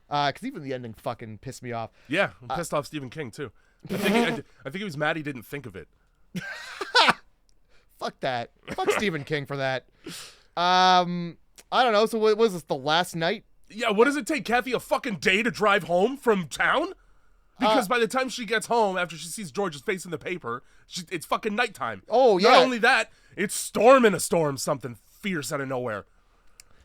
Because even the ending fucking pissed me off. Yeah, I'm pissed off Stephen King too. I think he was mad he didn't think of it. Fuck that. Fuck Stephen King for that. I don't know. So what was this? The last night? Yeah. What does it take Kathy a fucking day to drive home from town? Because by the time she gets home, after she sees George's face in the paper, it's fucking nighttime. Oh, yeah. Not only that, it's storming a storm, something fierce out of nowhere.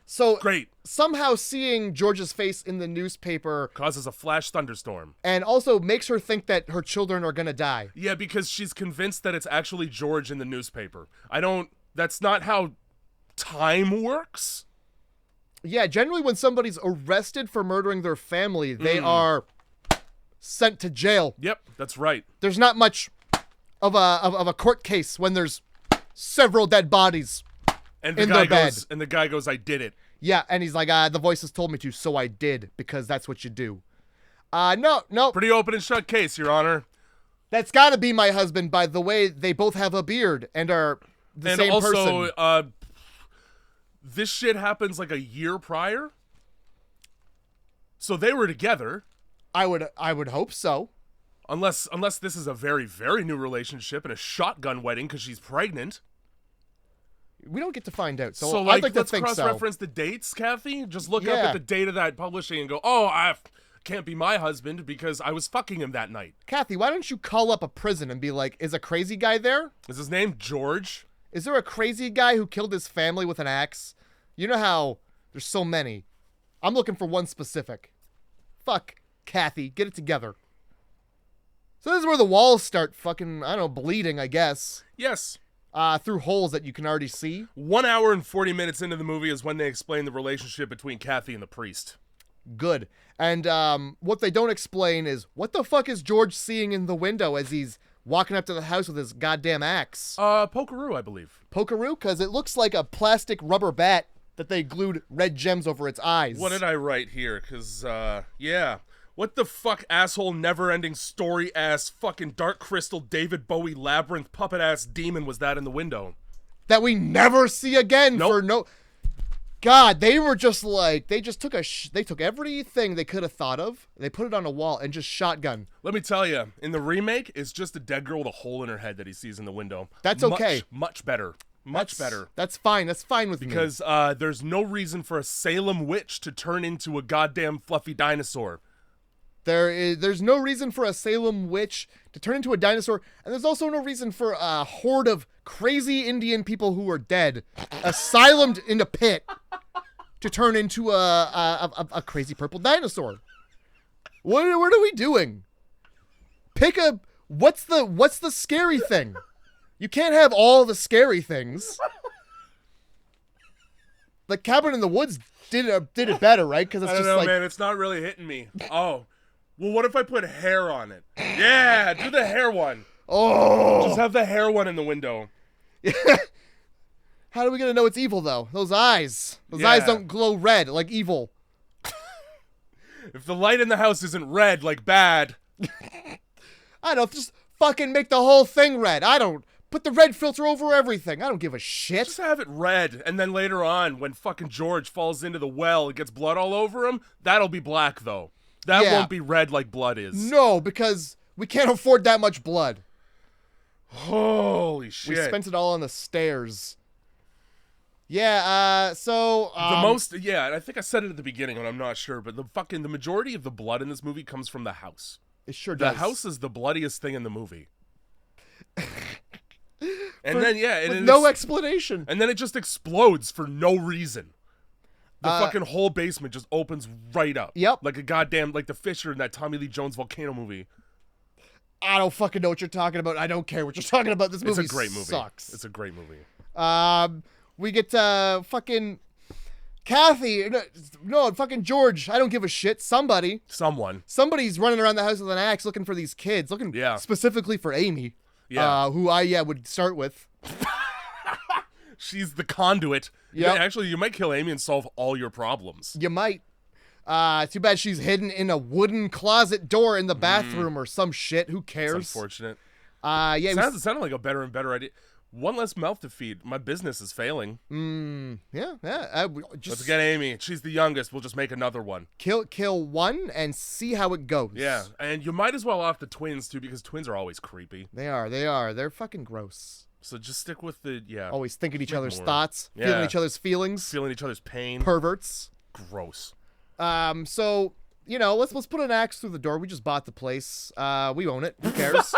So Great. Somehow seeing George's face in the newspaper Causes a flash thunderstorm. and also makes her think that her children are gonna die. Yeah, because she's convinced that it's actually George in the newspaper. That's not how time works. Yeah, generally when somebody's arrested for murdering their family, they are sent to jail. Yep, that's right. There's not much of a court case when there's several dead bodies And in their bed. the guy goes, I did it. Yeah, and he's like, the voices told me to, so I did, because that's what you do. No. Pretty open and shut case, Your Honor. That's gotta be my husband, by the way. They both have a beard and are the same person. And also, this shit happens like a year prior. So they were together. I would hope so. Unless this is a very, very new relationship and a shotgun wedding because she's pregnant. We don't get to find out, so like, I'd like to let's think so. cross-reference the dates, Kathy. Just look up at the date of that publishing and go, oh, I can't be my husband because I was fucking him that night. Kathy, why don't you call up a prison and be like, is a crazy guy there? Is his name George? Is there a crazy guy who killed his family with an axe? You know how there's so many. I'm looking for one specific. Fuck, Kathy, get it together. So this is where the walls start fucking, I don't know, bleeding, I guess. Yes. Through holes that you can already see. 1 hour and 40 minutes into the movie is when they explain the relationship between Kathy and the priest. Good. And what they don't explain is, what the fuck is George seeing in the window as he's walking up to the house with his goddamn axe? Pokeroo, I believe. Pokeroo? Because it looks like a plastic rubber bat that they glued red gems over its eyes. What did I write here? Because, yeah. What the fuck asshole never-ending story-ass fucking Dark Crystal David Bowie labyrinth puppet-ass demon was that in the window? That we never see again. Nope. For no... God, they were just like, they just took they took everything they could have thought of, they put it on a wall and just shotgun. Let me tell you, in the remake, it's just a dead girl with a hole in her head that he sees in the window. That's okay. Much better. Much better. That's fine. That's fine with me. Because there's no reason for a Salem witch to turn into a goddamn fluffy dinosaur. There's no reason for a Salem witch to turn into a dinosaur, and there's also no reason for a horde of crazy Indian people who are dead, asylumed in a pit, to turn into a crazy purple dinosaur. What are we doing? Pick a what's the scary thing? You can't have all the scary things. Like Cabin in the Woods did it better, right? Because it's I don't just know, like, man. It's not really hitting me. Oh. Well, what if I put hair on it? Yeah, do the hair one. oh. Just have the hair one in the window. How are we gonna know it's evil though? Those eyes Yeah. eyes don't glow red like evil. If the light in the house isn't red, like bad. I don't just fucking make the whole thing red. I don't put the red filter over everything. I don't give a shit. Just have it red, and then later on, when fucking George falls into the well and gets blood all over him, that'll be black, though. That Yeah. won't be red like blood is. No, because we can't afford that much blood. Holy shit. We spent it all on the stairs. Yeah, so... yeah, and I think I said it at the beginning, and I'm not sure, but the majority of the blood in this movie comes from the house. It sure The does. house is the bloodiest thing in the movie. And then with no explanation. And then it just explodes for no reason. The fucking whole basement just opens right up. Yep. Like a goddamn, like the Fisher in that Tommy Lee Jones volcano movie. I don't fucking know what you're talking about. I don't care what you're talking about. This movie It's a great movie. Sucks. It's a great movie. We get fucking Kathy. No, fucking George. I don't give a shit. Somebody's running around the house with an axe looking for these kids. Looking specifically for Amy. Yeah. Who I would start with. She's the conduit. Yep. Yeah, actually, you might kill Amy and solve all your problems. You might. Too bad she's hidden in a wooden closet door in the bathroom or some shit. Who cares? It's unfortunate. It sounded like a better and better idea. One less mouth to feed. My business is failing. Yeah. Let's get Amy. She's the youngest. We'll just make another one. Kill one and see how it goes. Yeah, and you might as well off the twins too, because twins are always creepy. They are. They're fucking gross. So just stick with the Always thinking each other's thoughts, feeling each other's feelings, feeling each other's pain. Perverts. Gross. So let's put an axe through the door. We just bought the place. We own it. Who cares?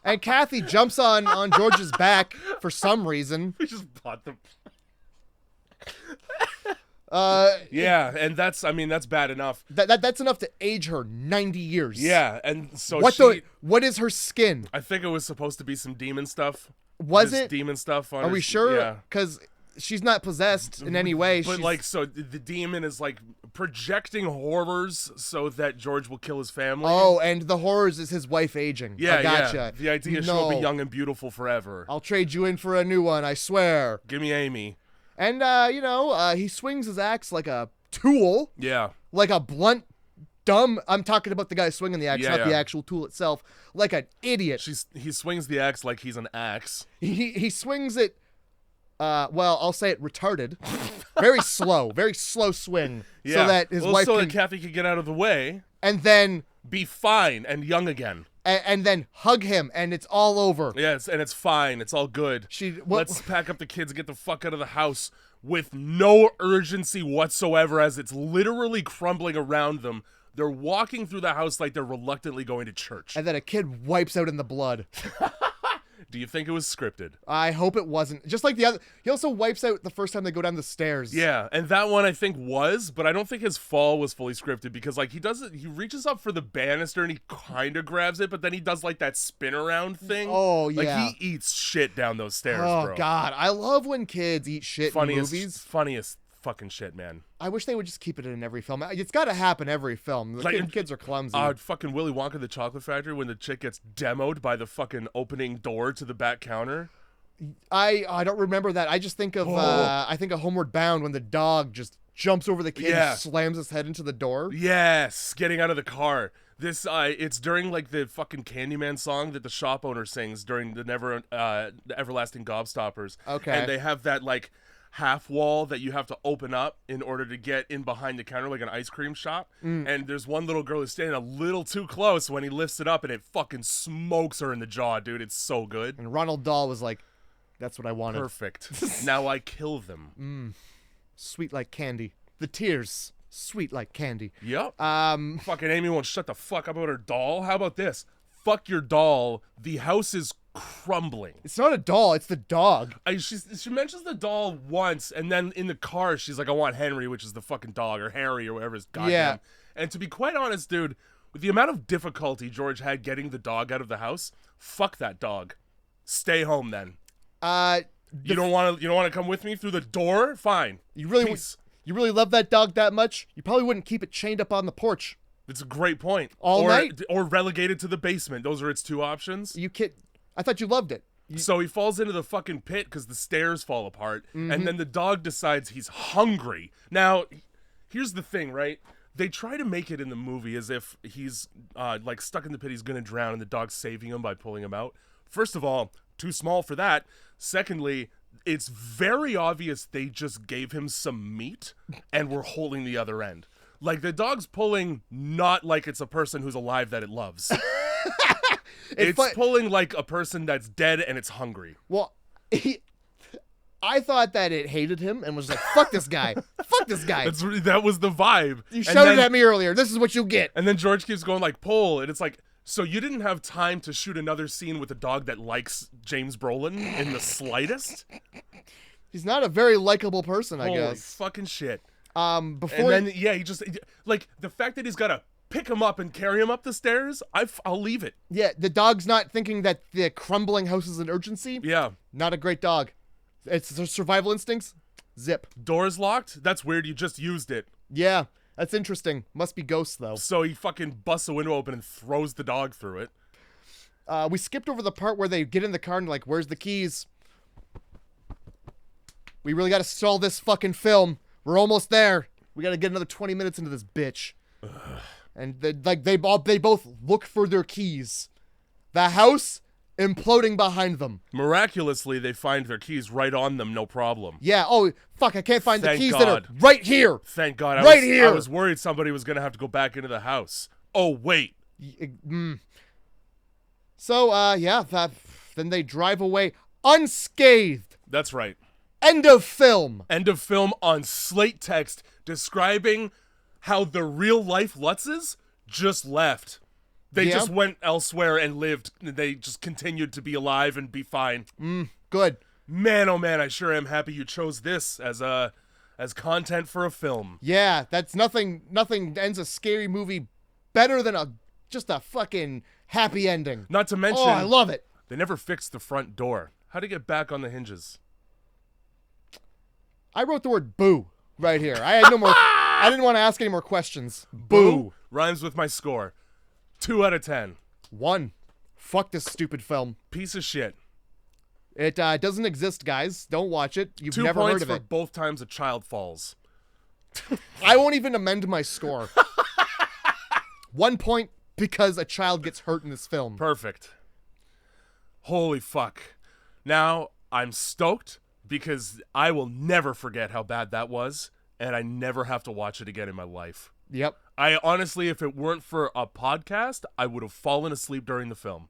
And Kathy jumps on George's back for some reason. We just bought the. And that's bad enough. That's enough to age her 90 years. Yeah, and so what is her skin? I think it was supposed to be some demon stuff. Was it demon stuff? Are we sure? Yeah, because she's not possessed in any way. But so the demon is like projecting horrors so that George will kill his family. Oh, and the horrors is his wife aging. Yeah, I gotcha. Yeah. The idea is she'll be young and beautiful forever. I'll trade you in for a new one. I swear. Give me Amy. And he swings his axe like a tool. Yeah. Like a blunt. Dumb. I'm talking about the guy swinging the axe, not the actual tool itself. Like an idiot. He swings the axe like he's an axe. He swings it. I'll say it retarded. Very slow swing. Yeah. So that his wife that Kathy could get out of the way. And then be fine and young again. And then hug him, and it's all over. Yes, and it's fine. It's all good. Let's pack up the kids and get the fuck out of the house with no urgency whatsoever, as it's literally crumbling around them. They're walking through the house like they're reluctantly going to church. And then a kid wipes out in the blood. Do you think it was scripted? I hope it wasn't. Just like the other. He also wipes out the first time they go down the stairs. Yeah, and that one I think was, but I don't think his fall was fully scripted, because like he reaches up for the banister and he kind of grabs it, but then he does like that spin around thing. Oh, yeah. Like he eats shit down those stairs, bro. Oh, God. I love when kids eat shit in movies. Funniest fucking shit, man. I wish they would just keep it in every film. It's got to happen every film. The kids are clumsy. Fucking Willy Wonka the Chocolate Factory, when the chick gets demoed by the fucking opening door to the back counter. I don't remember that. I just think of Homeward Bound, when the dog just jumps over the kid and slams his head into the door. Yes, getting out of the car. This it's during like the fucking Candyman song that the shop owner sings during the Everlasting Gobstoppers. Okay. And they have that like half wall that you have to open up in order to get in behind the counter, like an ice cream shop. And there's one little girl who's standing a little too close when he lifts it up, and it fucking smokes her in the jaw, dude. It's so good. And Ronald Dahl was like, that's what I wanted. Perfect. Now I kill them. Sweet like candy. The tears, sweet like candy. Yep. Fucking Amy won't shut the fuck up about her doll. How about this? Fuck your doll. The house is crumbling. It's not a doll, it's the dog. She mentions the doll once, and then in the car she's like, I want Henry, which is the fucking dog, or Harry, or whatever his goddamn. Yeah. And to be quite honest, dude, with the amount of difficulty George had getting the dog out of the house, fuck that dog. Stay home then. You don't want to come with me through the door? Fine. You really love that dog that much? You probably wouldn't keep it chained up on the porch. It's a great point. All night? Or relegated to the basement. Those are its two options. I thought you loved it. So he falls into the fucking pit because the stairs fall apart, and then the dog decides he's hungry. Now, here's the thing, right? They try to make it in the movie as if he's like stuck in the pit, he's gonna drown, and the dog's saving him by pulling him out. First of all, too small for that. Secondly, it's very obvious they just gave him some meat and were holding the other end. Like, the dog's pulling not like it's a person who's alive that it loves. It's pulling like a person that's dead and it's hungry. Well, I thought that it hated him and was like, fuck this guy. Fuck this guy. That was the vibe. You shouted at me earlier. This is what you get. And then George keeps going like, pull. And it's like, So you didn't have time to shoot another scene with a dog that likes James Brolin in the slightest? He's not a very likable person, I Holy guess. fucking shit. Before And then, he just, like, the fact that he's got to pick him up and carry him up the stairs, I'll leave it. Yeah, the dog's not thinking that the crumbling house is an urgency. Yeah. Not a great dog. It's their survival instincts. Zip. Door's locked? That's weird, you just used it. Yeah, that's interesting. Must be ghosts, though. So he fucking busts a window open and throws the dog through it. We skipped over the part where they get in the car and like, where's the keys? We really got to stall this fucking film. We're almost there. We got to get another 20 minutes into this bitch. And they both look for their keys. The house imploding behind them. Miraculously, they find their keys right on them, no problem. Yeah. Oh, fuck. I can't find the Thank keys God. that are right here. Thank God. Here. I was worried somebody was going to have to go back into the house. Oh, wait. So, yeah, then they drive away unscathed. That's right. End of film. End of film on slate text describing how the real life Lutzes just left. They just went elsewhere and lived. They just continued to be alive and be fine. Good. Man, oh man, I sure am happy you chose this as content for a film. Yeah, that's nothing ends a scary movie better than just a fucking happy ending. Not to mention, Oh, I love it. They never fixed the front door. How'd it get back on the hinges? I wrote the word boo right here. I had no more. I didn't want to ask any more questions. Boo. Rhymes with my score. 2 out of 10. 1. Fuck this stupid film. Piece of shit. It doesn't exist, guys. Don't watch it. You've 2 never points heard of for it. both times a child falls. I won't even amend my score. 1 point because a child gets hurt in this film. Perfect. Holy fuck. Now, I'm stoked because I will never forget how bad that was, and I never have to watch it again in my life. Yep. I honestly, if it weren't for a podcast, I would have fallen asleep during the film.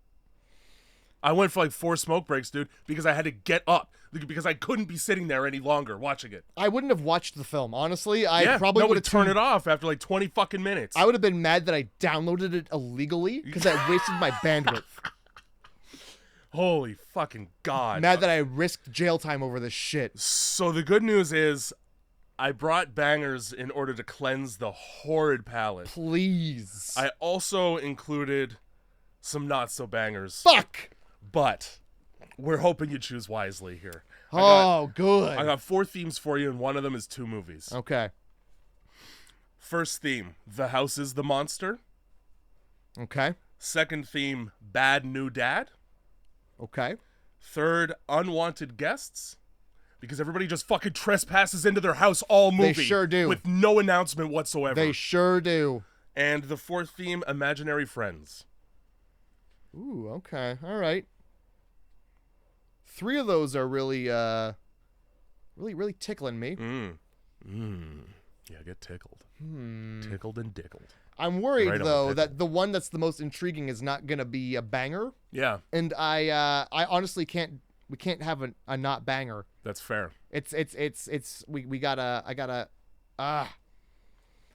I went for like 4 smoke breaks, dude, because I had to get up because I couldn't be sitting there any longer watching it. I wouldn't have watched the film, honestly. I probably would have turned it off after like 20 fucking minutes. I would have been mad that I downloaded it illegally because I wasted my bandwidth. Holy fucking God. Mad that I risked jail time over this shit. So the good news is I brought bangers in order to cleanse the horrid palate. Please. I also included some not so bangers. Fuck. But we're hoping you choose wisely here. Good. I got 4 themes for you, and one of them is 2 movies. Okay. First theme, The House is the Monster. Okay. Second theme, Bad New Dad. Okay. Third, Unwanted Guests. Because everybody just fucking trespasses into their house all movie. They sure do. With no announcement whatsoever. They sure do. And the 4th theme, Imaginary Friends. Ooh, okay. All right. 3 of those are really tickling me. Yeah, get tickled. Tickled and dickled. I'm worried, Right on the though, pickle. that the one that's the most intriguing is not going to be a banger. Yeah, And I honestly we can't have a not banger. that's fair. We gotta,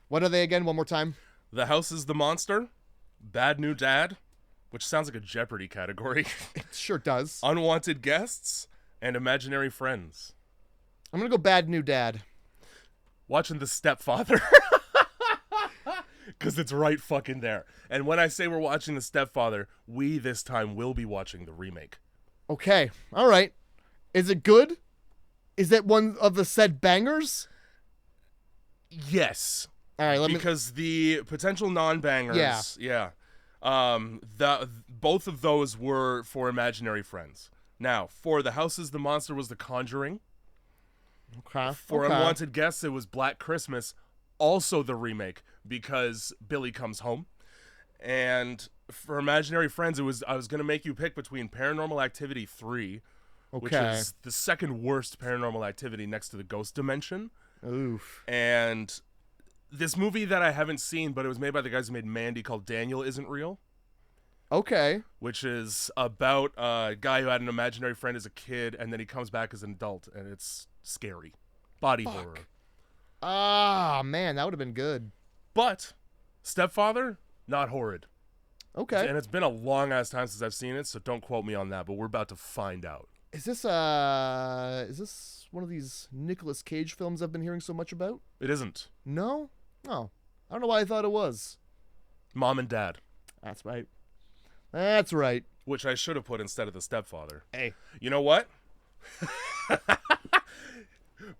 what are they again? One more time. The House is the Monster. Bad New Dad, which sounds like a Jeopardy category. It sure does. Unwanted Guests and Imaginary Friends. I'm gonna go Bad New Dad. Watching The Stepfather. Because it's right fucking there. And when I say we're watching The Stepfather, we this time will be watching the remake. Okay. All right. Is it good? Is that one of the said bangers? Yes. All right. Because the potential non-bangers, both of those were for Imaginary Friends. Now, for The House is the Monster was The Conjuring. Okay. For Unwanted Guests, it was Black Christmas, also the remake, because Billy comes home. And for Imaginary Friends, I was going to make you pick between Paranormal Activity 3, which is the second worst Paranormal Activity next to The Ghost Dimension. Oof. And this movie that I haven't seen, but it was made by the guys who made Mandy, called Daniel Isn't Real. Okay. Which is about a guy who had an imaginary friend as a kid, and then he comes back as an adult, and it's scary. Body horror. Ah, man, that would have been good. But Stepfather, not horrid. Okay. And it's been a long ass time since I've seen it, so don't quote me on that. But we're about to find out. Is this one of these Nicolas Cage films I've been hearing so much about? It isn't. No? Oh. I don't know why I thought it was. Mom and Dad. That's right. That's right. Which I should have put instead of the stepfather. Hey. You know what?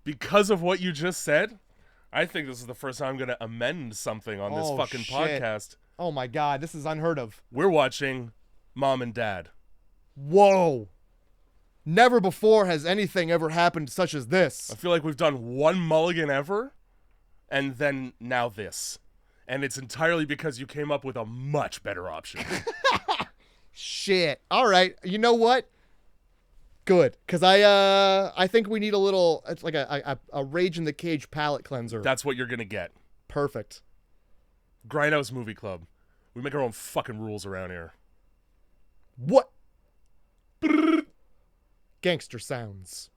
Because of what you just said, I think this is the first time I'm going to amend something on this fucking podcast. Oh my God, this is unheard of. We're watching Mom and Dad. Whoa. Never before has anything ever happened such as this. I feel like we've done one mulligan ever, and then now this. And it's entirely because you came up with a much better option. Shit. All right. You know what? Good. Because I think we need a little, it's like a Rage in the Cage palate cleanser. That's what you're going to get. Perfect. Grindhouse Movie Club. We make our own fucking rules around here. What? Gangster sounds.